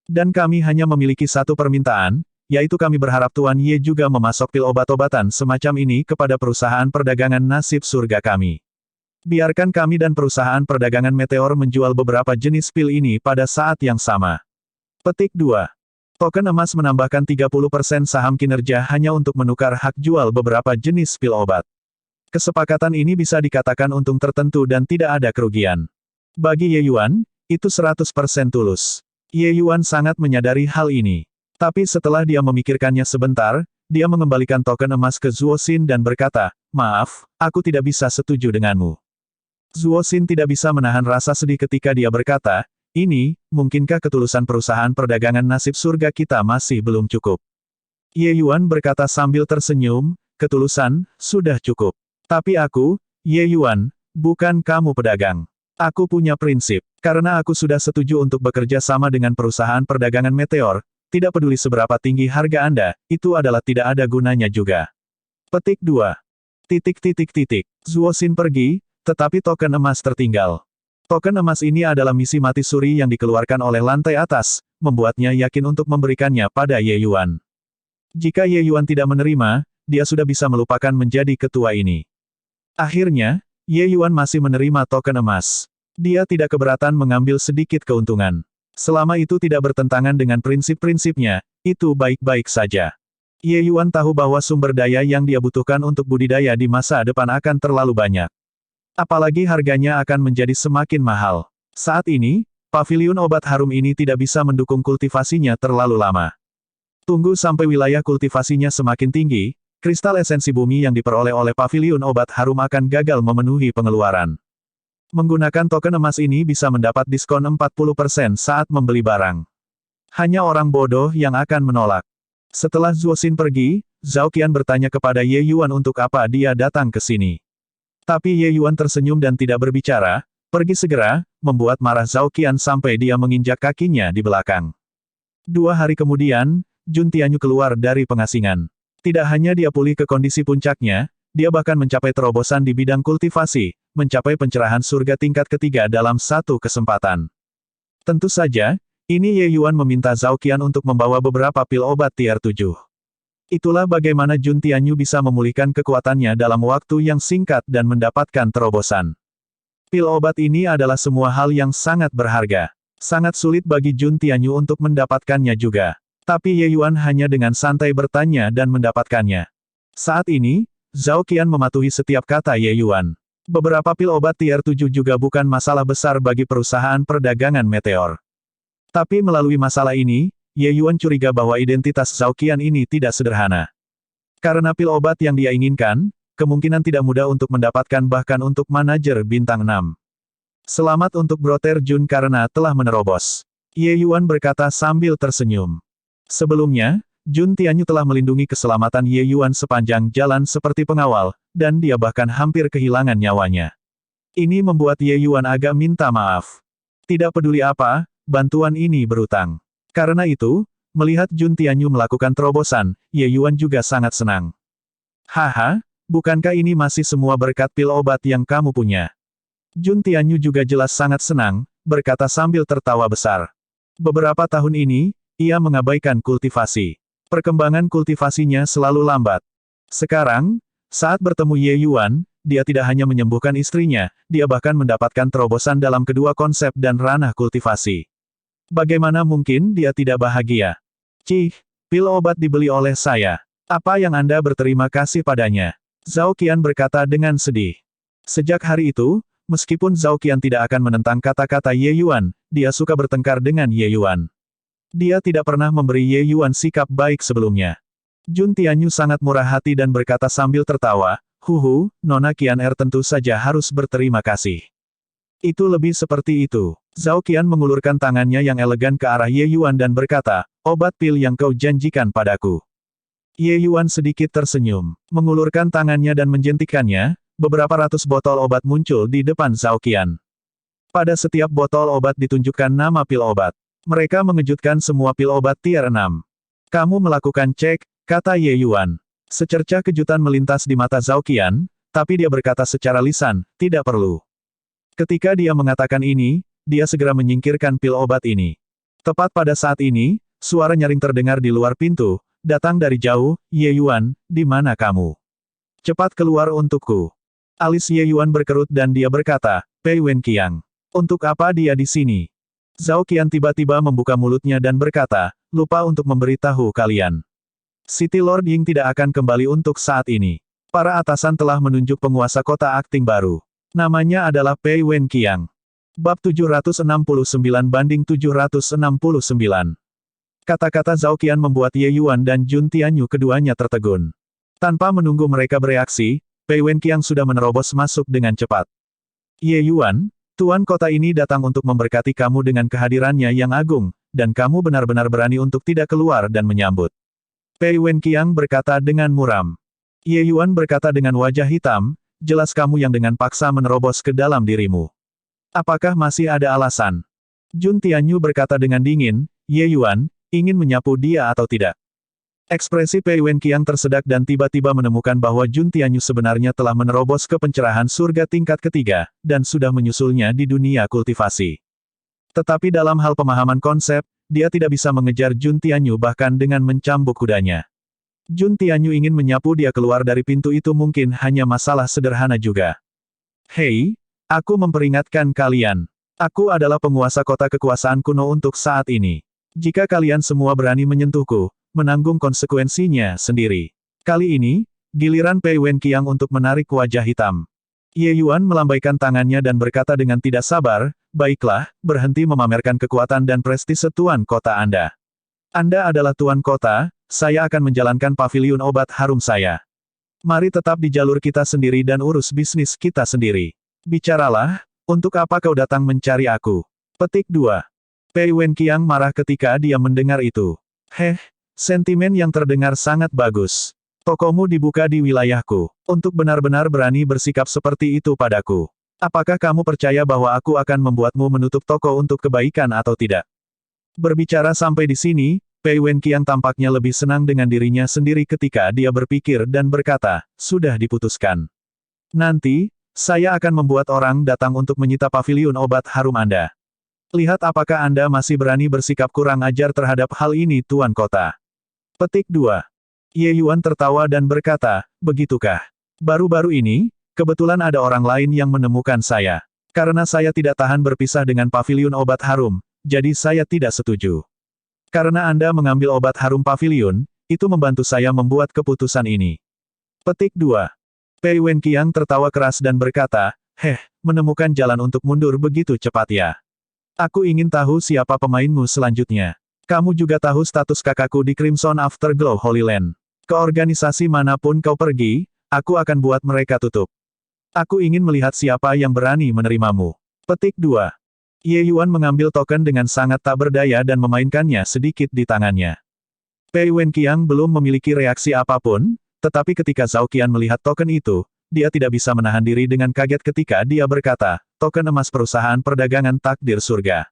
Dan kami hanya memiliki satu permintaan, yaitu kami berharap Tuan Ye juga memasok pil obat-obatan semacam ini kepada perusahaan perdagangan nasib surga kami. Biarkan kami dan perusahaan perdagangan meteor menjual beberapa jenis pil ini pada saat yang sama. Petik 2. Token emas menambahkan 30% saham kinerja hanya untuk menukar hak jual beberapa jenis pil obat. Kesepakatan ini bisa dikatakan untung tertentu dan tidak ada kerugian. Bagi Ye Yuan, itu 100% tulus. Ye Yuan sangat menyadari hal ini. Tapi setelah dia memikirkannya sebentar, dia mengembalikan token emas ke Zuo Xin dan berkata, maaf, aku tidak bisa setuju denganmu. Zuo Xin tidak bisa menahan rasa sedih ketika dia berkata, ini, mungkinkah ketulusan perusahaan perdagangan nasib surga kita masih belum cukup? Ye Yuan berkata sambil tersenyum, ketulusan, sudah cukup. Tapi aku, Ye Yuan, bukan kamu pedagang. Aku punya prinsip. Karena aku sudah setuju untuk bekerja sama dengan perusahaan perdagangan meteor, tidak peduli seberapa tinggi harga Anda, itu adalah tidak ada gunanya juga. Petik 2. Zuo Xin pergi, tetapi token emas tertinggal. Token emas ini adalah misi mati suri yang dikeluarkan oleh lantai atas, membuatnya yakin untuk memberikannya pada Ye Yuan. Jika Ye Yuan tidak menerima, dia sudah bisa melupakan menjadi ketua ini. Akhirnya, Ye Yuan masih menerima token emas. Dia tidak keberatan mengambil sedikit keuntungan. Selama itu tidak bertentangan dengan prinsip-prinsipnya, itu baik-baik saja. Ye Yuan tahu bahwa sumber daya yang dia butuhkan untuk budidaya di masa depan akan terlalu banyak. Apalagi harganya akan menjadi semakin mahal. Saat ini, paviliun obat harum ini tidak bisa mendukung kultivasinya terlalu lama. Tunggu sampai wilayah kultivasinya semakin tinggi, kristal esensi bumi yang diperoleh oleh paviliun obat harum akan gagal memenuhi pengeluaran. Menggunakan token emas ini bisa mendapat diskon 40% saat membeli barang. Hanya orang bodoh yang akan menolak. Setelah Zuo Xin pergi, Zhao Qian bertanya kepada Ye Yuan untuk apa dia datang ke sini. Tapi Ye Yuan tersenyum dan tidak berbicara, pergi segera, membuat marah Zhao Qian sampai dia menginjak kakinya di belakang. 2 hari kemudian, Jun Tianyu keluar dari pengasingan. Tidak hanya dia pulih ke kondisi puncaknya, dia bahkan mencapai terobosan di bidang kultivasi, mencapai pencerahan surga tingkat ketiga dalam satu kesempatan. Tentu saja, ini Ye Yuan meminta Zhao Qian untuk membawa beberapa pil obat tier 7. Itulah bagaimana Jun Tianyu bisa memulihkan kekuatannya dalam waktu yang singkat dan mendapatkan terobosan. Pil obat ini adalah semua hal yang sangat berharga. Sangat sulit bagi Jun Tianyu untuk mendapatkannya juga. Tapi Ye Yuan hanya dengan santai bertanya dan mendapatkannya. Saat ini, Zhao Qian mematuhi setiap kata Ye Yuan. Beberapa pil obat tier 7 juga bukan masalah besar bagi perusahaan perdagangan meteor. Tapi melalui masalah ini, Ye Yuan curiga bahwa identitas Zhao Qian ini tidak sederhana. Karena pil obat yang dia inginkan, kemungkinan tidak mudah untuk mendapatkan bahkan untuk manajer bintang 6. Selamat untuk Brother Jun karena telah menerobos. Ye Yuan berkata sambil tersenyum. Sebelumnya, Jun Tianyu telah melindungi keselamatan Ye Yuan sepanjang jalan seperti pengawal, dan dia bahkan hampir kehilangan nyawanya. Ini membuat Ye Yuan agak minta maaf. Tidak peduli apa, bantuan ini berutang. Karena itu, melihat Jun Tianyu melakukan terobosan, Ye Yuan juga sangat senang. Haha, bukankah ini masih semua berkat pil obat yang kamu punya? Jun Tianyu juga jelas sangat senang, berkata sambil tertawa besar. Beberapa tahun ini, ia mengabaikan kultivasi. Perkembangan kultivasinya selalu lambat. Sekarang, saat bertemu Ye Yuan, dia tidak hanya menyembuhkan istrinya, dia bahkan mendapatkan terobosan dalam kedua konsep dan ranah kultivasi. Bagaimana mungkin dia tidak bahagia? Cih, pil obat dibeli oleh saya. Apa yang Anda berterima kasih padanya? Zhao Qian berkata dengan sedih. Sejak hari itu, meskipun Zhao Qian tidak akan menentang kata-kata Ye Yuan, dia suka bertengkar dengan Ye Yuan. Dia tidak pernah memberi Ye Yuan sikap baik sebelumnya. Jun Tianyu sangat murah hati dan berkata sambil tertawa, Huhu, Nona Qian tentu saja harus berterima kasih. Itu lebih seperti itu. Zhao Qian mengulurkan tangannya yang elegan ke arah Ye Yuan dan berkata, obat pil yang kau janjikan padaku. Ye Yuan sedikit tersenyum, mengulurkan tangannya dan menjentikannya, beberapa ratus botol obat muncul di depan Zhao Qian. Pada setiap botol obat ditunjukkan nama pil obat. Mereka mengejutkan semua pil obat tier 6. Kamu melakukan cek, kata Ye Yuan. Secercah kejutan melintas di mata Zhao Qian, tapi dia berkata secara lisan, tidak perlu. Ketika dia mengatakan ini, dia segera menyingkirkan pil obat ini. Tepat pada saat ini, suara nyaring terdengar di luar pintu, datang dari jauh, Ye Yuan, di mana kamu? Cepat keluar untukku. Alis Ye Yuan berkerut dan dia berkata, Pei Wenqiang. Untuk apa dia di sini? Zhao Qian tiba-tiba membuka mulutnya dan berkata, lupa untuk memberitahu kalian. City Lord Ying tidak akan kembali untuk saat ini. Para atasan telah menunjuk penguasa kota Akting baru. Namanya adalah Pei Wenqiang. Bab 769-769. Kata-kata Zhao Qian membuat Ye Yuan dan Jun Tianyu keduanya tertegun. Tanpa menunggu mereka bereaksi, Pei Wenqiang sudah menerobos masuk dengan cepat. Ye Yuan, Tuan kota ini datang untuk memberkati kamu dengan kehadirannya yang agung, dan kamu benar-benar berani untuk tidak keluar dan menyambut. Pei Wenqiang berkata dengan muram. Ye Yuan berkata dengan wajah hitam, jelas kamu yang dengan paksa menerobos ke dalam dirimu. Apakah masih ada alasan? Jun Tianyu berkata dengan dingin, Ye Yuan, ingin menyapu dia atau tidak? Ekspresi Pei Wenqiang tersedak dan tiba-tiba menemukan bahwa Jun Tianyu sebenarnya telah menerobos ke pencerahan surga tingkat ketiga, dan sudah menyusulnya di dunia kultivasi. Tetapi dalam hal pemahaman konsep, dia tidak bisa mengejar Jun Tianyu bahkan dengan mencambuk kudanya. Jun Tianyu ingin menyapu dia keluar dari pintu itu mungkin hanya masalah sederhana juga. Hei, aku memperingatkan kalian. Aku adalah penguasa kota kekuasaan kuno untuk saat ini. Jika kalian semua berani menyentuhku, menanggung konsekuensinya sendiri. Kali ini, giliran Pei Wenqiang untuk menarik wajah hitam. Ye Yuan melambaikan tangannya dan berkata dengan tidak sabar, baiklah, berhenti memamerkan kekuatan dan prestise tuan kota Anda. Anda adalah tuan kota, saya akan menjalankan paviliun obat harum saya. Mari tetap di jalur kita sendiri dan urus bisnis kita sendiri. Bicaralah, untuk apa kau datang mencari aku? Petik 2. Pei Wenqiang marah ketika dia mendengar itu. Sentimen yang terdengar sangat bagus. Tokomu dibuka di wilayahku. Untuk benar-benar berani bersikap seperti itu padaku. Apakah kamu percaya bahwa aku akan membuatmu menutup toko untuk kebaikan atau tidak? Berbicara sampai di sini, Pei Wenqiang tampaknya lebih senang dengan dirinya sendiri ketika dia berpikir dan berkata, sudah diputuskan. Nanti, saya akan membuat orang datang untuk menyita paviliun obat harum Anda. Lihat apakah Anda masih berani bersikap kurang ajar terhadap hal ini tuan kota. Petik 2. Ye Yuan tertawa dan berkata, begitukah? Baru-baru ini, kebetulan ada orang lain yang menemukan saya. Karena saya tidak tahan berpisah dengan paviliun obat harum, jadi saya tidak setuju. Karena Anda mengambil obat harum paviliun, itu membantu saya membuat keputusan ini. Petik 2. Pei Wenqiang tertawa keras dan berkata, menemukan jalan untuk mundur begitu cepat ya. Aku ingin tahu siapa pemainmu selanjutnya. Kamu juga tahu status kakakku di Crimson Afterglow Holy Land. Ke organisasi manapun kau pergi, aku akan buat mereka tutup. Aku ingin melihat siapa yang berani menerimamu. Petik 2. Ye Yuan mengambil token dengan sangat tak berdaya dan memainkannya sedikit di tangannya. Pei Wenqiang belum memiliki reaksi apapun, tetapi ketika Zhao Qian melihat token itu, dia tidak bisa menahan diri dengan kaget ketika dia berkata, token emas perusahaan perdagangan takdir surga.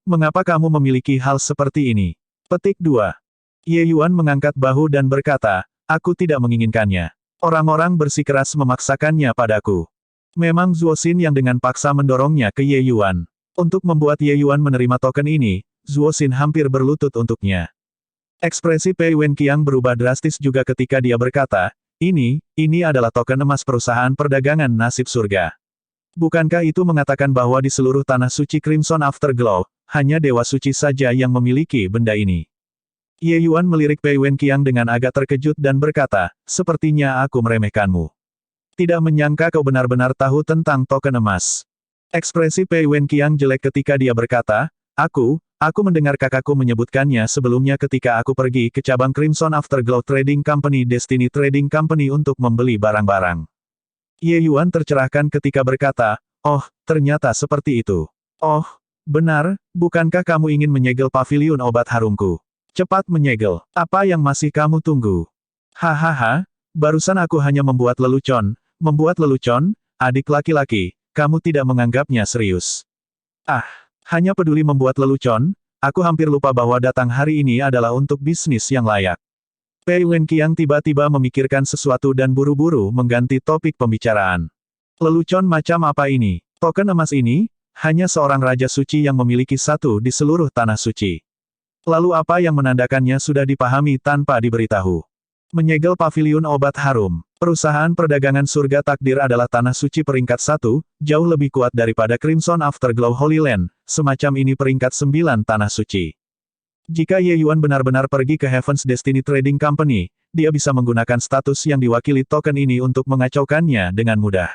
Mengapa kamu memiliki hal seperti ini? Petik 2. Ye Yuan mengangkat bahu dan berkata, aku tidak menginginkannya. Orang-orang bersikeras memaksakannya padaku. Memang Zuo Xin yang dengan paksa mendorongnya ke Ye Yuan. Untuk membuat Ye Yuan menerima token ini, Zuo Xin hampir berlutut untuknya. Ekspresi Pei Wenqiang berubah drastis juga ketika dia berkata, ini adalah token emas perusahaan perdagangan nasib surga. Bukankah itu mengatakan bahwa di seluruh tanah suci Crimson Afterglow, hanya Dewa Suci saja yang memiliki benda ini? Ye Yuan melirik Pei Wenqiang dengan agak terkejut dan berkata, sepertinya aku meremehkanmu. Tidak menyangka kau benar-benar tahu tentang token emas. Ekspresi Pei Wenqiang jelek ketika dia berkata, aku mendengar kakakku menyebutkannya sebelumnya ketika aku pergi ke cabang Crimson Afterglow Trading Company Destiny Trading Company untuk membeli barang-barang. Ye Yuan tercerahkan ketika berkata, oh, ternyata seperti itu. Oh, Benar, bukankah kamu ingin menyegel paviliun obat harumku? Cepat menyegel. Apa yang masih kamu tunggu? Hahaha, barusan aku hanya membuat lelucon. Membuat lelucon, adik laki-laki, kamu tidak menganggapnya serius. Ah, hanya peduli membuat lelucon, aku hampir lupa bahwa datang hari ini adalah untuk bisnis yang layak. Pei Wenqiang tiba-tiba memikirkan sesuatu dan buru-buru mengganti topik pembicaraan. Lelucon macam apa ini? Token emas ini, hanya seorang Raja Suci yang memiliki satu di seluruh Tanah Suci. Lalu apa yang menandakannya sudah dipahami tanpa diberitahu. Menyegel paviliun obat harum. Perusahaan perdagangan surga takdir adalah Tanah Suci peringkat 1, jauh lebih kuat daripada Crimson Afterglow Holy Land, semacam ini peringkat 9 Tanah Suci. Jika Ye Yuan benar-benar pergi ke Heaven's Destiny Trading Company, dia bisa menggunakan status yang diwakili token ini untuk mengacaukannya dengan mudah.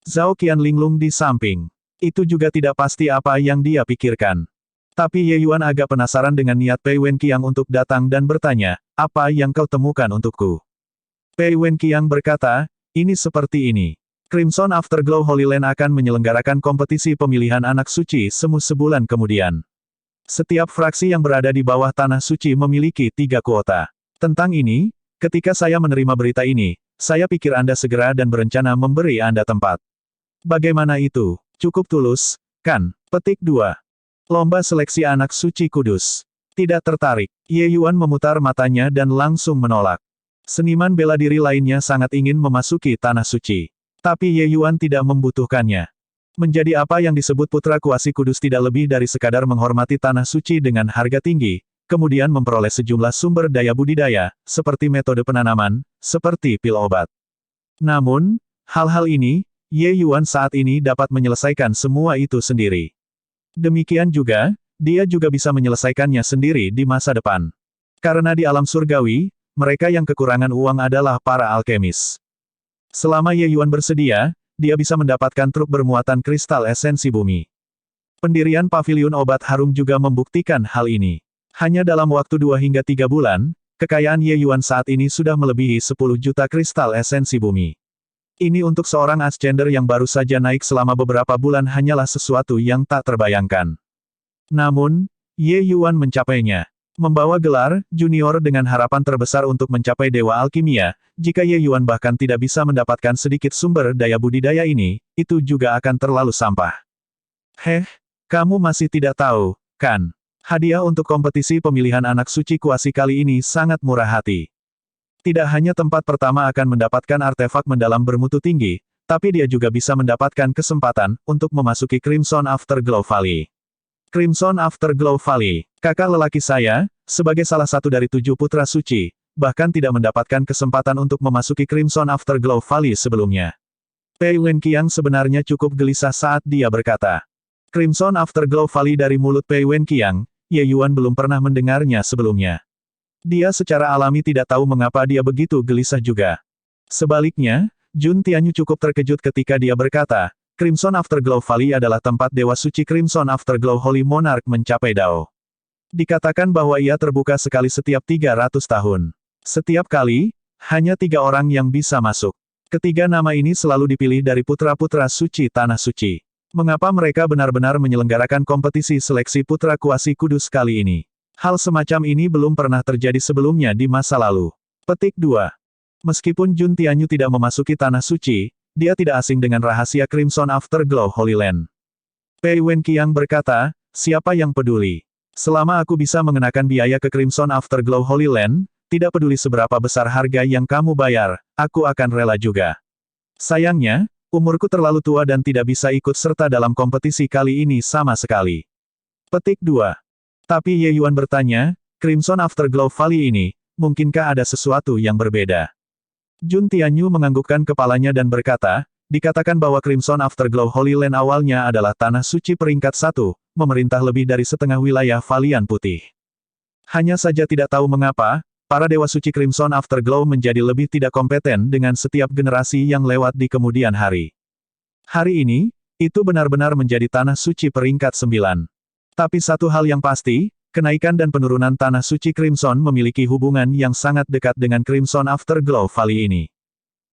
Zhao Qianlinglung di samping. Itu juga tidak pasti apa yang dia pikirkan. Tapi Ye Yuan agak penasaran dengan niat Pei Wenqiang untuk datang dan bertanya, apa yang kau temukan untukku? Pei Wenqiang berkata, ini seperti ini. Crimson Afterglow Holy Land akan menyelenggarakan kompetisi pemilihan anak suci semu sebulan kemudian. Setiap fraksi yang berada di bawah Tanah Suci memiliki 3 kuota. Tentang ini, ketika saya menerima berita ini, saya pikir Anda segera dan berencana memberi Anda tempat. Bagaimana itu? Cukup tulus, kan? Petik 2. Lomba seleksi anak suci kudus. Tidak tertarik. Ye Yuan memutar matanya dan langsung menolak. Seniman bela diri lainnya sangat ingin memasuki Tanah Suci. Tapi Ye Yuan tidak membutuhkannya. Menjadi apa yang disebut putra kuasi kudus tidak lebih dari sekadar menghormati Tanah Suci dengan harga tinggi, kemudian memperoleh sejumlah sumber daya budidaya, seperti metode penanaman, seperti pil obat. Namun, hal-hal ini, Ye Yuan saat ini dapat menyelesaikan semua itu sendiri. Demikian juga, dia juga bisa menyelesaikannya sendiri di masa depan. Karena di alam surgawi, mereka yang kekurangan uang adalah para alkemis. Selama Ye Yuan bersedia, dia bisa mendapatkan truk bermuatan kristal esensi bumi. Pendirian paviliun obat harum juga membuktikan hal ini. Hanya dalam waktu 2 hingga 3 bulan, kekayaan Ye Yuan saat ini sudah melebihi 10 juta kristal esensi bumi. Ini untuk seorang ascender yang baru saja naik selama beberapa bulan hanyalah sesuatu yang tak terbayangkan. Namun, Ye Yuan mencapainya. Membawa gelar junior dengan harapan terbesar untuk mencapai Dewa Alkimia, jika Ye Yuan bahkan tidak bisa mendapatkan sedikit sumber daya budidaya ini, itu juga akan terlalu sampah. Kamu masih tidak tahu, kan? Hadiah untuk kompetisi pemilihan anak suci kuasi kali ini sangat murah hati. Tidak hanya tempat pertama akan mendapatkan artefak mendalam bermutu tinggi, tapi dia juga bisa mendapatkan kesempatan untuk memasuki Crimson Afterglow Valley. Crimson Afterglow Valley, kakak lelaki saya, sebagai salah satu dari 7 putra suci, bahkan tidak mendapatkan kesempatan untuk memasuki Crimson Afterglow Valley sebelumnya. Pei Wenqiang sebenarnya cukup gelisah saat dia berkata. Crimson Afterglow Valley dari mulut Pei Wenqiang, Ye Yuan belum pernah mendengarnya sebelumnya. Dia secara alami tidak tahu mengapa dia begitu gelisah juga. Sebaliknya, Jun Tianyu cukup terkejut ketika dia berkata, Crimson Afterglow Valley adalah tempat Dewa Suci Crimson Afterglow Holy Monarch mencapai Dao. Dikatakan bahwa ia terbuka sekali setiap 300 tahun. Setiap kali, hanya 3 orang yang bisa masuk. Ketiga nama ini selalu dipilih dari putra-putra suci Tanah Suci. Mengapa mereka benar-benar menyelenggarakan kompetisi seleksi putra kuasi kudus kali ini? Hal semacam ini belum pernah terjadi sebelumnya di masa lalu. Petik 2. Meskipun Jun Tianyu tidak memasuki Tanah Suci, dia tidak asing dengan rahasia Crimson Afterglow Holy Land. Pei Wenqiang berkata, siapa yang peduli? Selama aku bisa mengenakan biaya ke Crimson Afterglow Holy Land, tidak peduli seberapa besar harga yang kamu bayar, aku akan rela juga. Sayangnya, umurku terlalu tua dan tidak bisa ikut serta dalam kompetisi kali ini sama sekali. Petik 2. Tapi Ye Yuan bertanya, Crimson Afterglow Valley ini, mungkinkah ada sesuatu yang berbeda? Jun Tianyu menganggukkan kepalanya dan berkata, dikatakan bahwa Crimson Afterglow Holy Land awalnya adalah Tanah Suci peringkat 1, memerintah lebih dari setengah wilayah Valian Putih. Hanya saja tidak tahu mengapa, para Dewa Suci Crimson Afterglow menjadi lebih tidak kompeten dengan setiap generasi yang lewat di kemudian hari. Hari ini, itu benar-benar menjadi Tanah Suci peringkat 9. Tapi satu hal yang pasti, kenaikan dan penurunan Tanah Suci Crimson memiliki hubungan yang sangat dekat dengan Crimson Afterglow Valley ini.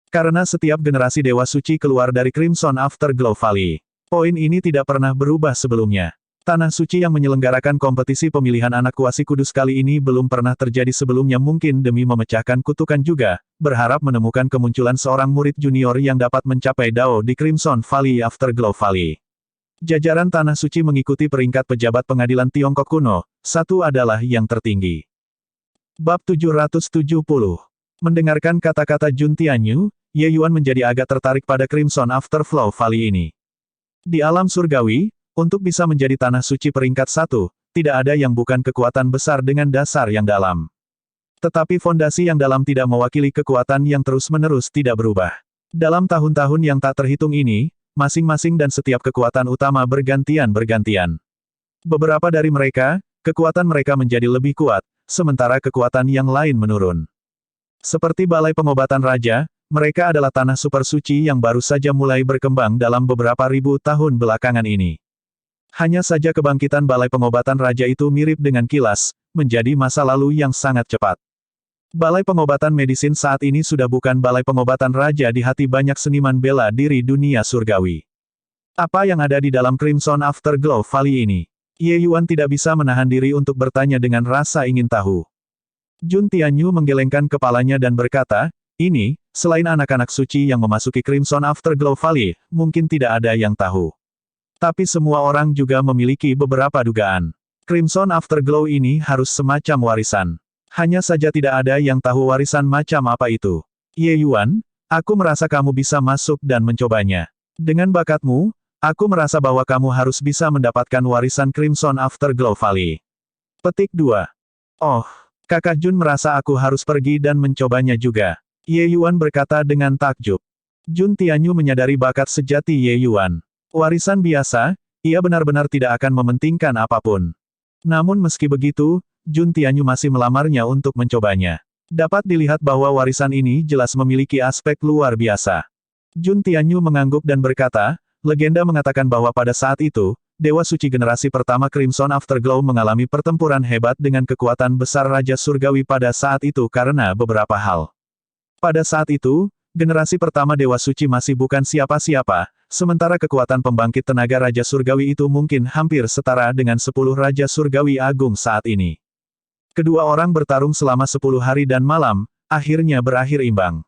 Karena setiap generasi Dewa Suci keluar dari Crimson Afterglow Valley. Poin ini tidak pernah berubah sebelumnya. Tanah Suci yang menyelenggarakan kompetisi pemilihan anak kuasi kudus kali ini belum pernah terjadi sebelumnya, mungkin demi memecahkan kutukan juga, berharap menemukan kemunculan seorang murid junior yang dapat mencapai Dao di Crimson Valley Afterglow Valley. Jajaran Tanah Suci mengikuti peringkat pejabat pengadilan Tiongkok kuno, satu adalah yang tertinggi. Bab 770. Mendengarkan kata-kata Jun Tianyu, Ye Yuan menjadi agak tertarik pada Crimson Afterglow Valley ini. Di alam surgawi, untuk bisa menjadi Tanah Suci peringkat satu, tidak ada yang bukan kekuatan besar dengan dasar yang dalam. Tetapi fondasi yang dalam tidak mewakili kekuatan yang terus-menerus tidak berubah. Dalam tahun-tahun yang tak terhitung ini, masing-masing dan setiap kekuatan utama bergantian-bergantian. Beberapa dari mereka, kekuatan mereka menjadi lebih kuat, sementara kekuatan yang lain menurun. Seperti Balai Pengobatan Raja, mereka adalah tanah super suci yang baru saja mulai berkembang dalam beberapa ribu tahun belakangan ini. Hanya saja kebangkitan Balai Pengobatan Raja itu mirip dengan kilas, menjadi masa lalu yang sangat cepat. Balai Pengobatan Medisin saat ini sudah bukan Balai Pengobatan Raja di hati banyak seniman bela diri dunia surgawi. Apa yang ada di dalam Crimson Afterglow Valley ini? Ye Yuan tidak bisa menahan diri untuk bertanya dengan rasa ingin tahu. Jun Tianyu menggelengkan kepalanya dan berkata, ini, selain anak-anak suci yang memasuki Crimson Afterglow Valley, mungkin tidak ada yang tahu. Tapi semua orang juga memiliki beberapa dugaan. Crimson Afterglow ini harus semacam warisan. Hanya saja tidak ada yang tahu warisan macam apa itu. Ye Yuan, aku merasa kamu bisa masuk dan mencobanya. Dengan bakatmu, aku merasa bahwa kamu harus bisa mendapatkan warisan Crimson Afterglow Valley. Petik 2. Oh, Kakak Jun merasa aku harus pergi dan mencobanya juga. Ye Yuan berkata dengan takjub. Jun Tianyu menyadari bakat sejati Ye Yuan. Warisan biasa, ia benar-benar tidak akan mementingkan apapun. Namun meski begitu, Jun Tianyu masih melamarnya untuk mencobanya. Dapat dilihat bahwa warisan ini jelas memiliki aspek luar biasa. Jun Tianyu mengangguk dan berkata, legenda mengatakan bahwa pada saat itu, Dewa Suci generasi pertama Crimson Afterglow mengalami pertempuran hebat dengan kekuatan besar Raja Surgawi pada saat itu karena beberapa hal. Pada saat itu, generasi pertama Dewa Suci masih bukan siapa-siapa, sementara kekuatan pembangkit tenaga Raja Surgawi itu mungkin hampir setara dengan 10 Raja Surgawi Agung saat ini. Kedua orang bertarung selama 10 hari dan malam, akhirnya berakhir imbang.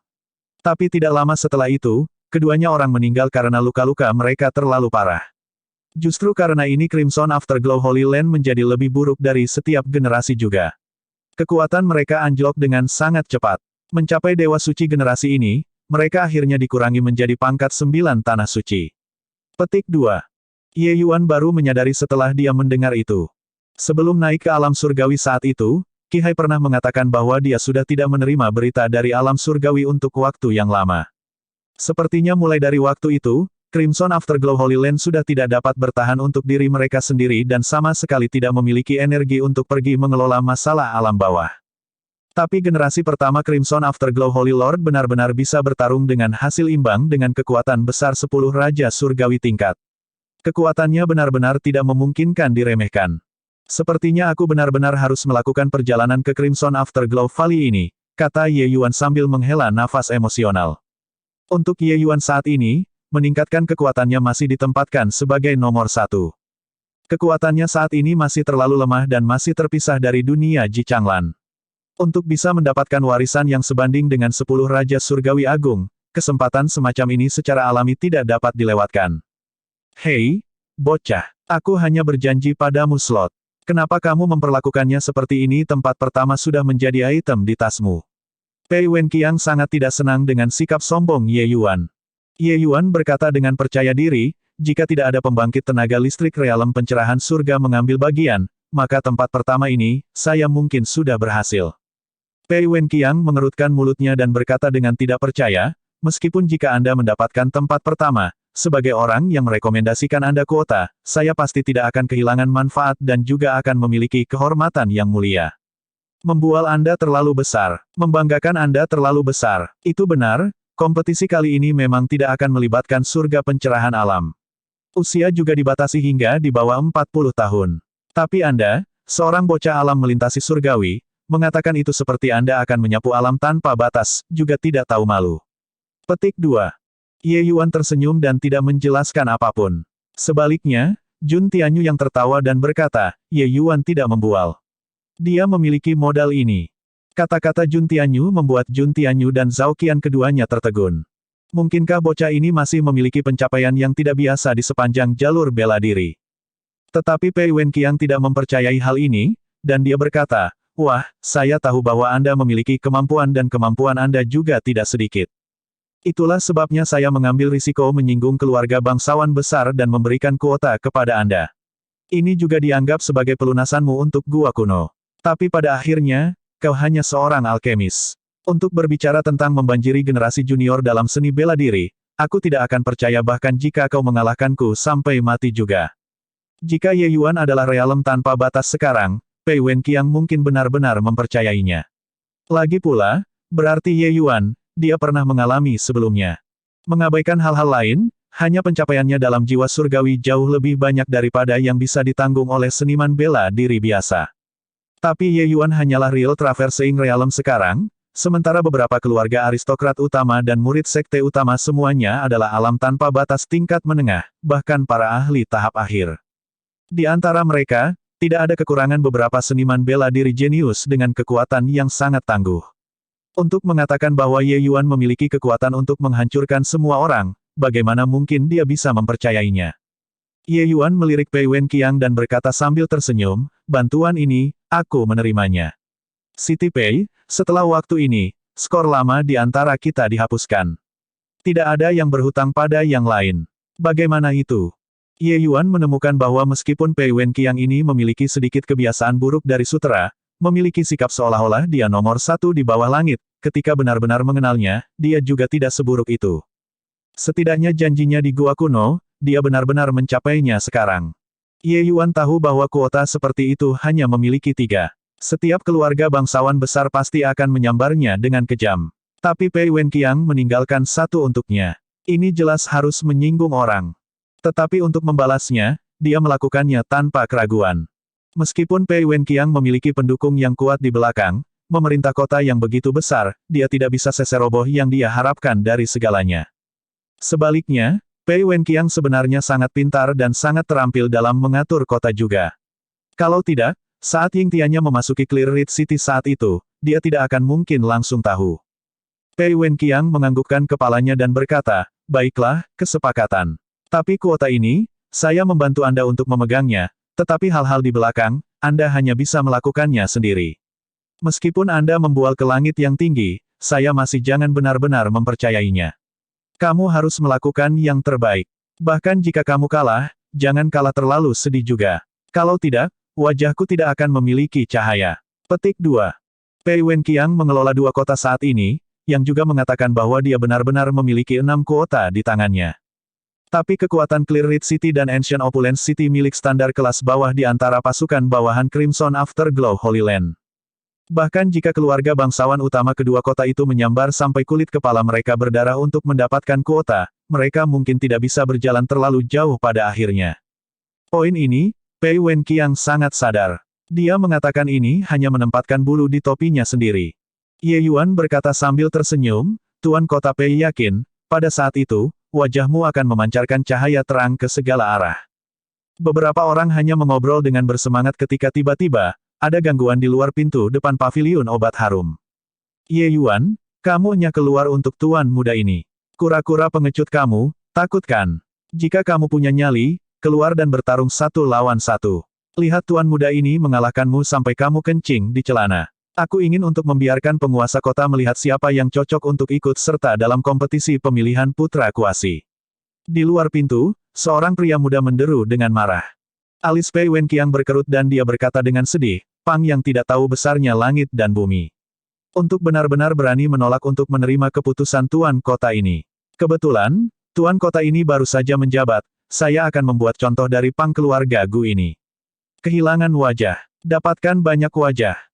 Tapi tidak lama setelah itu, keduanya orang meninggal karena luka-luka mereka terlalu parah. Justru karena ini Crimson Afterglow Holy Land menjadi lebih buruk dari setiap generasi juga. Kekuatan mereka anjlok dengan sangat cepat. Mencapai Dewa Suci generasi ini, mereka akhirnya dikurangi menjadi pangkat 9 Tanah Suci. Petik 2. Ye Yuan baru menyadari setelah dia mendengar itu. Sebelum naik ke alam surgawi saat itu, Qi Hai pernah mengatakan bahwa dia sudah tidak menerima berita dari alam surgawi untuk waktu yang lama. Sepertinya mulai dari waktu itu, Crimson Afterglow Holy Land sudah tidak dapat bertahan untuk diri mereka sendiri dan sama sekali tidak memiliki energi untuk pergi mengelola masalah alam bawah. Tapi generasi pertama Crimson Afterglow Holy Lord benar-benar bisa bertarung dengan hasil imbang dengan kekuatan besar 10 Raja Surgawi tingkat. Kekuatannya benar-benar tidak memungkinkan diremehkan. Sepertinya aku benar-benar harus melakukan perjalanan ke Crimson Afterglow Valley ini, kata Ye Yuan sambil menghela nafas emosional. Untuk Ye Yuan saat ini, meningkatkan kekuatannya masih ditempatkan sebagai nomor 1. Kekuatannya saat ini masih terlalu lemah dan masih terpisah dari dunia Ji Changlan. Untuk bisa mendapatkan warisan yang sebanding dengan 10 Raja Surgawi Agung, kesempatan semacam ini secara alami tidak dapat dilewatkan. Hei, bocah, aku hanya berjanji padamu slot. Kenapa kamu memperlakukannya seperti ini? Tempat pertama sudah menjadi item di tasmu. Pei Wenqiang sangat tidak senang dengan sikap sombong Ye Yuan. Ye Yuan berkata dengan percaya diri, jika tidak ada pembangkit tenaga listrik realem pencerahan surga mengambil bagian, maka tempat pertama ini, saya mungkin sudah berhasil. Pei Wenqiang mengerutkan mulutnya dan berkata dengan tidak percaya, meskipun jika Anda mendapatkan tempat pertama, sebagai orang yang merekomendasikan Anda kuota, saya pasti tidak akan kehilangan manfaat dan juga akan memiliki kehormatan yang mulia. Membual Anda terlalu besar, membanggakan Anda terlalu besar, itu benar, kompetisi kali ini memang tidak akan melibatkan surga pencerahan alam. Usia juga dibatasi hingga di bawah 40 tahun. Tapi Anda, seorang bocah alam melintasi surgawi, mengatakan itu seperti Anda akan menyapu alam tanpa batas, juga tidak tahu malu. Petik 2. Ye Yuan tersenyum dan tidak menjelaskan apapun. Sebaliknya, Jun Tianyu yang tertawa dan berkata, Ye Yuan tidak membual. Dia memiliki modal ini. Kata-kata Jun Tianyu membuat Jun Tianyu dan Zhao Qian keduanya tertegun. Mungkinkah bocah ini masih memiliki pencapaian yang tidak biasa di sepanjang jalur bela diri? Tetapi Pei Wenqiang tidak mempercayai hal ini, dan dia berkata, wah, saya tahu bahwa Anda memiliki kemampuan dan kemampuan Anda juga tidak sedikit. Itulah sebabnya saya mengambil risiko menyinggung keluarga bangsawan besar dan memberikan kuota kepada Anda. Ini juga dianggap sebagai pelunasanmu untuk gua kuno. Tapi pada akhirnya, kau hanya seorang alkemis. Untuk berbicara tentang membanjiri generasi junior dalam seni bela diri, aku tidak akan percaya bahkan jika kau mengalahkanku sampai mati juga. Jika Ye Yuan adalah realem tanpa batas sekarang, Pei Wenqiang mungkin benar-benar mempercayainya. Lagi pula, berarti Ye Yuan, dia pernah mengalami sebelumnya. Mengabaikan hal-hal lain, hanya pencapaiannya dalam jiwa surgawi jauh lebih banyak daripada yang bisa ditanggung oleh seniman bela diri biasa. Tapi Ye Yuan hanyalah real traversing realem sekarang, sementara beberapa keluarga aristokrat utama dan murid sekte utama semuanya adalah alam tanpa batas tingkat menengah, bahkan para ahli tahap akhir. Di antara mereka, tidak ada kekurangan beberapa seniman bela diri jenius dengan kekuatan yang sangat tangguh. Untuk mengatakan bahwa Ye Yuan memiliki kekuatan untuk menghancurkan semua orang, bagaimana mungkin dia bisa mempercayainya? Ye Yuan melirik Pei Wenqiang dan berkata sambil tersenyum, bantuan ini, aku menerimanya. Siti Pei, setelah waktu ini, skor lama di antara kita dihapuskan. Tidak ada yang berhutang pada yang lain. Bagaimana itu? Ye Yuan menemukan bahwa meskipun Pei Wenqiang ini memiliki sedikit kebiasaan buruk dari sutera, memiliki sikap seolah-olah dia nomor satu di bawah langit, ketika benar-benar mengenalnya, dia juga tidak seburuk itu. Setidaknya janjinya di gua kuno, dia benar-benar mencapainya sekarang. Ye Yuan tahu bahwa kuota seperti itu hanya memiliki 3. Setiap keluarga bangsawan besar pasti akan menyambarnya dengan kejam. Tapi Pei Wenqiang meninggalkan 1 untuknya. Ini jelas harus menyinggung orang. Tetapi untuk membalasnya, dia melakukannya tanpa keraguan. Meskipun Pei Wenqiang memiliki pendukung yang kuat di belakang, memerintah kota yang begitu besar, dia tidak bisa seseroboh yang dia harapkan dari segalanya. Sebaliknya, Pei Wenqiang sebenarnya sangat pintar dan sangat terampil dalam mengatur kota juga. Kalau tidak, saat Ying Tiannya memasuki Clear Ridge City saat itu, dia tidak akan mungkin langsung tahu. Pei Wenqiang menganggukkan kepalanya dan berkata, baiklah, kesepakatan. Tapi kuota ini, saya membantu Anda untuk memegangnya, tetapi hal-hal di belakang, Anda hanya bisa melakukannya sendiri. Meskipun Anda membual ke langit yang tinggi, saya masih jangan benar-benar mempercayainya. Kamu harus melakukan yang terbaik. Bahkan jika kamu kalah, jangan kalah terlalu sedih juga. Kalau tidak, wajahku tidak akan memiliki cahaya. Petik 2. Pei Wenqiang mengelola 2 kota saat ini, yang juga mengatakan bahwa dia benar-benar memiliki 6 kuota di tangannya. Tapi kekuatan Clear Ridge City dan Ancient Opulence City milik standar kelas bawah di antara pasukan bawahan Crimson Afterglow Holy Land. Bahkan jika keluarga bangsawan utama kedua kota itu menyambar sampai kulit kepala mereka berdarah untuk mendapatkan kuota, mereka mungkin tidak bisa berjalan terlalu jauh pada akhirnya. Poin ini, Pei Wenqiang sangat sadar. Dia mengatakan ini hanya menempatkan bulu di topinya sendiri. Ye Yuan berkata sambil tersenyum, Tuan Kota Pei yakin, pada saat itu, wajahmu akan memancarkan cahaya terang ke segala arah. Beberapa orang hanya mengobrol dengan bersemangat ketika tiba-tiba, ada gangguan di luar pintu depan paviliun obat harum. Ye Yuan, kamu hanya keluar untuk tuan muda ini. Kura-kura pengecut kamu, takut kan? Jika kamu punya nyali, keluar dan bertarung 1 lawan 1. Lihat tuan muda ini mengalahkanmu sampai kamu kencing di celana. Aku ingin untuk membiarkan penguasa kota melihat siapa yang cocok untuk ikut serta dalam kompetisi pemilihan putra kuasi. Di luar pintu, seorang pria muda menderu dengan marah. Alis Pei Wenqiang berkerut dan dia berkata dengan sedih, Pang yang tidak tahu besarnya langit dan bumi. Untuk benar-benar berani menolak untuk menerima keputusan tuan kota ini. Kebetulan, tuan kota ini baru saja menjabat, saya akan membuat contoh dari Pang keluarga Gu ini. Kehilangan wajah. Dapatkan banyak wajah.